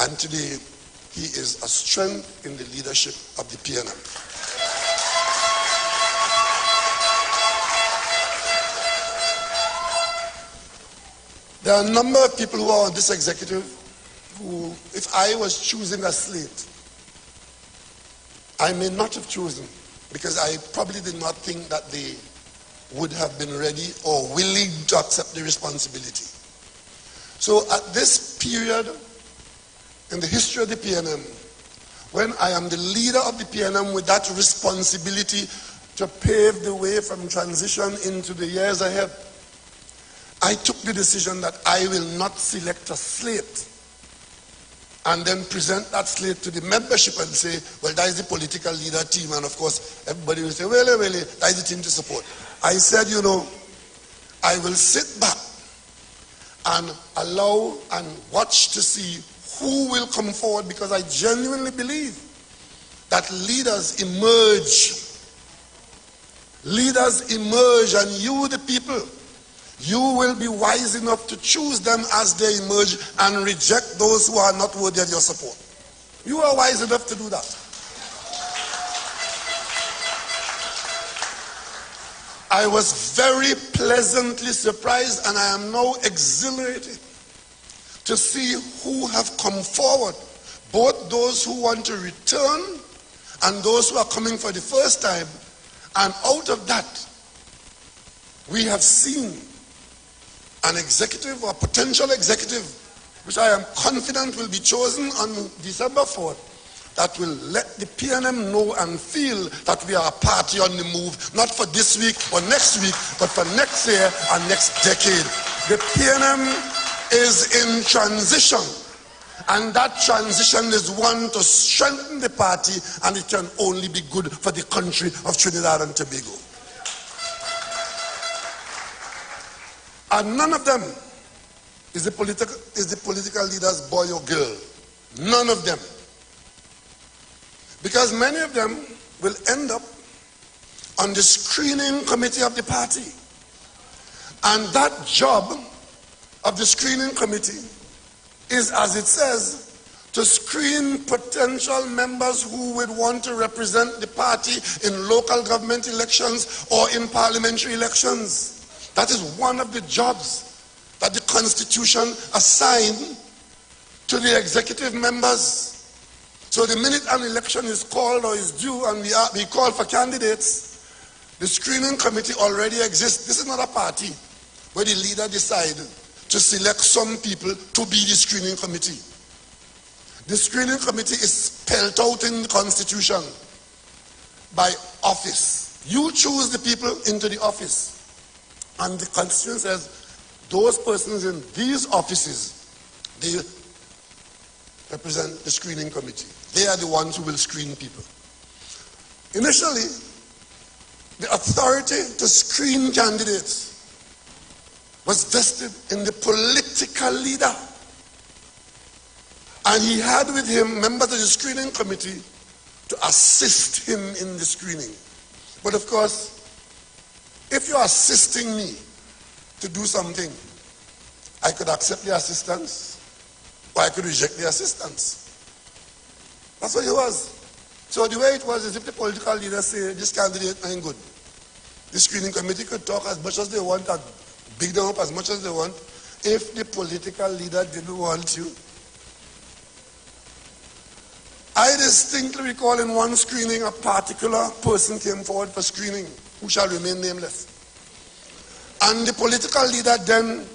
And today, he is a strength in the leadership of the PNM. There are a number of people who are on this executive who, if I was choosing a slate, I may not have chosen because I probably did not think that they would have been ready or willing to accept the responsibility. So at this period in the history of the PNM, when I am the leader of the PNM with that responsibility to pave the way from transition into the years ahead, I took the decision that I will not select a slate and then present that slate to the membership and say, well, that is the political leader team. And of course, everybody will say, well, that is the team to support. I said, I will sit back and allow and watch to see who will come forward, because I genuinely believe that leaders emerge. Leaders emerge, and you, the people, you will be wise enough to choose them as they emerge and reject those who are not worthy of your support. You are wise enough to do that. I was very pleasantly surprised, and I am now exhilarated to see who have come forward, both those who want to return and those who are coming for the first time. And out of that, we have seen an executive or potential executive, which I am confident will be chosen on December 4th, that will let the PNM know and feel that we are a party on the move, not for this week or next week, but for next year and next decade. The PNM is in transition, and that transition is one to strengthen the party, and it can only be good for the country of Trinidad and Tobago. And none of them is the political leader's boy or girl. None of them. Because many of them will end up on the screening committee of the party. And that job of the screening committee is, as it says, to screen potential members who would want to represent the party in local government elections or in parliamentary elections. That is one of the jobs that the Constitution assigned to the executive members. So the minute an election is called or is due and we call for candidates, the screening committee already exists. This is not a party where the leader decides to select some people to be the screening committee. The screening committee is spelled out in the Constitution by office. You choose the people into the office. And the Constitution says those persons in these offices, they represent the screening committee. They are the ones who will screen people. Initially, the authority to screen candidates was vested in the political leader. And he had with him members of the screening committee to assist him in the screening. But of course, if you're assisting me to do something, I could accept the assistance or I could reject the assistance. That's what it was. So the way it was is if the political leader say this candidate ain't good, the screening committee could talk as much as they want and big them up as much as they want. If the political leader didn't want you, I distinctly recall in one screening a particular person came forward for screening who shall remain nameless. And the political leader then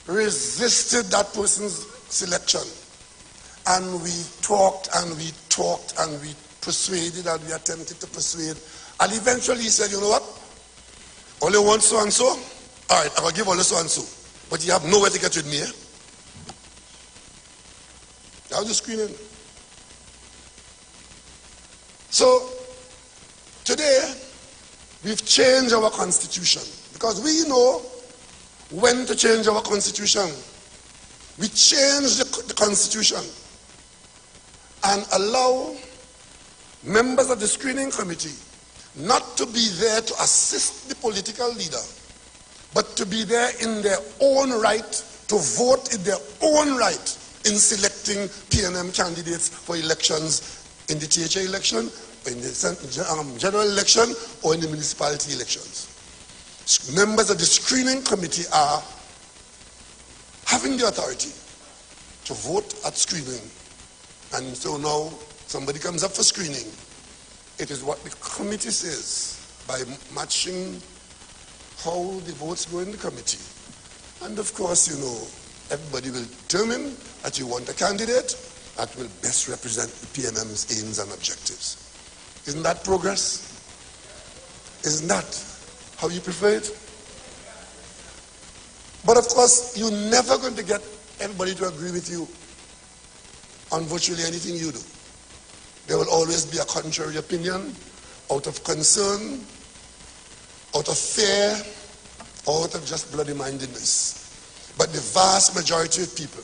resisted that person's selection. And we talked and we talked and we persuaded and we attempted to persuade. And eventually he said, you know what? Only one so and so? All right, I'll give all so and so. But you have nowhere to get with me, eh? That was the screening. So, today, we've changed our constitution because we know when to change our constitution. We change the constitution and allow members of the screening committee not to be there to assist the political leader, but to be there in their own right, to vote in their own right in selecting PNM candidates for elections in the THA election, in the general election, or in the municipality elections. Members of the screening committee are having the authority to vote at screening. And so now somebody comes up for screening. It is what the committee says by matching how the votes go in the committee. And of course, you know, everybody will determine that you want a candidate that will best represent the PNM's aims and objectives. Isn't that progress? Isn't that how you prefer it? But of course, you're never going to get everybody to agree with you on virtually anything you do. There will always be a contrary opinion out of concern, out of fear, or out of just bloody-mindedness. But the vast majority of people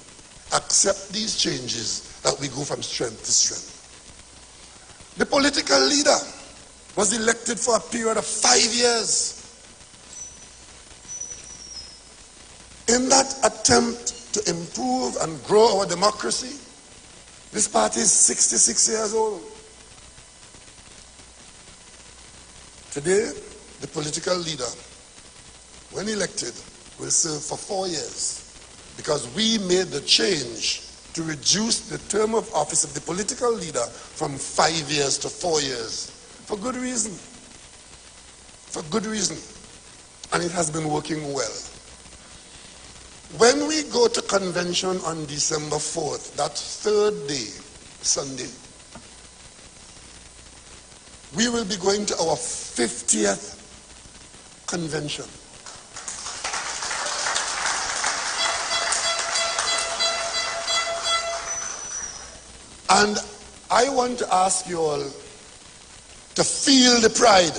accept these changes that we go from strength to strength. The political leader was elected for a period of 5 years. In that attempt to improve and grow our democracy, this party is 66 years old. Today, the political leader, when elected, will serve for 4 years because we made the change to reduce the term of office of the political leader from 5 years to 4 years. For good reason. For good reason. And it has been working well. When we go to convention on December 4th, that third day, Sunday, we will be going to our 50th convention. And I want to ask you all to feel the pride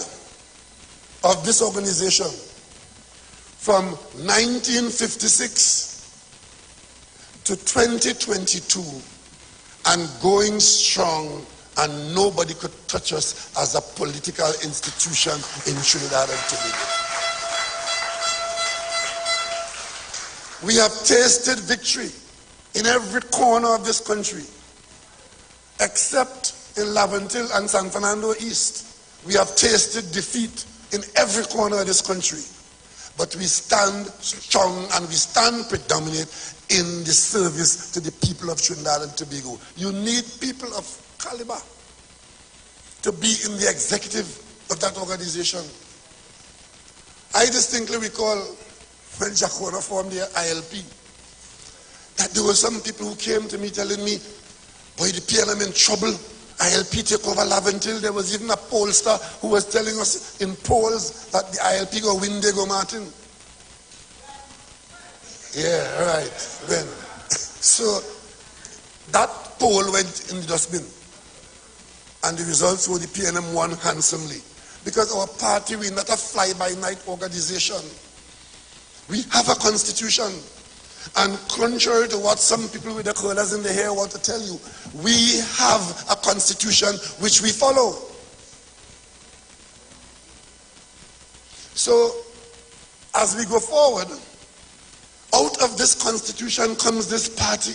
of this organization from 1956 to 2022 and going strong, and nobody could touch us as a political institution in Trinidad and Tobago. We have tasted victory in every corner of this country, except in Laventille and San Fernando East. We have tasted defeat in every corner of this country. But we stand strong and we stand predominant in the service to the people of Trinidad and Tobago. You need people of caliber to be in the executive of that organization. I distinctly recall when Jacona formed the ILP, that there were some people who came to me telling me, boy, the PNM in trouble. ILP take over Laventille. There was even a pollster who was telling us in polls that the ILP go win Diego Martin. Yeah, right. Then, so that poll went in the dustbin, and the results were the PNM won handsomely, because our party, we're not a fly-by-night organization. We have a constitution. And contrary to what some people with the curlers in the hair want to tell you, we have a constitution which we follow. So, as we go forward, out of this constitution comes this party.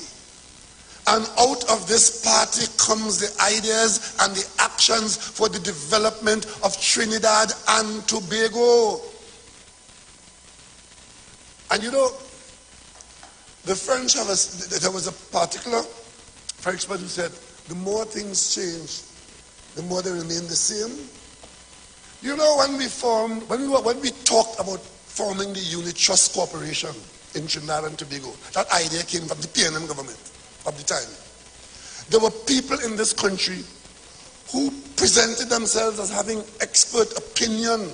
And out of this party comes the ideas and the actions for the development of Trinidad and Tobago. And you know, the French there was a particular Frenchman who said, the more things change, the more they remain the same. You know, when we talked about forming the Unit Trust Corporation in Trinidad and Tobago, that idea came from the PNM government of the time. There were people in this country who presented themselves as having expert opinion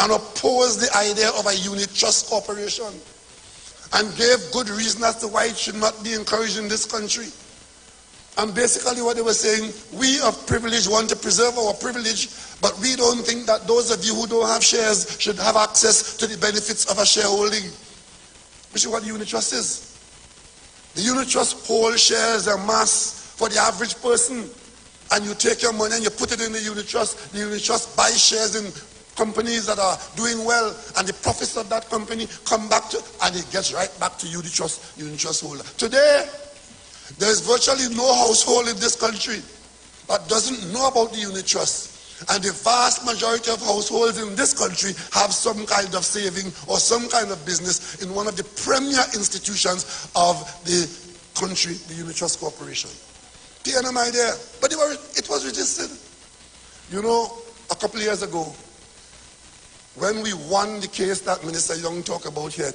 and opposed the idea of a Unit Trust Corporation, and gave good reason as to why it should not be encouraged in this country. And basically what they were saying, we of privilege want to preserve our privilege, but we don't think that those of you who don't have shares should have access to the benefits of a shareholding. Which is what the unit trust is. The unit trust holds shares en masse for the average person, and you take your money and you put it in the unit trust. The unit trust buys shares in companies that are doing well, and the profits of that company come back to, and it gets right back to you, the unit trust holder. Today, there is virtually no household in this country that doesn't know about the unit trust. And the vast majority of households in this country have some kind of saving or some kind of business in one of the premier institutions of the country, the Unit Trust Corporation. PNMI there, but it was registered. You know, a couple of years ago, when we won the case that Minister Young talked about here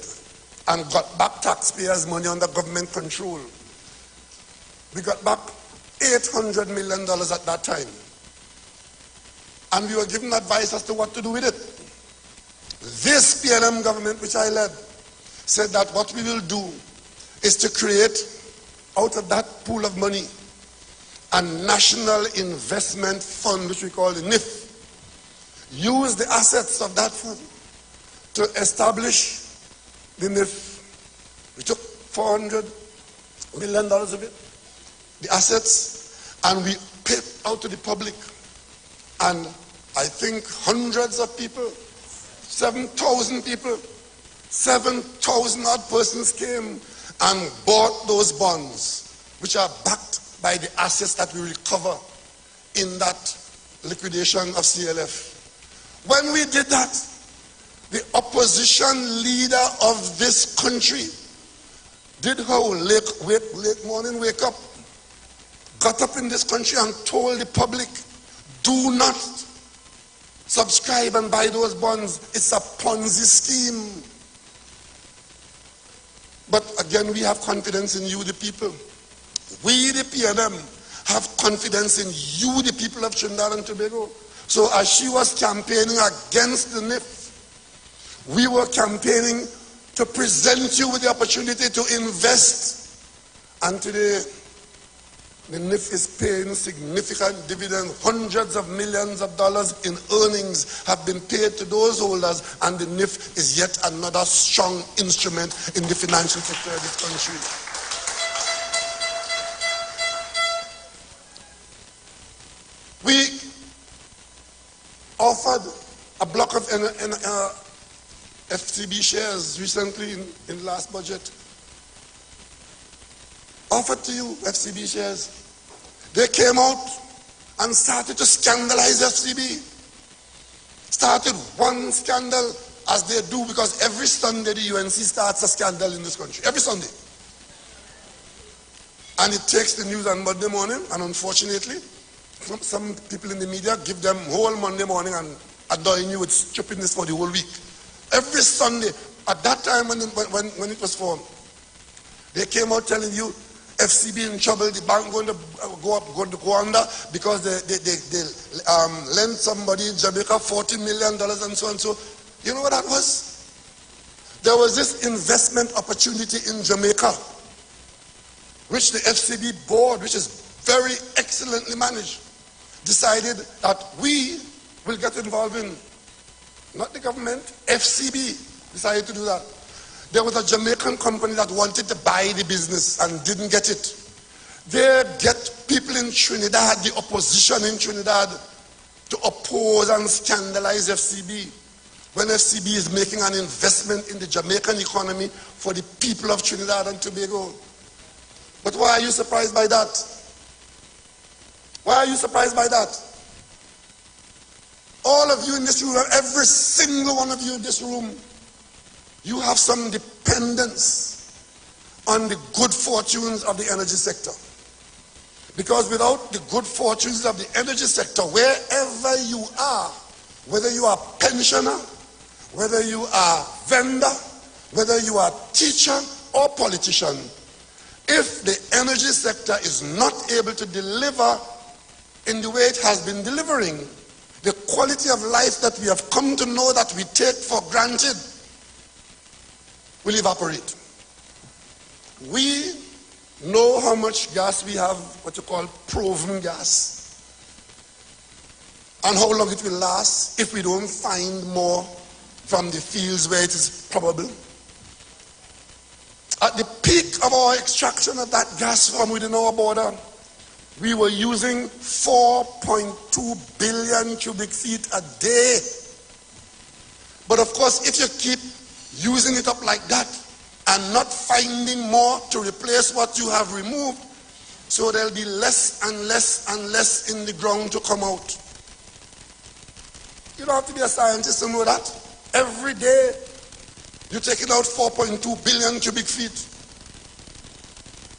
and got back taxpayers' money under government control, we got back $800 million at that time. And we were given advice as to what to do with it. This PLM government, which I led, said that what we will do is to create, out of that pool of money, a national investment fund, which we call the NIF. Use the assets of that fund to establish the NIF. We took $400 million of it, the assets, and we paid out to the public. And I think hundreds of people, 7,000 people, 7,000 odd persons came and bought those bonds, which are backed by the assets that we recover in that liquidation of CLF. When we did that, the opposition leader of this country did how late morning wake up, got up in this country and told the public, do not subscribe and buy those bonds. It's a Ponzi scheme. But again, we have confidence in you, the people. We, the PNM, have confidence in you, the people of Trinidad and Tobago. So as she was campaigning against the NIF, we were campaigning to present you with the opportunity to invest. And today, the NIF is paying significant dividends. Hundreds of millions of dollars in earnings have been paid to those holders, and the NIF is yet another strong instrument in the financial sector of this country. We offered a block of FCB shares recently in last budget. Offered to you FCB shares. They came out and started to scandalize FCB. Started one scandal, as they do, because every Sunday the UNC starts a scandal in this country. Every Sunday. And it takes the news on Monday morning, and unfortunately, some people in the media give them whole Monday morning and annoying you with stupidness for the whole week. Every Sunday, at that time when it was formed, they came out telling you FCB in trouble, the bank going to go under because they lent somebody in Jamaica $40 million and so on and so. You know what that was? There was this investment opportunity in Jamaica, which the FCB board, which is very excellently managed, decided that we will get involved in. Not the government, FCB decided to do that. There was a Jamaican company that wanted to buy the business and didn't get it. They get people in Trinidad, the opposition in Trinidad, to oppose and scandalize FCB when FCB is making an investment in the Jamaican economy for the people of Trinidad and Tobago. But why are you surprised by that? Why are you surprised by that? All of you in this room, every single one of you in this room, you have some dependence on the good fortunes of the energy sector. Because without the good fortunes of the energy sector, wherever you are, whether you are pensioner, whether you are vendor, whether you are teacher or politician, if the energy sector is not able to deliver in the way it has been delivering, the quality of life that we have come to know that we take for granted will evaporate. We know how much gas we have, what you call proven gas, and how long it will last if we don't find more from the fields where it is probable. At the peak of our extraction of that gas from within our border, we were using 4.2 billion cubic feet a day. But of course, if you keep using it up like that and not finding more to replace what you have removed, so there'll be less and less and less in the ground to come out. You don't have to be a scientist to know that. Every day, you're taking out 4.2 billion cubic feet.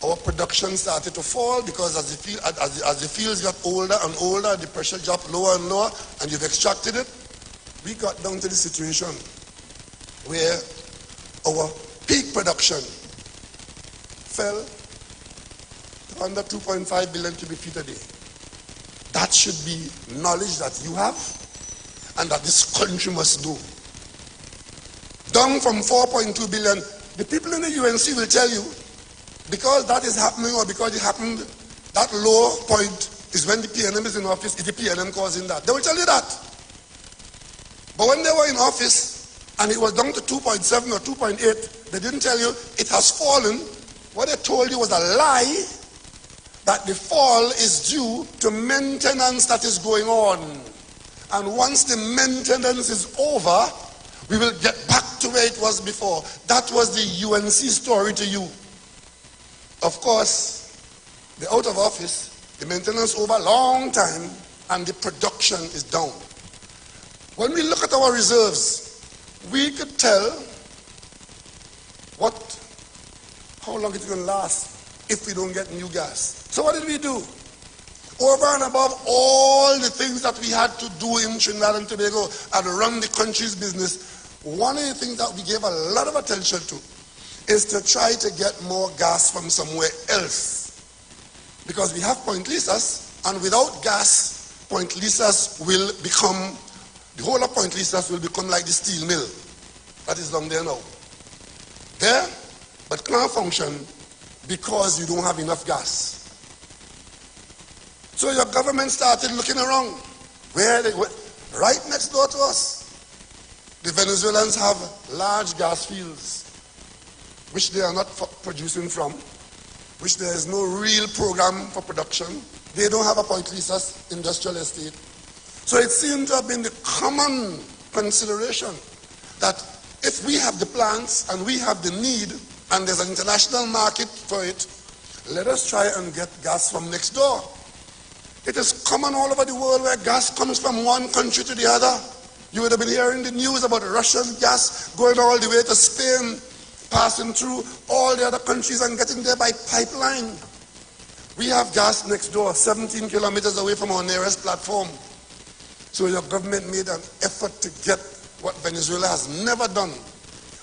Our production started to fall because as the fields got older and older, the pressure dropped lower and lower, and you've extracted it. We got down to the situation where our peak production fell to under 2.5 billion cubic feet a day. That should be knowledge that you have and that this country must know. Down from 4.2 billion, the people in the UNC will tell you, because that is happening or because it happened, that low point is when the PNM is in office, it's the PNM causing that. They will tell you that. But when they were in office and it was down to 2.7 or 2.8, they didn't tell you it has fallen. What they told you was a lie, that the fall is due to maintenance that is going on. And once the maintenance is over, we will get back to where it was before. That was the UNC story to you. Of course, they're out of office, the maintenance over a long time, and the production is down. When we look at our reserves, we could tell how long it's going to last if we don't get new gas. So what did we do? Over and above all the things that we had to do in Trinidad and Tobago and run the country's business, one of the things that we gave a lot of attention to is to try to get more gas from somewhere else. Because we have Point Lisas, and without gas, Point Lisas will become, the whole of Point Lisas will become like the steel mill that is down there now. There, but can't function because you don't have enough gas. So your government started looking around. Where they were, right next door to us. The Venezuelans have large gas fields, which they are not producing from, which there is no real program for production. They don't have a Point Lisas industrial estate. So it seemed to have been the common consideration that if we have the plants and we have the need and there's an international market for it, let us try and get gas from next door. It is common all over the world where gas comes from one country to the other. You would have been hearing the news about Russian gas going all the way to Spain, passing through all the other countries and getting there by pipeline. We have gas next door, 17 kilometers away from our nearest platform. So your government made an effort to get what Venezuela has never done,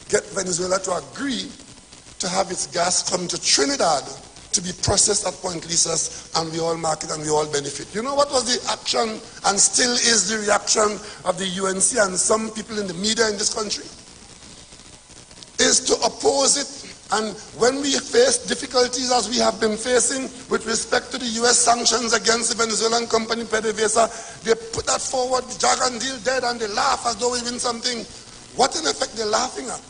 get Venezuela to agree to have its gas come to Trinidad to be processed at Point Lisas, and we all market and we all benefit. You know what was the action and still is the reaction of the UNC and some people in the media in this country? Is to oppose it. And when we face difficulties as we have been facing with respect to the US sanctions against the Venezuelan company PDVSA, they put that forward, the jargon deal dead, and they laugh as though we win something. What in effect they're laughing at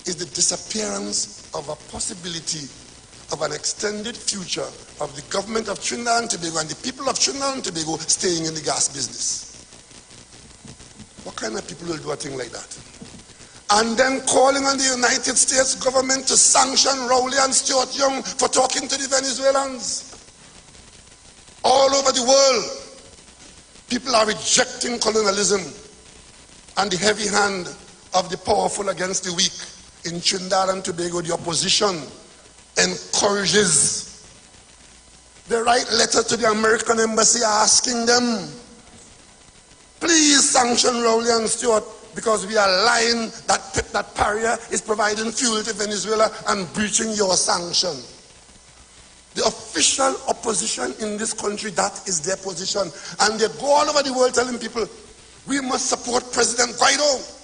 is the disappearance of a possibility of an extended future of the government of Trinidad and Tobago and the people of Trinidad and Tobago staying in the gas business. What kind of people will do a thing like that? And then calling on the United States government to sanction Rowley and Stuart Young for talking to the Venezuelans. All over the world, people are rejecting colonialism and the heavy hand of the powerful against the weak. In Trinidad and Tobago, the opposition encourages. They write letters to the American embassy asking them, please sanction Rowley and Stuart, because we are lying that Paria is providing fuel to Venezuela and breaching your sanction. The official opposition in this country, that is their position. And they go all over the world telling people, we must support President Guaido.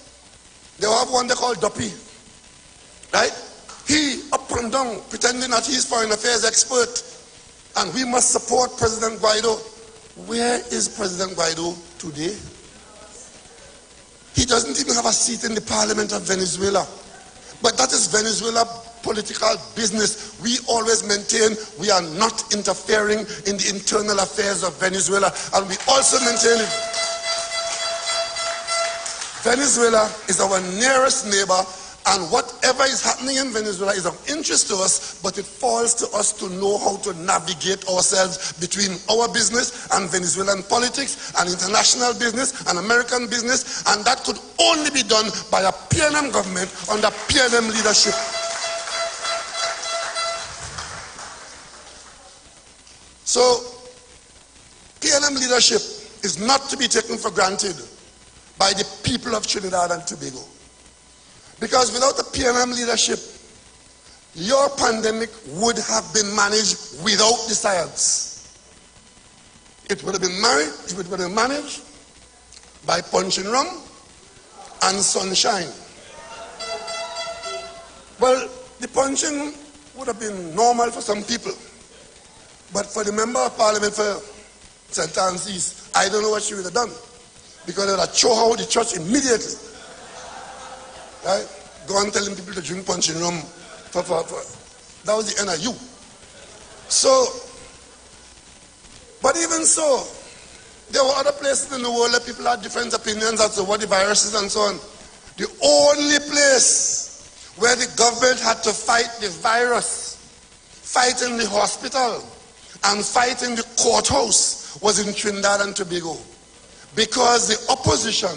They have one they call Duppy. Right? He, up and down, pretending that he's foreign affairs expert. And we must support President Guaido. Where is President Guaido today? He doesn't even have a seat in the parliament of Venezuela. But that is Venezuela political business. We always maintain we are not interfering in the internal affairs of Venezuela. And we also maintain Venezuela is our nearest neighbor, And whatever is happening in Venezuela is of interest to us, but it falls to us to know how to navigate ourselves between our business and Venezuelan politics and international business and American business, and that could only be done by a PNM government under PNM leadership. So, PNM leadership is not to be taken for granted by the people of Trinidad and Tobago. Because without the PNM leadership, your pandemic would have been managed without the science. It would have been managed by punching rum and sunshine. Well, the punching would have been normal for some people. But for the member of parliament for St. Anne's East, I don't know what she would have done. Because they would have thrown out the church immediately. Right? Go on telling people to drink punching rum. That was the end of you. So, but even so, there were other places in the world where people had different opinions as to what the virus is and so on. The only place where the government had to fight the virus, fight in the hospital, and fight in the courthouse was in Trinidad and Tobago. Because the opposition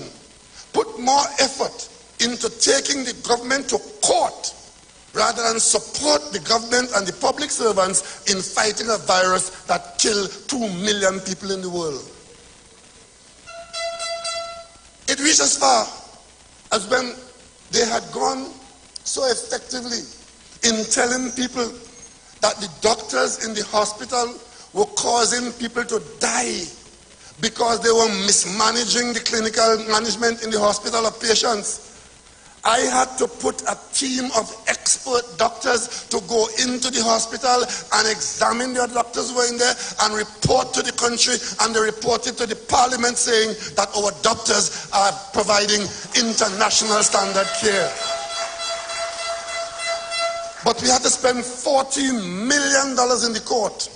put more effort into taking the government to court rather than support the government and the public servants in fighting a virus that killed 2 million people in the world. It reached as far as when they had gone so effectively in telling people that the doctors in the hospital were causing people to die because they were mismanaging the clinical management in the hospital of patients. I had to put a team of expert doctors to go into the hospital and examine the doctors who were in there and report to the country, and they reported to the parliament saying that our doctors are providing international standard care. But we had to spend $14 million in the court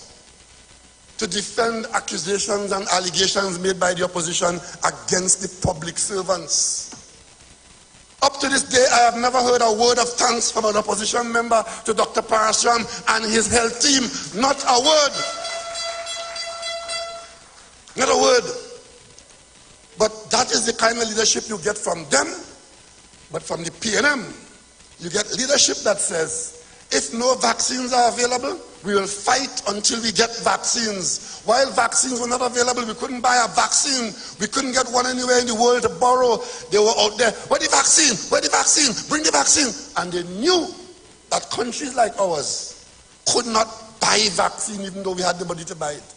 to defend accusations and allegations made by the opposition against the public servants. Up to this day, I have never heard a word of thanks from an opposition member to Dr. Parashram and his health team. Not a word. Not a word. But that is the kind of leadership you get from them. But from the PNM, you get leadership that says, if no vaccines are available, we will fight until we get vaccines. While vaccines were not available, we couldn't buy a vaccine. We couldn't get one anywhere in the world to borrow. They were out there, where the vaccine? Where the vaccine? Bring the vaccine. And they knew that countries like ours could not buy vaccine even though we had the money to buy it.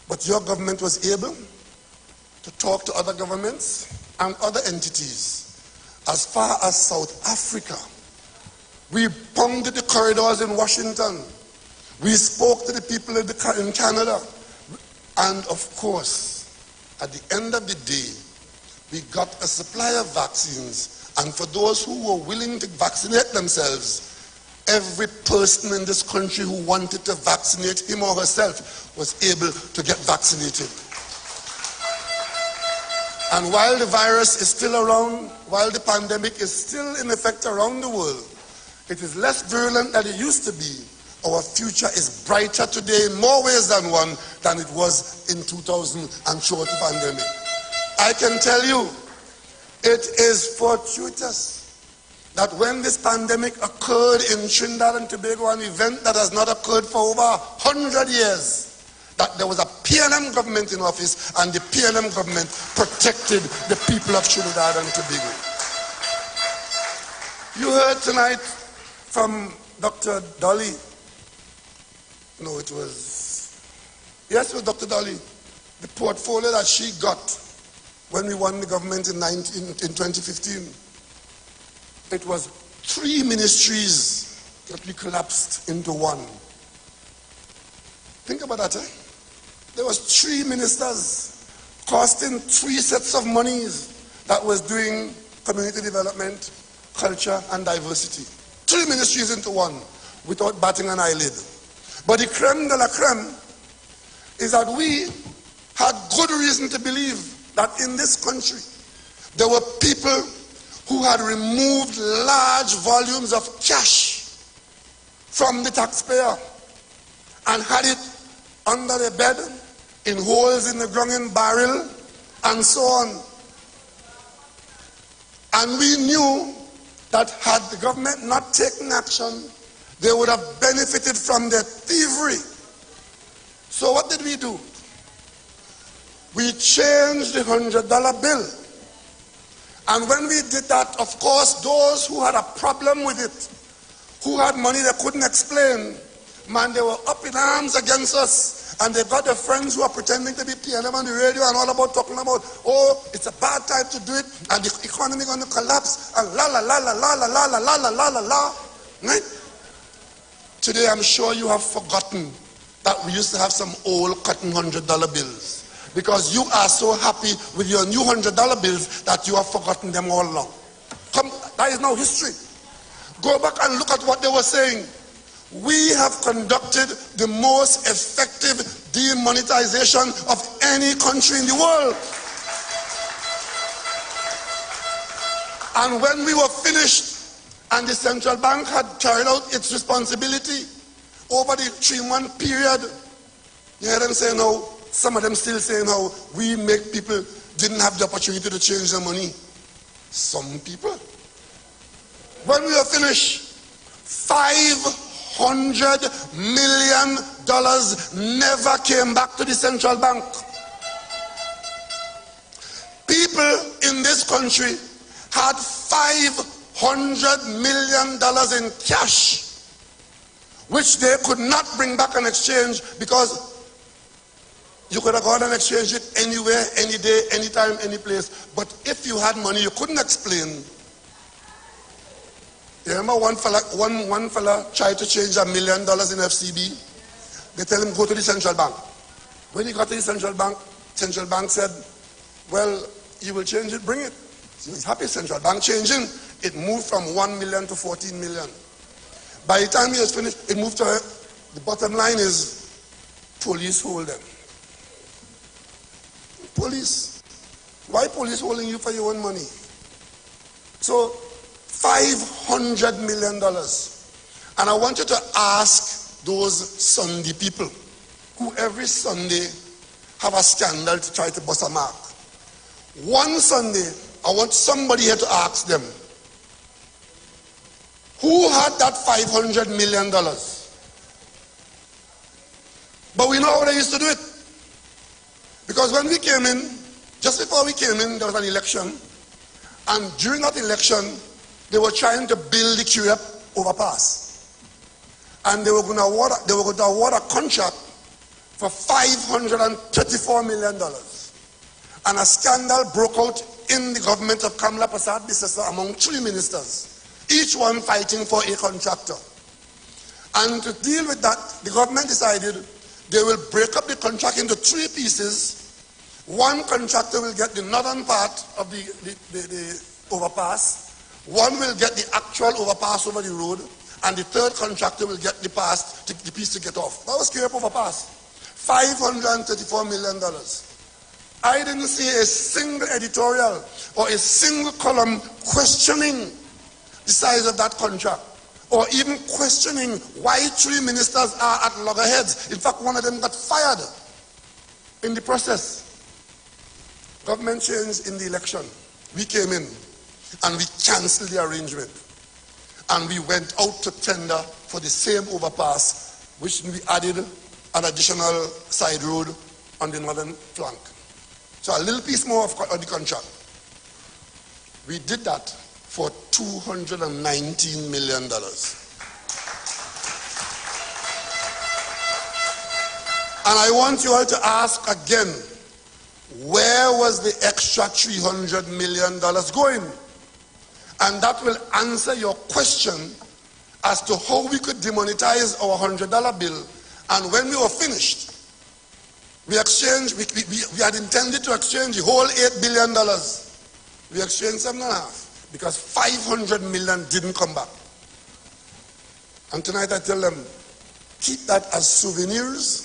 But your government was able to talk to other governments and other entities. As far as South Africa, we pounded the corridors in Washington. We spoke to the people in Canada. And of course, at the end of the day, we got a supply of vaccines. And for those who were willing to vaccinate themselves, every person in this country who wanted to vaccinate him or herself was able to get vaccinated. And while the virus is still around, while the pandemic is still in effect around the world, it is less virulent than it used to be. Our future is brighter today in more ways than one than it was in 2000 and short of the pandemic. I can tell you, it is fortuitous that when this pandemic occurred in Trinidad and Tobago, an event that has not occurred for over 100 years, that there was a PNM government in office and the PNM government protected the people of Trinidad and Tobago. You heard tonight from Dr. Dolly. No, it was Dr. Dolly. The portfolio that she got when we won the government in 2015. It was 3 ministries that we collapsed into one. Think about that, eh? There was 3 ministers costing 3 sets of monies that was doing community development, culture, and diversity. 3 ministries into one without batting an eyelid. But the creme de la creme is that we had good reason to believe that in this country there were people who had removed large volumes of cash from the taxpayer and had it under the bed, in holes in the ground, in barrel, and so on. And we knew that had the government not taken action, they would have benefited from their thievery. So what did we do? We changed the $100 bill. And when we did that, of course, those who had a problem with it, who had money they couldn't explain, man, they were up in arms against us. And they got their friends who are pretending to be PNM on the radio and all about talking about, oh, it's a bad time to do it, and the economy going to collapse, and la la la la la la la la la la la la la. Right? Today, I'm sure you have forgotten that we used to have some old cotton $100 bills, because you are so happy with your new $100 bills that you have forgotten them all along. Come, that is now history. Go back and look at what they were saying. We have conducted the most effective demonetization of any country in the world. And when we were finished and the central bank had carried out its responsibility over the 3-month period, you hear them saying how, some of them still saying how we make people didn't have the opportunity to change their money. Some people. When we were finished, $500 million never came back to the central bank. People in this country had $500 million in cash, which they could not bring back and exchange, because you could have gone and exchanged it anywhere, any day, anytime, any place. But if you had money you couldn't explain. You remember one fella tried to change $1 million in FCB? They tell him, go to the central bank. When he got to the central bank said, well, you will change it, bring it. So he's happy, central bank changing. It moved from 1 million to 14 million. By the time he was finished, it moved to, the bottom line is, police hold them. Police. Why police holding you for your own money? So, $500 million. And I want you to ask those Sunday people who every Sunday have a scandal to try to bust a mark. One Sunday, I want somebody here to ask them, who had that $500 million? But we know how they used to do it. Because when we came in, just before we came in, there was an election. And during that election, they were trying to build the Curia overpass. And they were going to award a contract for $534 million. And a scandal broke out in the government of Kamla Prasad Bisesa among 3 ministers, each one fighting for a contractor. And to deal with that, the government decided they will break up the contract into 3 pieces. One contractor will get the northern part of the overpass. One will get the actual overpass over the road, and the third contractor will get the piece to get off. That was Curia overpass. $534 million. I didn't see a single editorial or a single column questioning the size of that contract, or even questioning why 3 ministers are at loggerheads. In fact, one of them got fired in the process. Government changed in the election. We came in and we cancelled the arrangement. And we went out to tender for the same overpass, which we added an additional side road on the northern flank. So a little piece more of the contract. We did that for $219 million. And I want you all to ask again, where was the extra $300 million going? And that will answer your question as to how we could demonetize our $100 bill. And when we were finished, we exchanged, we had intended to exchange the whole $8 billion. We exchanged 7.5 because $500 million didn't come back. And tonight I tell them, keep that as souvenirs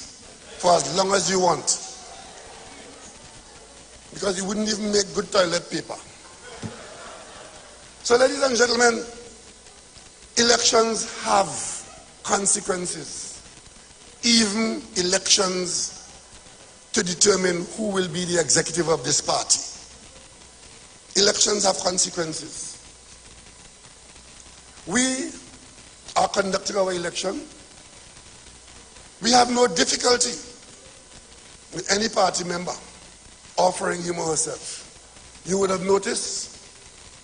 for as long as you want. Because you wouldn't even make good toilet paper. So, ladies and gentlemen, elections have consequences. Even elections to determine who will be the executive of this party. Elections have consequences. We are conducting our election. We have no difficulty with any party member offering him or herself. You would have noticed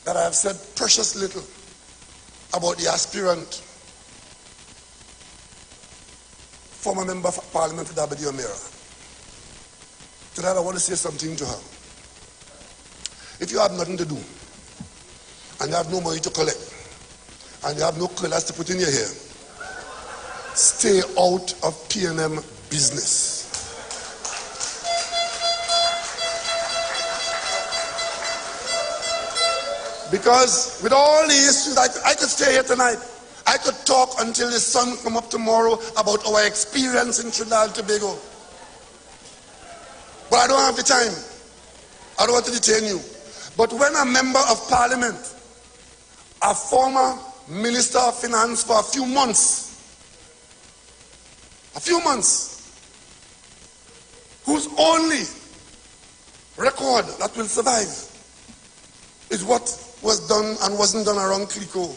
that I have said precious little about the aspirant former member of parliament for Dabadi Omera. Tonight I want to say something to her. If you have nothing to do, and you have no money to collect, and you have no colors to put in your hair, stay out of P&M business. Because with all the issues, I could stay here tonight. I could talk until the sun come up tomorrow about our experience in Trinidad and Tobago. But I don't have the time. I don't want to detain you. But when a member of parliament, a former minister of finance for a few months, whose only record that will survive is what was done and wasn't done around Clico,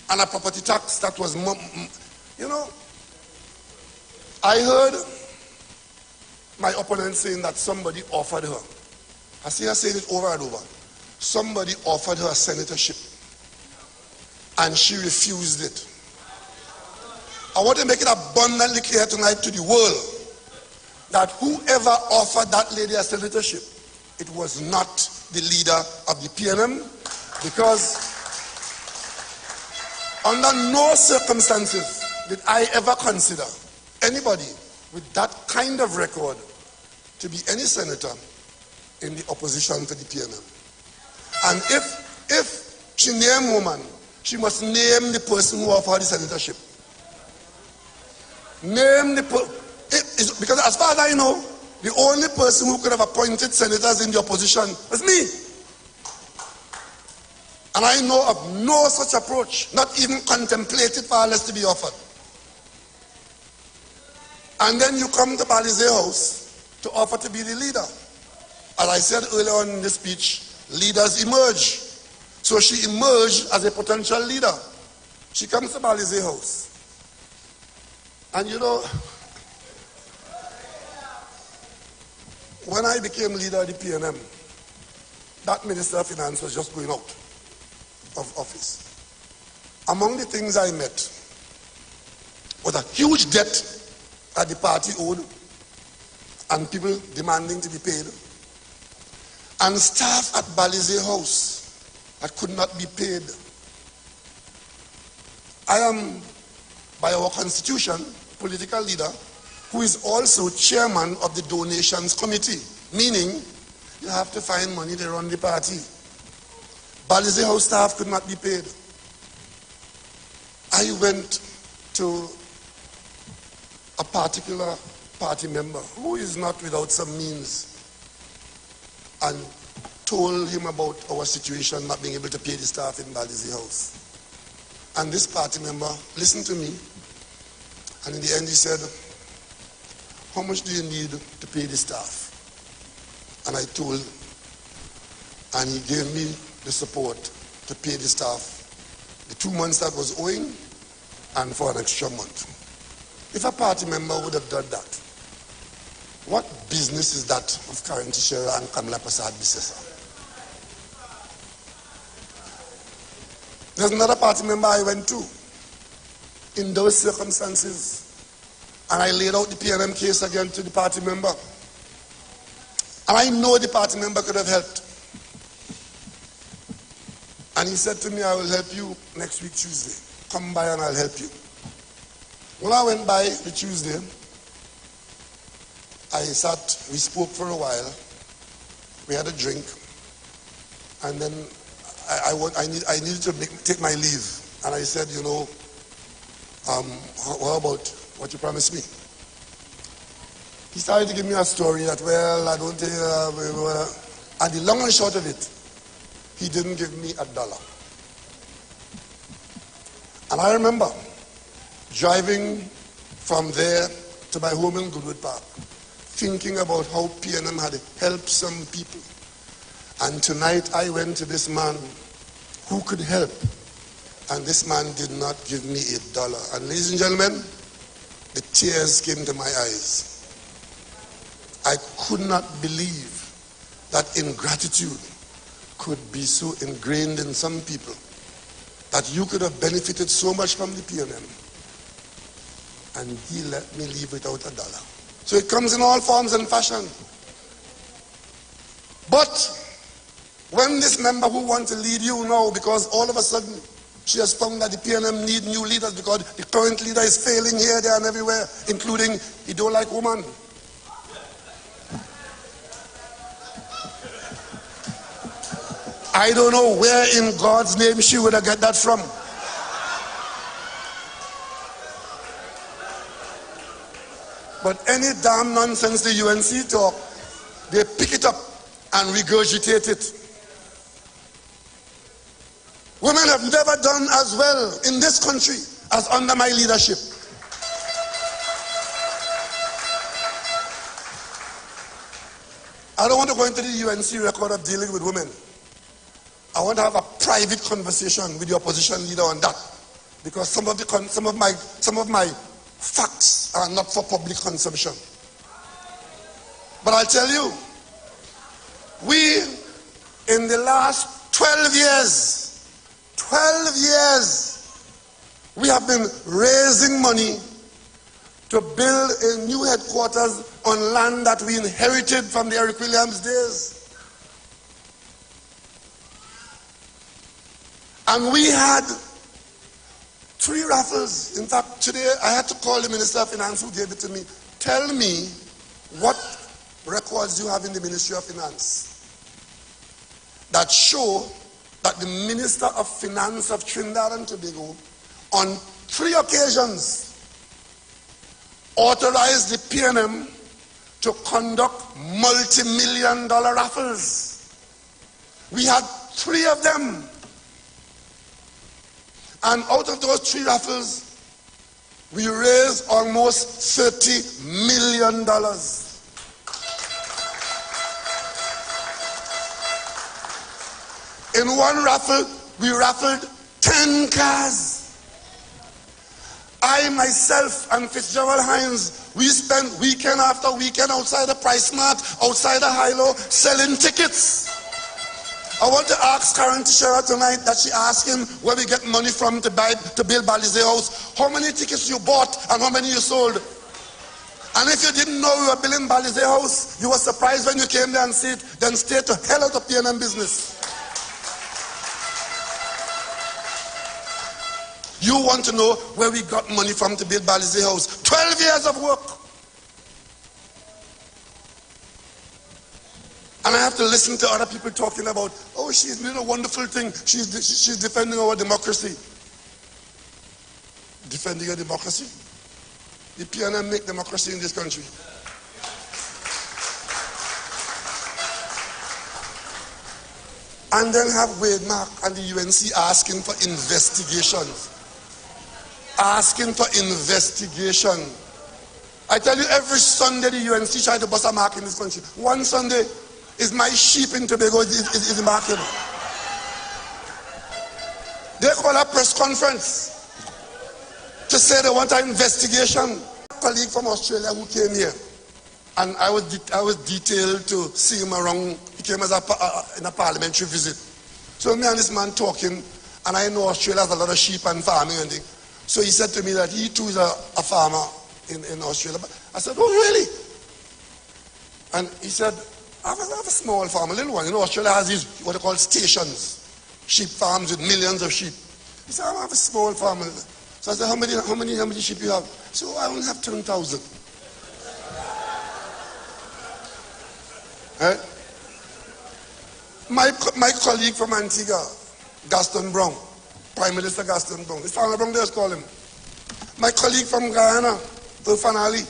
and a property tax that was, you know, I heard my opponent saying that somebody offered her. I see her saying it over and over. Somebody offered her a senatorship and she refused it. I want to make it abundantly clear tonight to the world that whoever offered that lady a senatorship, it was not the leader of the PNM, because under no circumstances did I ever consider anybody with that kind of record to be any senator in the opposition to the PNM. And if she name woman, she must name the person who offered the senatorship. Name the person, because as far as I know, the only person who could have appointed senators in the opposition was me. And I know of no such approach, not even contemplated, far less to be offered. And then you come to Balize House to offer to be the leader. As I said earlier on in the speech, leaders emerge. So she emerged as a potential leader. She comes to Balize House. And you know, when I became leader of the PNM, that Minister of Finance was just going out of office. Among the things I met was a huge debt that the party owed and people demanding to be paid, and staff at Balize House that could not be paid. I am, by our constitution, political leader who is also chairman of the donations committee, meaning you have to find money to run the party. Balize House staff could not be paid. I went to a particular party member who is not without some means and told him about our situation, not being able to pay the staff in Balize House. And this party member listened to me, and in the end he said, how much do you need to pay the staff? And I told, and he gave me the support to pay the staff the 2 months that was owing and for an extra month. If a party member would have done that, what business is that of Karen Tishera and Kamala Prasad Bisesa? There's another party member I went to in those circumstances, and I laid out the PNM case again to the party member. And I know the party member could have helped. And he said to me, I will help you next week Tuesday. Come by and I'll help you. When I went by the Tuesday, I sat, we spoke for a while, we had a drink, and then I needed to take my leave. And I said, you know, how about what you promised me? He started to give me a story that, well, I don't think, and the long and short of it, he didn't give me $1. And I remember driving from there to my home in Goodwood Park, thinking about how PNM had helped some people. And tonight I went to this man who could help, and this man did not give me $1. And ladies and gentlemen, the tears came to my eyes. I could not believe that ingratitude could be so ingrained in some people that you could have benefited so much from the PNM, and he let me leave without $1. So it comes in all forms and fashion. But when this member who wants to lead you now, because all of a sudden she has found that the PNM need new leaders because the current leader is failing here, there, and everywhere, including he don't like women. I don't know where in God's name she would have got that from. But any damn nonsense the UNC talk, they pick it up and regurgitate it. Women have never done as well in this country as under my leadership. I don't want to go into the UNC record of dealing with women. I want to have a private conversation with the opposition leader on that, because some of my facts are not for public consumption. But I'll tell you, we in the last 12 years, we have been raising money to build a new headquarters on land that we inherited from the Eric Williams days. And we had 3 raffles. In fact, today I had to call the Minister of Finance who gave it to me. Tell me what records you have in the Ministry of Finance that show that the Minister of Finance of Trinidad and Tobago on 3 occasions authorized the PNM to conduct multi-million-dollar raffles. We had 3 of them. And out of those 3 raffles, we raised almost $30 million. In one raffle, we raffled 10 cars. I, myself, and Fitzgerald Hines, we spent weekend after weekend outside the Price Mart, outside the Hilo, selling tickets. I want to ask Karen Teixeira tonight that she asked him where we get money from to build Balizé House. How many tickets you bought and how many you sold? And if you didn't know we were building Balizé House, you were surprised when you came there and see it, then stay to hell out of PNM business. You want to know where we got money from to build Balizé House. 12 years of work. And I have to listen to other people talking about, oh, she's doing a wonderful thing. She's defending our democracy. Defending your democracy? The PNM make democracy in this country. And then have Wade Mark and the UNC asking for investigations. Asking for investigation. I tell you, every Sunday the UNC try to bust a mark in this country. One Sunday, is my sheep in Tobago is market. They call a press conference to say they want an investigation. A colleague from Australia who came here, and I was detailed to see him around. He came as in a parliamentary visit. So me and this man talking, and I know Australia has a lot of sheep and farming and things. So he said to me that he too is a farmer in Australia. I said, oh really? And he said, I have a small farm, a little one. You know, Australia has these, what they call stations, sheep farms with millions of sheep. He said, I have a small farm. So I said, how many sheep you have? So I only have 10,000. Right? My colleague from Antigua, Gaston Brown, Prime Minister Gaston Brown, it's Farmer Brown, they just call him. My colleague from Guyana, Irfan Ali,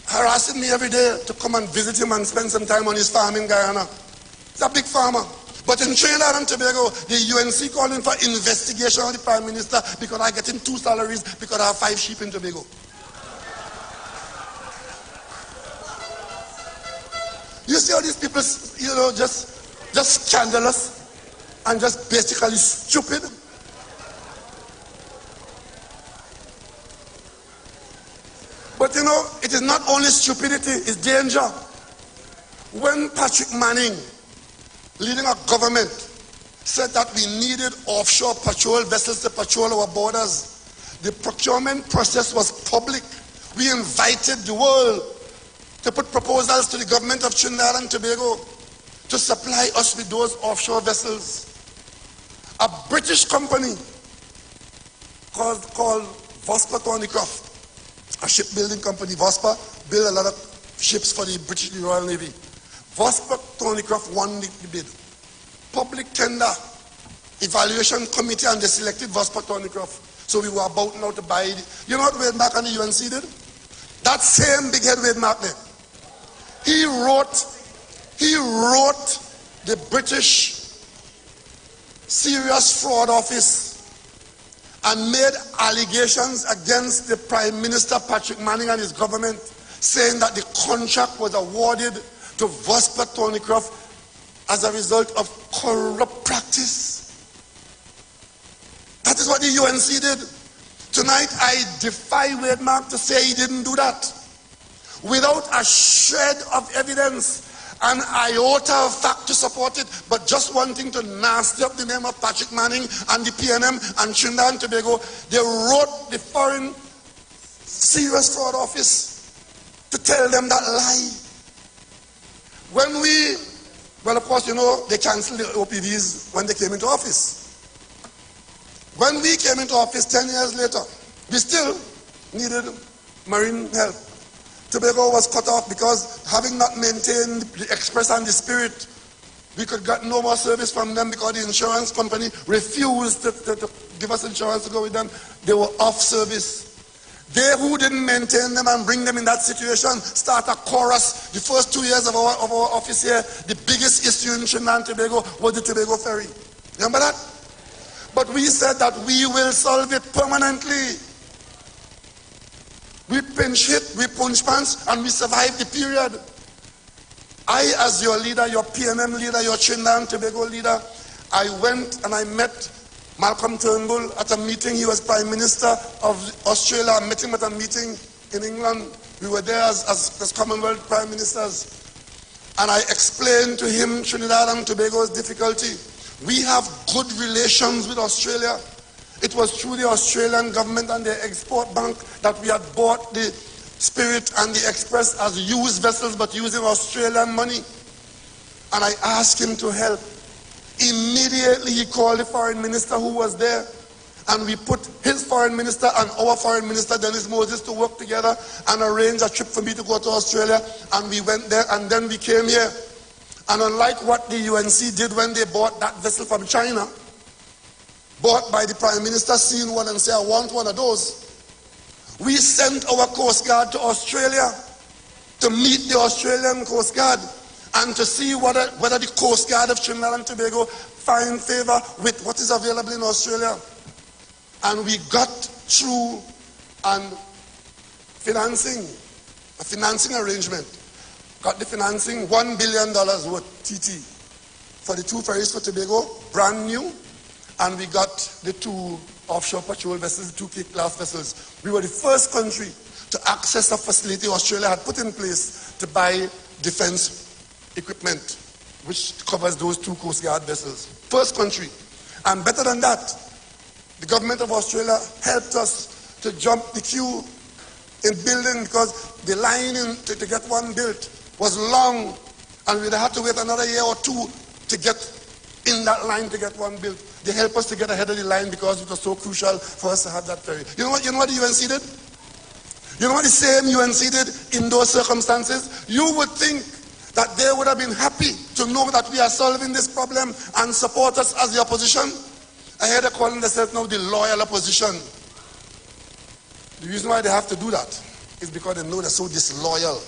harassing me every day to come and visit him and spend some time on his farm in Guyana. He's a big farmer. But in Trinidad and Tobago, the UNC calling for investigation of the Prime Minister because I get him 2 salaries because I have 5 sheep in Tobago. You see how these people, just scandalous and just basically stupid? But it is not only stupidity, it's danger. When Patrick Manning, leading our government, said that we needed offshore patrol vessels to patrol our borders, the procurement process was public. We invited the world to put proposals to the government of Trinidad and Tobago to supply us with those offshore vessels. A British company called Vosper Thornycroft, a shipbuilding company. Vosper built a lot of ships for the British Royal Navy. Vosper Thornycroft won the bid. Public tender, evaluation committee, and they selected Vosper Thornycroft. So we were about now to buy it. You know what Wade Mark and the UNC did? That same big head Wade Mark there. He wrote the British Serious Fraud Office and made allegations against the Prime Minister Patrick Manning and his government, saying that the contract was awarded to Vosper Thornycroft as a result of corrupt practice. That is what the UNC did. Tonight I defy Wade Mark to say he didn't do that. Without a shred of evidence, an iota of fact to support it, but just wanting to nasty up the name of Patrick Manning and the PNM and Trinidad and Tobago, they wrote the Foreign Serious Fraud Office to tell them that lie. Well, of course, they canceled the OPVs when they came into office. When we came into office 10 years later, we still needed marine help. Tobago was cut off because having not maintained the Express and the Spirit, we could get no more service from them because the insurance company refused to give us insurance to go with them. They were off service. They who didn't maintain them and bring them in that situation start a chorus. The first 2 years of our office here, the biggest issue in Trinidad and Tobago was the Tobago ferry. Remember that? But we said that we will solve it permanently. We pinch hit, we punch pants, and we survive the period. I, as your leader, your PNM leader, your Trinidad and Tobago leader, I went and I met Malcolm Turnbull at a meeting. He was Prime Minister of Australia. I met him at a meeting in England. We were there as Commonwealth Prime Ministers. And I explained to him Trinidad and Tobago's difficulty. We have good relations with Australia. It was through the Australian government and their export bank that we had bought the Spirit and the Express as used vessels, but using Australian money. And I asked him to help. Immediately he called the foreign minister who was there, and we put his foreign minister and our foreign minister, Dennis Moses, to work together and arrange a trip for me to go to Australia. And we went there, and then we came here. And unlike what the UNC did when they bought that vessel from China, bought by the Prime Minister, seeing one and say, I want one of those, we sent our Coast Guard to Australia to meet the Australian Coast Guard and to see whether the Coast Guard of Trinidad and Tobago find favor with what is available in Australia. And we got through a financing arrangement. Got the financing, $1 billion worth TT for the 2 ferries for Tobago, brand new. And we got the 2 offshore patrol vessels, the 2 K-class vessels. We were the first country to access a facility Australia had put in place to buy defense equipment, which covers those 2 Coast Guard vessels. First country. And better than that, the government of Australia helped us to jump the queue in building, because the line to get one built was long, and we'd have to wait another year or 2 to get in that line to get one built. They helped us to get ahead of the line because it was so crucial for us to have that ferry. You know what the UNC did? You know what the same UNC did in those circumstances? You would think that they would have been happy to know that we are solving this problem and support us as the opposition. I heard them calling themselves now the loyal opposition. The reason why they have to do that is because they know they're so disloyal.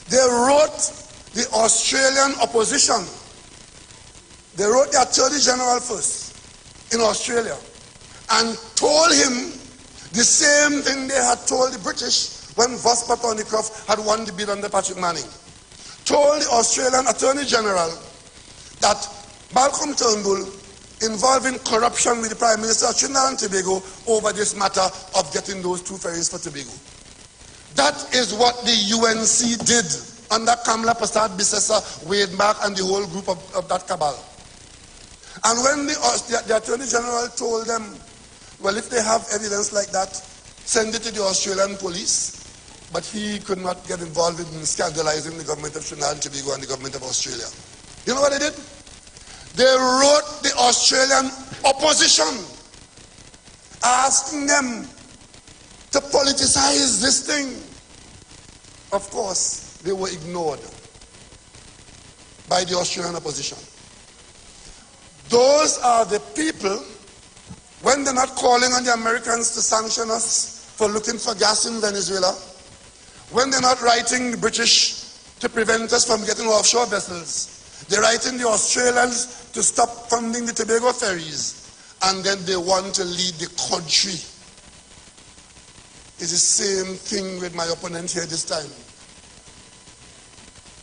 They wrote the Australian opposition They wrote the Attorney General first in Australia and told him the same thing they had told the British when Vosper Thornycroft had won the bid under Patrick Manning. Told the Australian Attorney General that Malcolm Turnbull involving corruption with the Prime Minister of Trinidad and Tobago over this matter of getting those 2 ferries for Tobago. That is what the UNC did under Kamla Prasad Bisesa, Wade Mark, and the whole group of that cabal. And when the Attorney General told them, well, if they have evidence like that, send it to the Australian police, but he could not get involved in scandalizing the government of Trinidad and Tobago and the government of Australia. You know what they did? They wrote the Australian opposition asking them to politicize this thing. Of course, they were ignored by the Australian opposition. Those are the people, when they're not calling on the Americans to sanction us for looking for gas in Venezuela, when they're not writing the British to prevent us from getting offshore vessels, they're writing the Australians to stop funding the Tobago ferries, and then they want to lead the country. It's the same thing with my opponent here this time.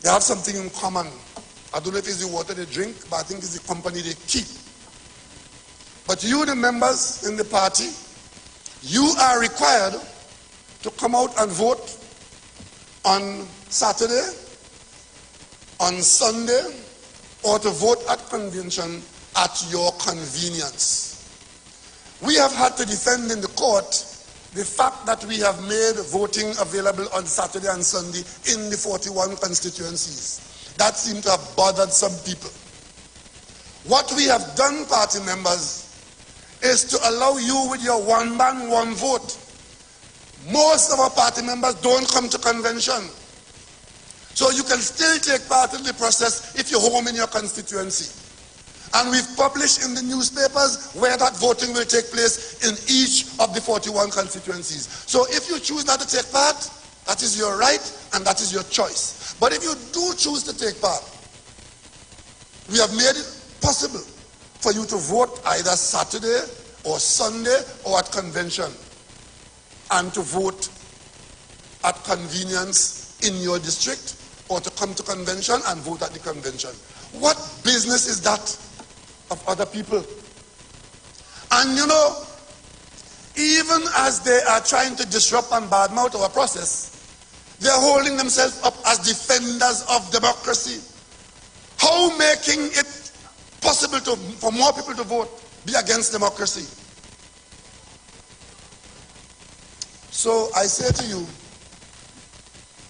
They have something in common. I don't know if it's the water they drink, but I think it's the company they keep. But you, the members in the party, you are required to come out and vote on Saturday, on Sunday, or to vote at convention at your convenience. We have had to defend in the court the fact that we have made voting available on Saturday and Sunday in the 41 constituencies. That seemed to have bothered some people. What we have done, party members, is to allow you with your one man, one vote. Most of our party members don't come to convention. So you can still take part in the process if you're home in your constituency. And we've published in the newspapers where that voting will take place in each of the 41 constituencies. So if you choose not to take part, that is your right and that is your choice. But if you do choose to take part, we have made it possible for you to vote either Saturday or Sunday or at convention, and to vote at convenience in your district, or to come to convention and vote at the convention. What business is that of other people? And you know, even as they are trying to disrupt and badmouth our process, they are holding themselves up as defenders of democracy. How making it possible for more people to vote be against democracy? So I say to you,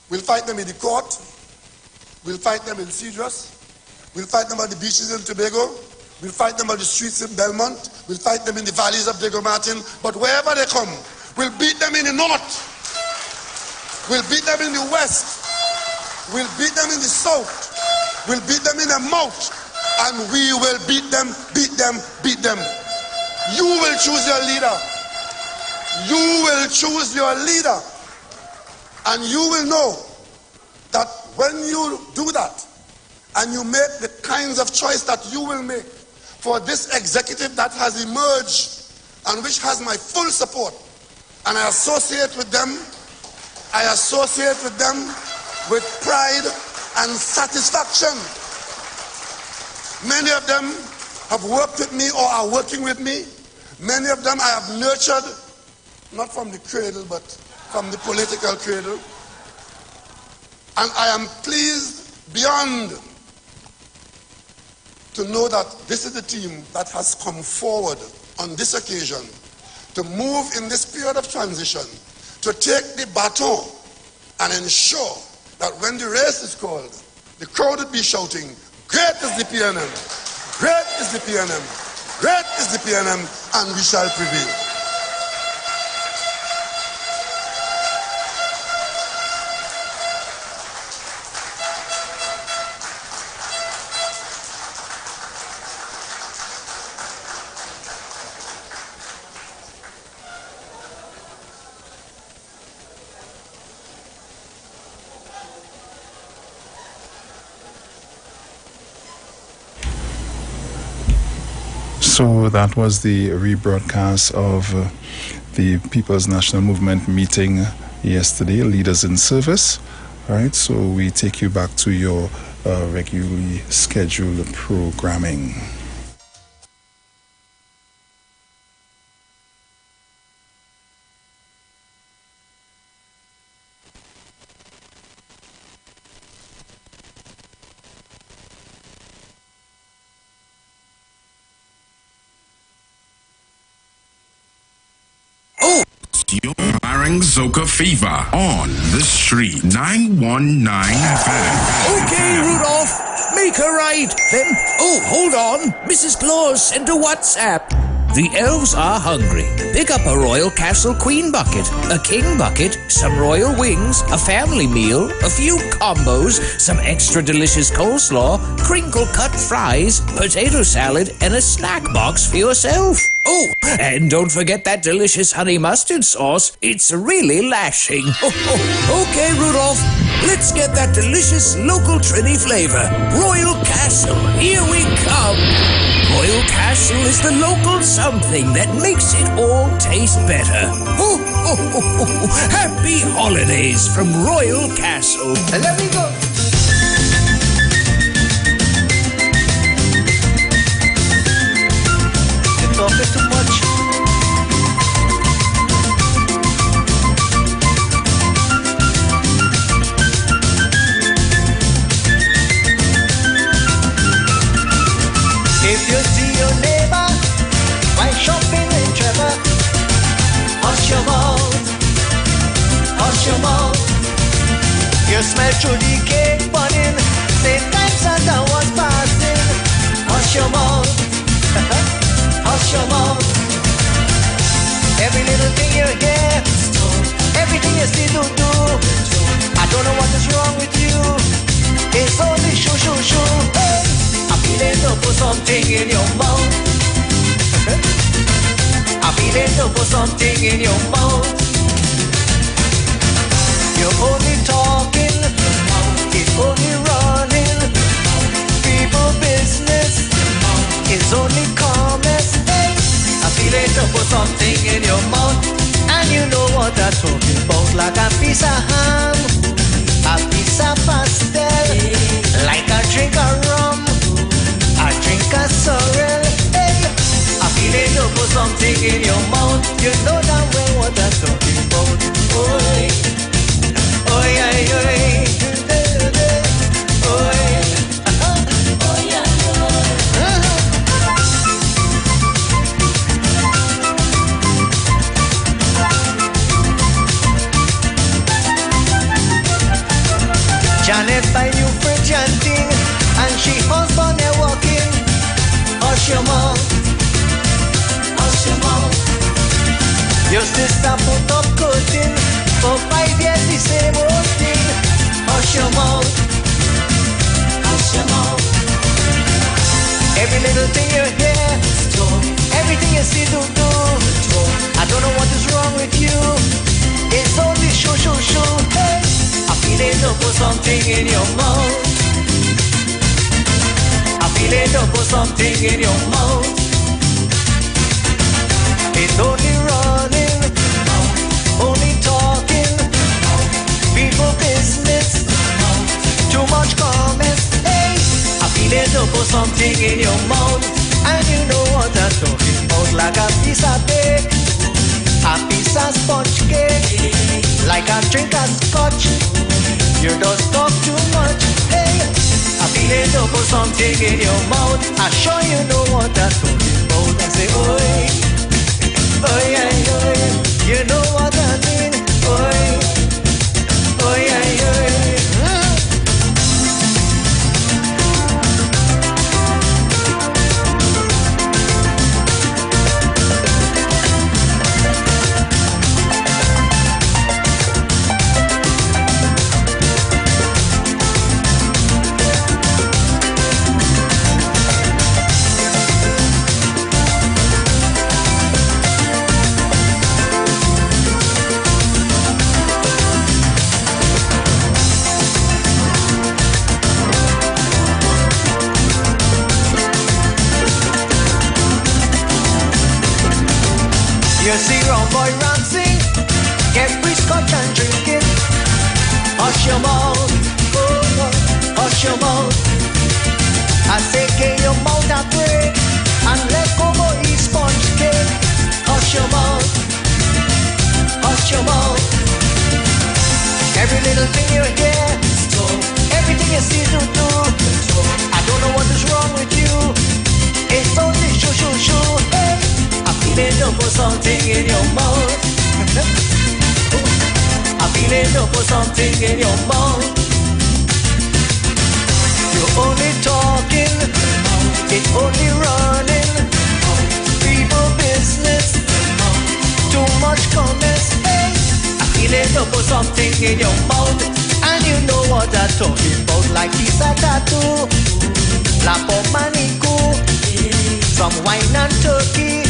we'll fight them in the court, we'll fight them in Cedros, we'll fight them on the beaches in Tobago, we'll fight them on the streets in Belmont, we'll fight them in the valleys of Diego Martin, but wherever they come, we'll beat them in the north, we'll beat them in the west, we'll beat them in the south, we'll beat them in the mouth, and we will beat them, beat them, beat them. You will choose your leader. You will choose your leader. And you will know that when you do that, and you make the kinds of choice that you will make for this executive that has emerged and which has my full support, and I associate with them with pride and satisfaction. Many of them have worked with me or are working with me. Many of them I have nurtured, not from the cradle, but from the political cradle. And I am pleased beyond to know that this is the team that has come forward on this occasion to move in this period of transition, to take the baton and ensure that when the race is called, the crowd will be shouting, "Great is the PNM, great is the PNM, great is the PNM, and we shall prevail." So that was the rebroadcast of the People's National Movement meeting yesterday, Leaders in Service. All right, so we take you back to your regularly scheduled programming. You're Barring Zoka Fever on the street 919 FM. Okay, Rudolph, make her right. Then, oh, hold on. Mrs. Claus sent a WhatsApp. The elves are hungry. Pick up a Royal Castle Queen bucket, a King bucket, some royal wings, a family meal, a few combos, some extra delicious coleslaw, crinkle-cut fries, potato salad, and a snack box for yourself. Oh, and don't forget that delicious honey mustard sauce. It's really lashing. Okay, Rudolph, let's get that delicious local Trini flavor. Royal Castle, here we come. Royal Castle is the local something that makes it all taste better. Happy holidays from Royal Castle. Let me go. You're talking too much. If you see your neighbor while shopping in Trevor, hush your mouth, hush your mouth. You smell through the cake burning, same time Santa was passing. Hush your mouth, hush your mouth. Every little thing you hear, everything you see do. I don't know what is wrong with you. It's only shoo. Hey. I feel it to put something in your mouth. I feel it to put something in your mouth. You're only talking, it's only running. People business is only calmness. Hey, I feel it to put something in your mouth. And you know what I'm talking about. Like a piece of ham, a piece of pastel, like a drink of rum, I drink a sorrel. Hey, I feel it to put something in your mouth. You know that way what I'm talking about. Oi, oi, oi, oi. Janet buy new fridge and thing, and she husband they walking. Hush your mouth, hush your mouth. Your sister put up curtain for 5 years the same old thing. Hush your mouth, hush your mouth. Every little thing you hear, everything you see do. I don't know what is wrong with you. It's only shoo. Hey. I feel it to put something in your mouth. I feel it to put something in your mouth. It's only running, only talking, people business, too much comments. Hey, I feel it to put something in your mouth. And you know what I'm talking about. Like a piece of cake, a piece of sponge cake, like a drink of scotch. You don't talk too much. Hey, I feel it to put something in your mouth. I sure you know what I'm talking about. I say, oi, oi, oi. You know what I mean. Oi, oi, oi. boy rock sing, get scotch and drink it. Hush your mouth, oh Lord, hush your mouth. I say get your mouth a break and let go more eat sponge cake. Hush your mouth, hush your mouth. Every little thing you hear, everything you see to do. I don't know what is wrong with you. It's only shoo shoo shoo. Hey, I feel it to put something in your mouth. I feel it to put something in your mouth. You're only talking, it's only running. People business, too much comments. Hey, I feel it to put something in your mouth. And you know what I'm talking about, like this a tattoo, lap of manico, some wine and turkey,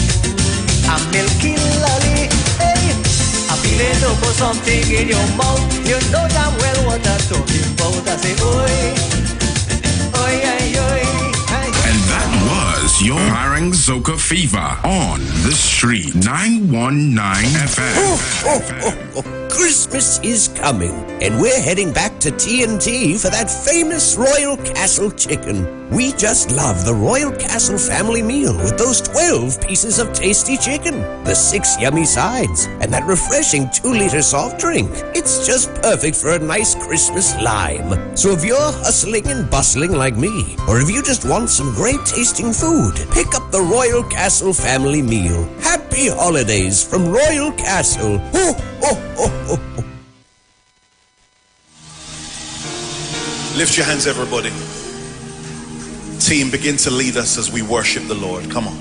a milky lolly. Hey, I feel it to put something in your mouth. You know damn well what I'm talking about. I say, oi, oi, oi, oi. And that was your Parang Zoka Fever on the street 919 FM. Christmas is coming, and we're heading back to T&T for that famous Royal Castle chicken. We just love the Royal Castle family meal with those 12 pieces of tasty chicken, the 6 yummy sides, and that refreshing 2-liter soft drink. It's just perfect for a nice Christmas lime. So if you're hustling and bustling like me, or if you just want some great tasting food, pick up the Royal Castle family meal. Happy holidays from Royal Castle. Ho, ho, ho, ho, ho. Lift your hands, everybody. Team, begin to lead us as we worship the Lord. Come on.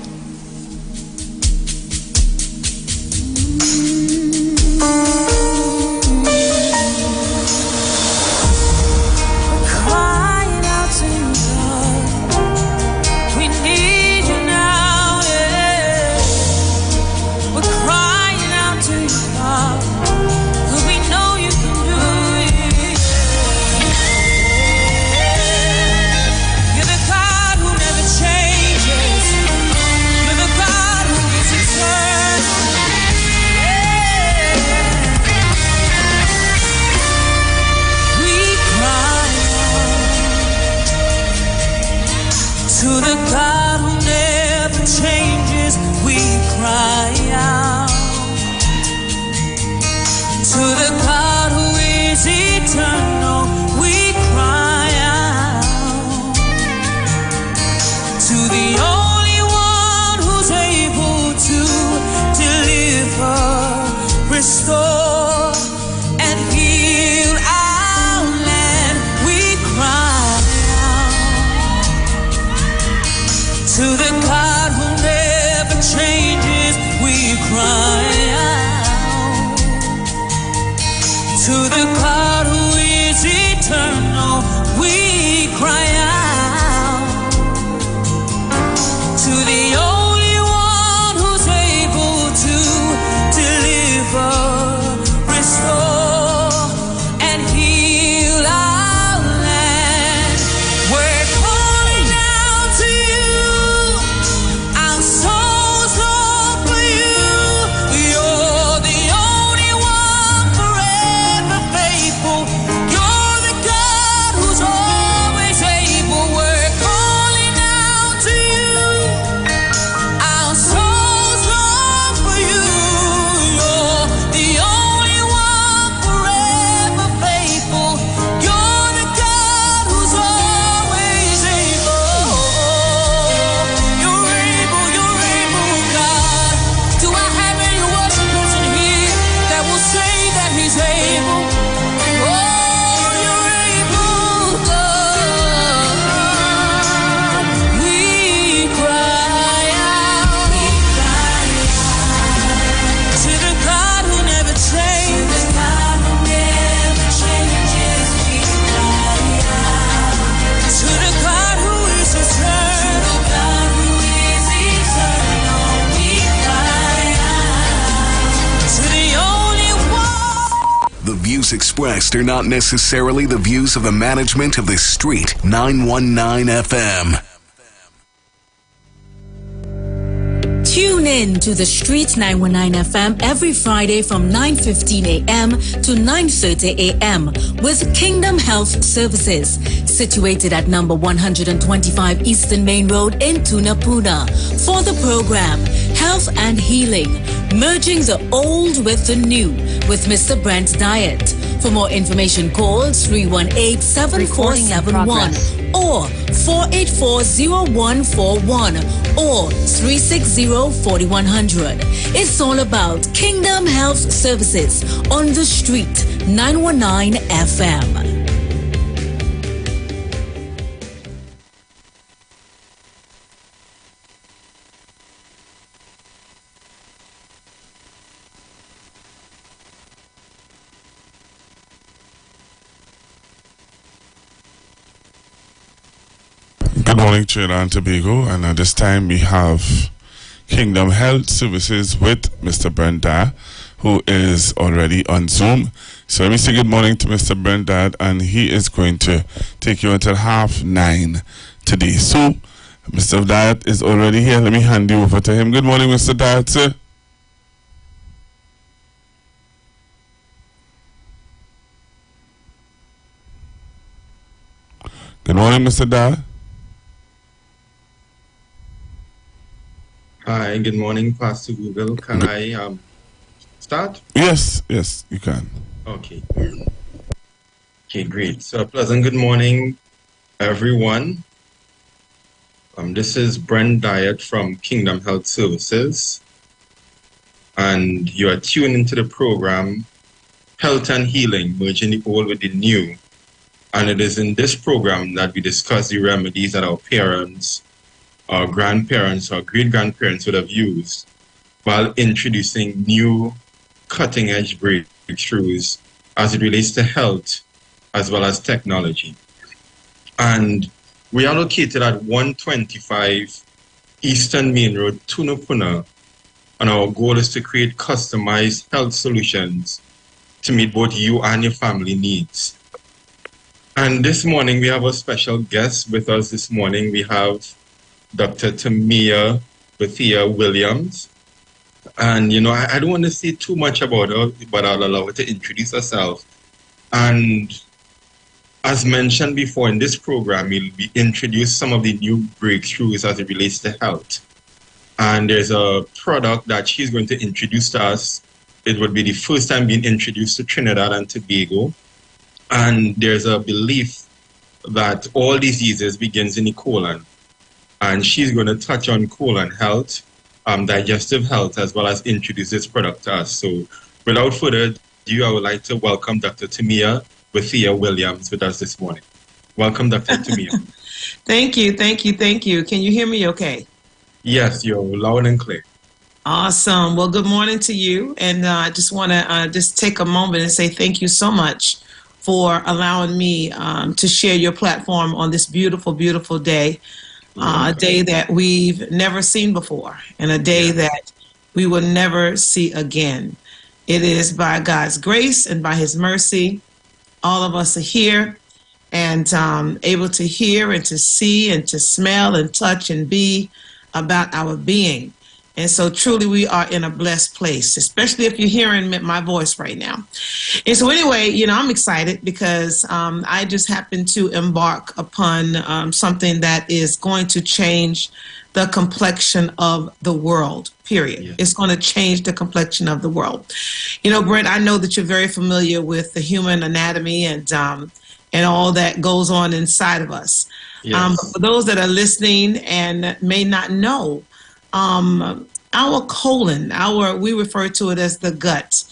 Crying out to you, God. We need you now, yeah. We're crying out to you, God. 'Cause we know you can do it. You're the God who never changes. You're the God who is eternal. Yeah. We cry out to the God who never changes. We cry out to the God who is eternal. We cry out to the only one who's able to deliver, restore, and heal our land. We cry out to the God who never changes. We cry out to the God who is eternal. We cry out to the only one who's able to deliver, restore, and heal our land. We're calling out to you. Our souls long for you. You're the only one forever faithful. You're the God who's always able. We're calling out to you. Our souls long for you. You're the only one forever faithful. You're the God who's always able. You're able, God. Do I have any worshipers in here that will say that He's able? Oh, you're able, God. We cry out to the God who never changes. To the God who is eternal. We cry out to the only one. The views expressed are not necessarily the views of the management of the Street 919 FM. Tune in to the Street 919 FM every Friday from 9:15 a.m. to 9:30 a.m. with Kingdom Health Services, situated at number 125 Eastern Main Road in Tunapuna. For the program, Health and Healing, merging the old with the new with Mr. Brent Diet. For more information, call 318-7471 or 484-0141 or 360-4100. It's all about Kingdom Health Services on the Street 919 FM. Good morning, Trinidad and Tobago, and at this time we have Kingdom Health Services with Mr. Brent Dyer, who is already on Zoom. So let me say good morning to Mr. Brent Dyer, and he is going to take you until 9:30 today. So Mr. Dyer is already here. Let me hand you over to him. Good morning, Mr. Dyer, sir. Good morning, Mr. Dyer. Hi, good morning, Pastor Google. Can I start? Yes, you can. Okay. Okay, great. So a pleasant good morning, everyone. This is Brent Diet from Kingdom Health Services, and you are tuned into the program Health and Healing, merging the old with the new. And it is in this program that we discuss the remedies that our parents, our grandparents, our great-grandparents would have used while introducing new cutting-edge breakthroughs as it relates to health as well as technology. And we are located at 125 Eastern Main Road, Tunapuna, and our goal is to create customized health solutions to meet both you and your family needs. And this morning we have a special guest with us this morning. We have Dr. Tamia Bethia Williams. And, I don't want to say too much about her, but I'll allow her to introduce herself. And as mentioned before in this program, we'll be introduced some of the new breakthroughs as it relates to health. And there's a product that she's going to introduce to us. It would be the first time being introduced to Trinidad and Tobago. And there's a belief that all diseases begins in the colon. And she's going to touch on colon health, digestive health, as well as introduce this product to us. So without further ado, I would like to welcome Dr. Tamia Bethia Williams with us this morning. Welcome, Dr. Tamia. Thank you. Can you hear me okay? Yes, you're loud and clear. Awesome. Well, good morning to you. And I just want to just take a moment and say thank you so much for allowing me to share your platform on this beautiful, beautiful day. A day that we've never seen before, and a day that we will never see again. It is by God's grace and by His mercy, all of us are here and able to hear and to see and to smell and touch and be about our being. And so truly we are in a blessed place, especially if you're hearing my voice right now. And so anyway, I'm excited because I just happened to embark upon something that is going to change the complexion of the world, period. Yeah. It's going to change the complexion of the world. Brent, I know that you're very familiar with the human anatomy and all that goes on inside of us. Yes. But for those that are listening and may not know, our colon, we refer to it as the gut.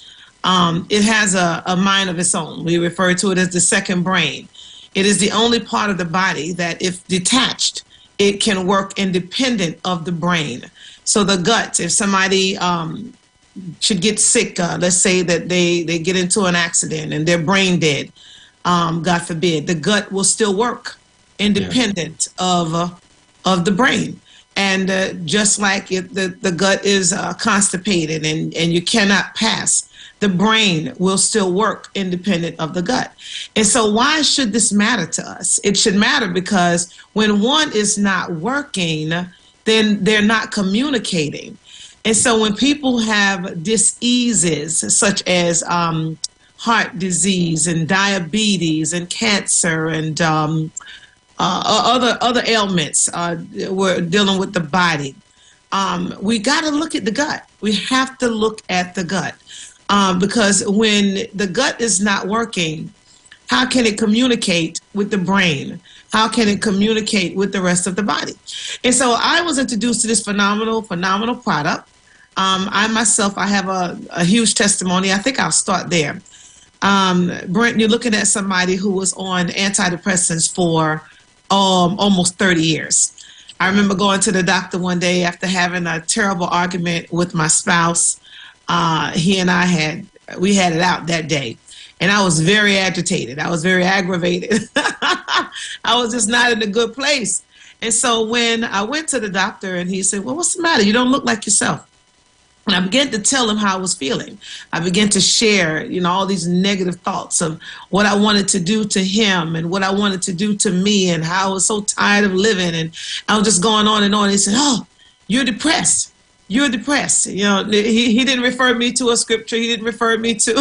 It has a mind of its own. We refer to it as the second brain. It is the only part of the body that, if detached, it can work independent of the brain. So the gut, if somebody should get sick, let's say that they get into an accident and they're brain dead, God forbid, the gut will still work independent of the brain. And just like the gut is constipated and you cannot pass, the brain will still work independent of the gut. And so why should this matter to us? It should matter because when one is not working, then they're not communicating. And so when people have diseases such as heart disease and diabetes and cancer and other ailments, we're dealing with the body. We got to look at the gut. We have to look at the gut because when the gut is not working, how can it communicate with the brain? How can it communicate with the rest of the body? And so I was introduced to this phenomenal product. I myself, I have a huge testimony. I think I'll start there. Brent, you're looking at somebody who was on antidepressants for almost 30 years. I remember going to the doctor one day after having a terrible argument with my spouse. He and I had it out that day. And I was very agitated. I was very aggravated. I was just not in a good place. And so when I went to the doctor and he said, well, what's the matter? You don't look like yourself. And I began to tell him how I was feeling. I began to share, all these negative thoughts of what I wanted to do to him and what I wanted to do to me and how I was so tired of living. And I was just going on and on. He said, oh, you're depressed. You're depressed. He didn't refer me to a scripture. He didn't refer me to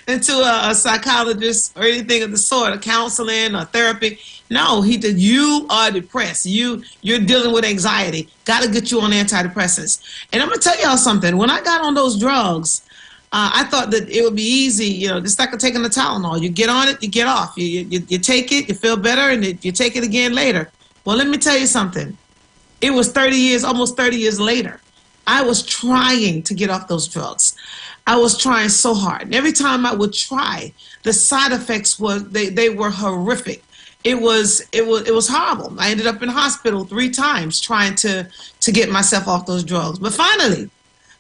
a psychologist or anything of the sort, a counseling or therapy. No, he did. You are depressed. You're dealing with anxiety. Got to get you on antidepressants. And I'm gonna tell y'all something. When I got on those drugs, I thought that it would be easy. Just like taking the Tylenol. You get on it, you get off. You take it, you feel better, and you take it again later. Well, let me tell you something. It was almost 30 years later. I was trying to get off those drugs. I was trying so hard. And every time I would try, the side effects were horrific. It was horrible. I ended up in hospital 3 times trying to get myself off those drugs. But finally,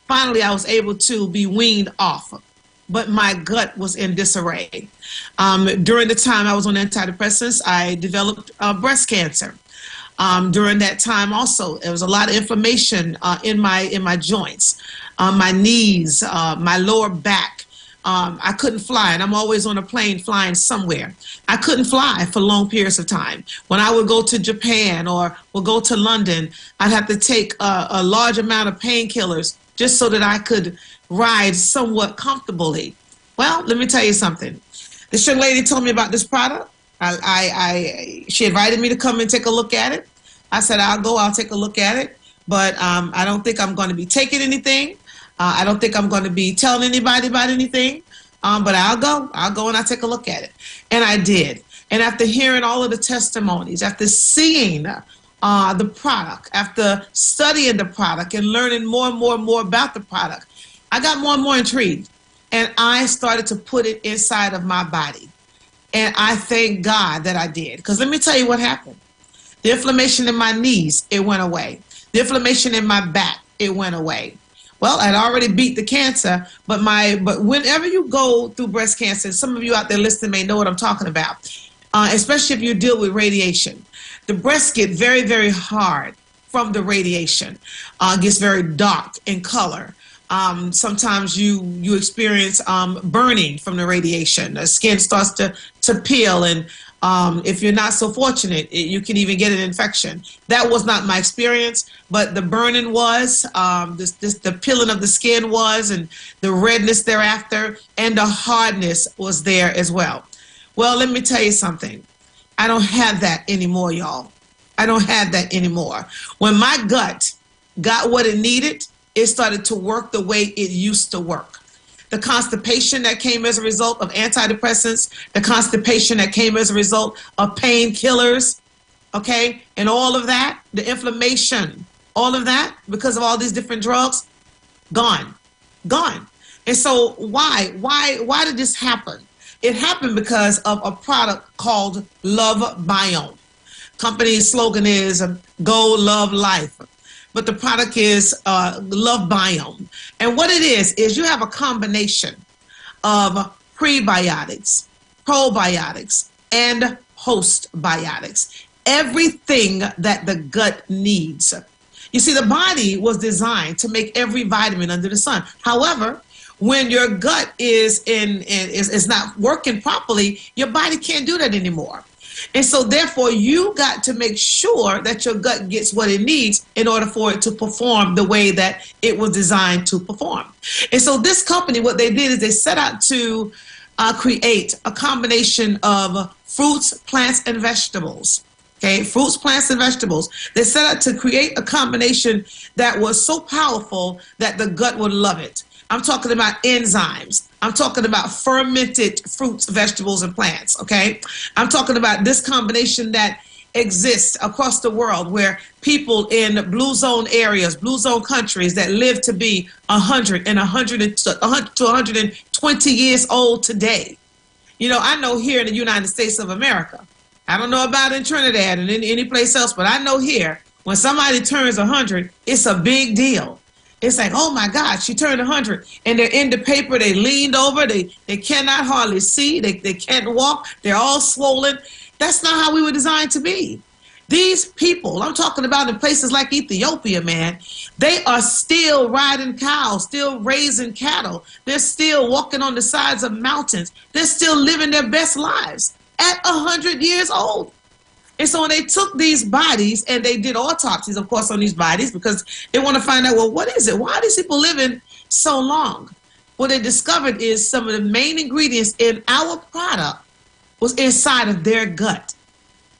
I was able to be weaned off. But my gut was in disarray. During the time I was on antidepressants, I developed breast cancer. During that time also, there was a lot of inflammation in my joints, my knees, my lower back. I couldn't fly, and I'm always on a plane flying somewhere. I couldn't fly for long periods of time. When I would go to Japan or would go to London, I'd have to take a large amount of painkillers just so that I could ride somewhat comfortably. Well, let me tell you something. This young lady told me about this product. She invited me to come and take a look at it. I said, I'll take a look at it, but I don't think I'm going to be taking anything. I don't think I'm going to be telling anybody about anything, but I'll go and I'll take a look at it. And I did. And after hearing all of the testimonies, after seeing the product, after studying the product and learning more and more about the product, I got more and more intrigued. And I started to put it inside of my body. And I thank God that I did. Because let me tell you what happened. The inflammation in my knees, it went away. The inflammation in my back, it went away. Well, I'd already beat the cancer, but whenever you go through breast cancer, some of you out there listening may know what I'm talking about, especially if you deal with radiation. The breasts get very, very hard from the radiation. Gets very dark in color. Sometimes you experience burning from the radiation. The skin starts to peel, and if you're not so fortunate, you can even get an infection. That was not my experience, but the burning was, the peeling of the skin was, and the redness thereafter, and the hardness was there as well. Well, let me tell you something. I don't have that anymore, y'all. I don't have that anymore. When my gut got what it needed, it started to work the way it used to work. The constipation that came as a result of antidepressants, the constipation that came as a result of painkillers, okay, and all of that, the inflammation, all of that, because of all these different drugs, gone. And so why did this happen? It happened because of a product called Love Biome. Company's slogan is Go Love Life. But the product is Love Biome. And what it is you have a combination of prebiotics, probiotics, and postbiotics. Everything that the gut needs. You see, the body was designed to make every vitamin under the sun. However, when your gut is not working properly, your body can't do that anymore. And so therefore you got to make sure that your gut gets what it needs in order for it to perform the way that it was designed to perform. And so this company, what they did is they set out to create a combination of fruits, plants, and vegetables. Okay, fruits, plants, and vegetables. They set out to create a combination that was so powerful that the gut would love it. I'm talking about enzymes. I'm talking about fermented fruits, vegetables, and plants, okay? I'm talking about this combination that exists across the world where people in blue zone areas, blue zone countries that live to be 100 and 100 to 120 years old today. You know, I know here in the United States of America, I don't know about in Trinidad and any place else, but I know here, when somebody turns 100, it's a big deal. It's like, oh my God, she turned 100. And they're in the paper, they leaned over, they cannot hardly see, they can't walk, they're all swollen. That's not how we were designed to be. These people, I'm talking about in places like Ethiopia, man, they are still riding cows, still raising cattle. They're still walking on the sides of mountains. They're still living their best lives at 100 years old. And so when they took these bodies and they did autopsies, of course, on these bodies because they want to find out, well, what is it? Why are these people living so long? What they discovered is some of the main ingredients in our product was inside of their gut.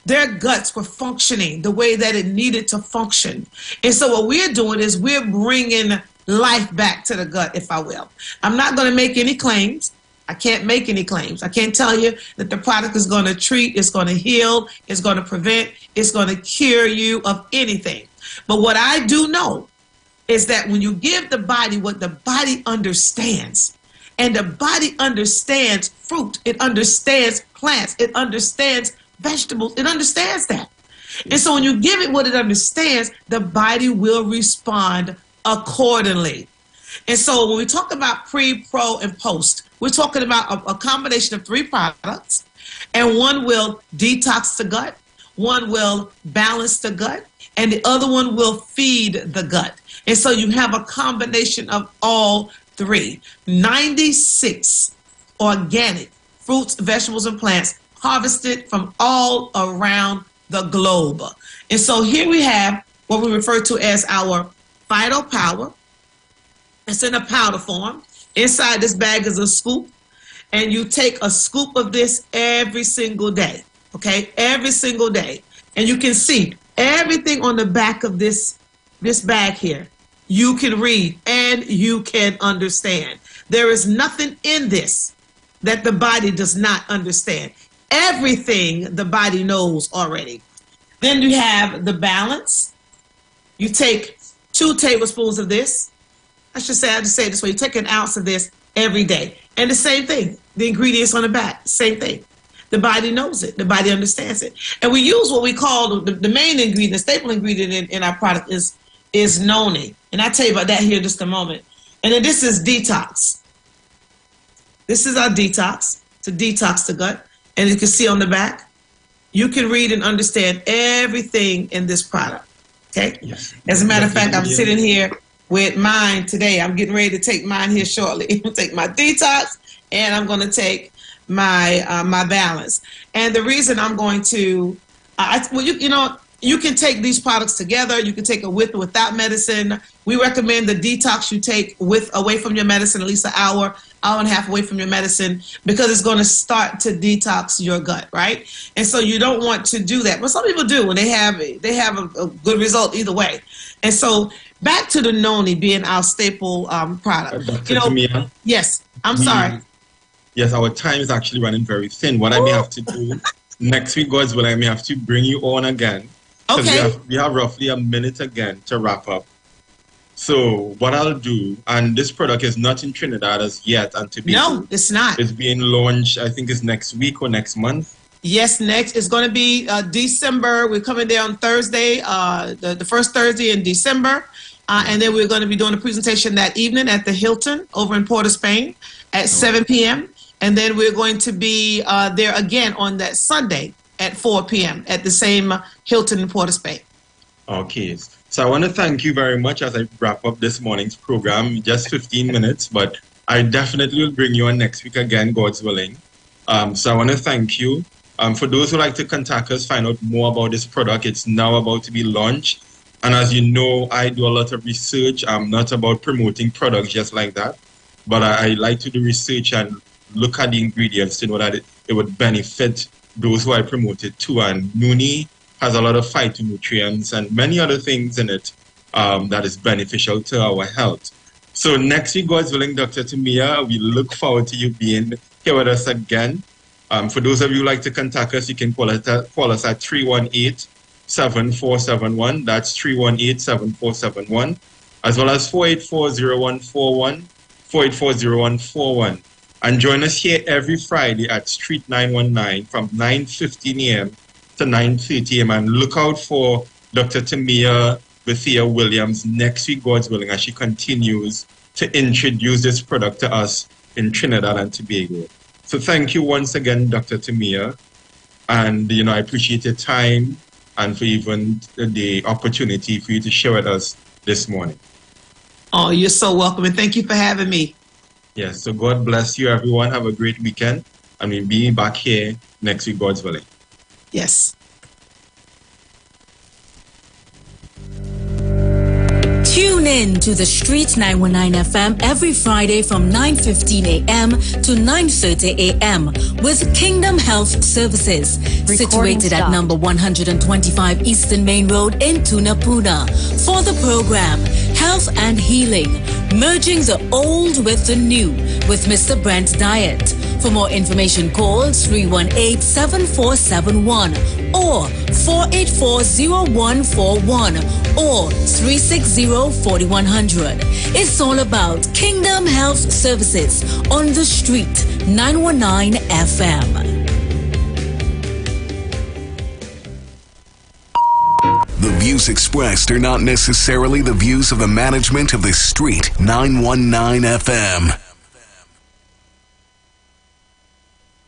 Their guts were functioning the way that it needed to function. And so what we're doing is we're bringing life back to the gut, if I will. I'm not going to make any claims. I can't make any claims. I can't tell you that the product is going to treat, it's going to heal, it's going to prevent, it's going to cure you of anything. But what I do know is that when you give the body what the body understands, and the body understands fruit, it understands plants, it understands vegetables, it understands that. And so when you give it what it understands, the body will respond accordingly. And so when we talk about pre, pro, and post, we're talking about a combination of 3 products, and one will detox the gut, one will balance the gut, and the other one will feed the gut. And so you have a combination of all 3. 96 organic fruits, vegetables, and plants harvested from all around the globe. And so here we have what we refer to as our Vital Power. It's in a powder form. Inside this bag is a scoop, and you take a scoop of this every single day, okay? Every single day. And you can see everything on the back of this bag here. You can read and you can understand. There is nothing in this that the body does not understand. Everything the body knows already. Then you have the balance. You take 2 tablespoons of this. I just say it this way. You take an ounce of this every day. And the same thing. The ingredients on the back, same thing. The body knows it. The body understands it. And we use what we call the main ingredient, the staple ingredient in our product is noni. And I'll tell you about that here in just a moment. And then this is detox. This is our detox, to detox the gut. And you can see on the back, you can read and understand everything in this product. Okay? Yes. As a matter of fact, I'm sitting here with mine today. I'm getting ready to take mine here shortly. I'm going to take my detox, and I'm going to take my my balance. And the reason I'm going to, you can take these products together. You can take it with or without medicine. We recommend the detox you take away from your medicine, at least an hour and a half away from your medicine, because it's going to start to detox your gut, right? And so you don't want to do that. But some people do, and they have a good result either way. And so back to the noni being our staple product. Dr. Jamia, yes, I'm sorry. Yes, our time is actually running very thin. What I may have to do next week, God's will, I may have to bring you on again. Okay. We have roughly a minute again to wrap up. So what I'll do, and this product is not in Trinidad as yet, and to be no, it's not. It's being launched, I think it's next week or next month. Yes, next. It's going to be December. We're coming there on Thursday, the first Thursday in December. And then we're going to be doing a presentation that evening at the Hilton over in Port of Spain at 7 p.m. And then we're going to be there again on that Sunday at 4 p.m. at the same Hilton in Port of Spain. Okay. So I want to thank you very much as I wrap up this morning's program. Just 15 minutes, but I definitely will bring you on next week again, God's willing. So I want to thank you. For those who like to contact us, find out more about this product, it's now about to be launched. And as you know, I do a lot of research. I'm not about promoting products just like that, but I like to do research and look at the ingredients to know that it would benefit those who I promote it to. And Noonie has a lot of phytonutrients and many other things in it that is beneficial to our health. So next week, God's willing, Dr. Tamia, we look forward to you being here with us again. For those of you who like to contact us, you can call us at 318-7471. That's 318-7471, as well as 484-0141, 484-0141. And join us here every Friday at Street 919 from 9:15 a.m. to 9:30 a.m. And look out for Dr. Tamia Bethia Williams next week, God's willing, as she continues to introduce this product to us in Trinidad and Tobago. So thank you once again, Dr. Tamia. And, I appreciate your time and for even the opportunity for you to share with us this morning. Oh, you're so welcome. And thank you for having me. Yes, so God bless you, everyone. Have a great weekend. And we'll be back here next week, God's willing. Yes. Tune in to the Street 919 FM every Friday from 9:15 a.m. to 9:30 a.m. with Kingdom Health Services, situated at number 125 Eastern Main Road in Tunapuna. For the program, Health and Healing, merging the old with the new with Mr. Brent Diet. For more information, call 318-7471 or 484-0141 or 360-4100. It's all about Kingdom Health Services on the Street 919 FM. The views expressed are not necessarily the views of the management of the Street 919 FM.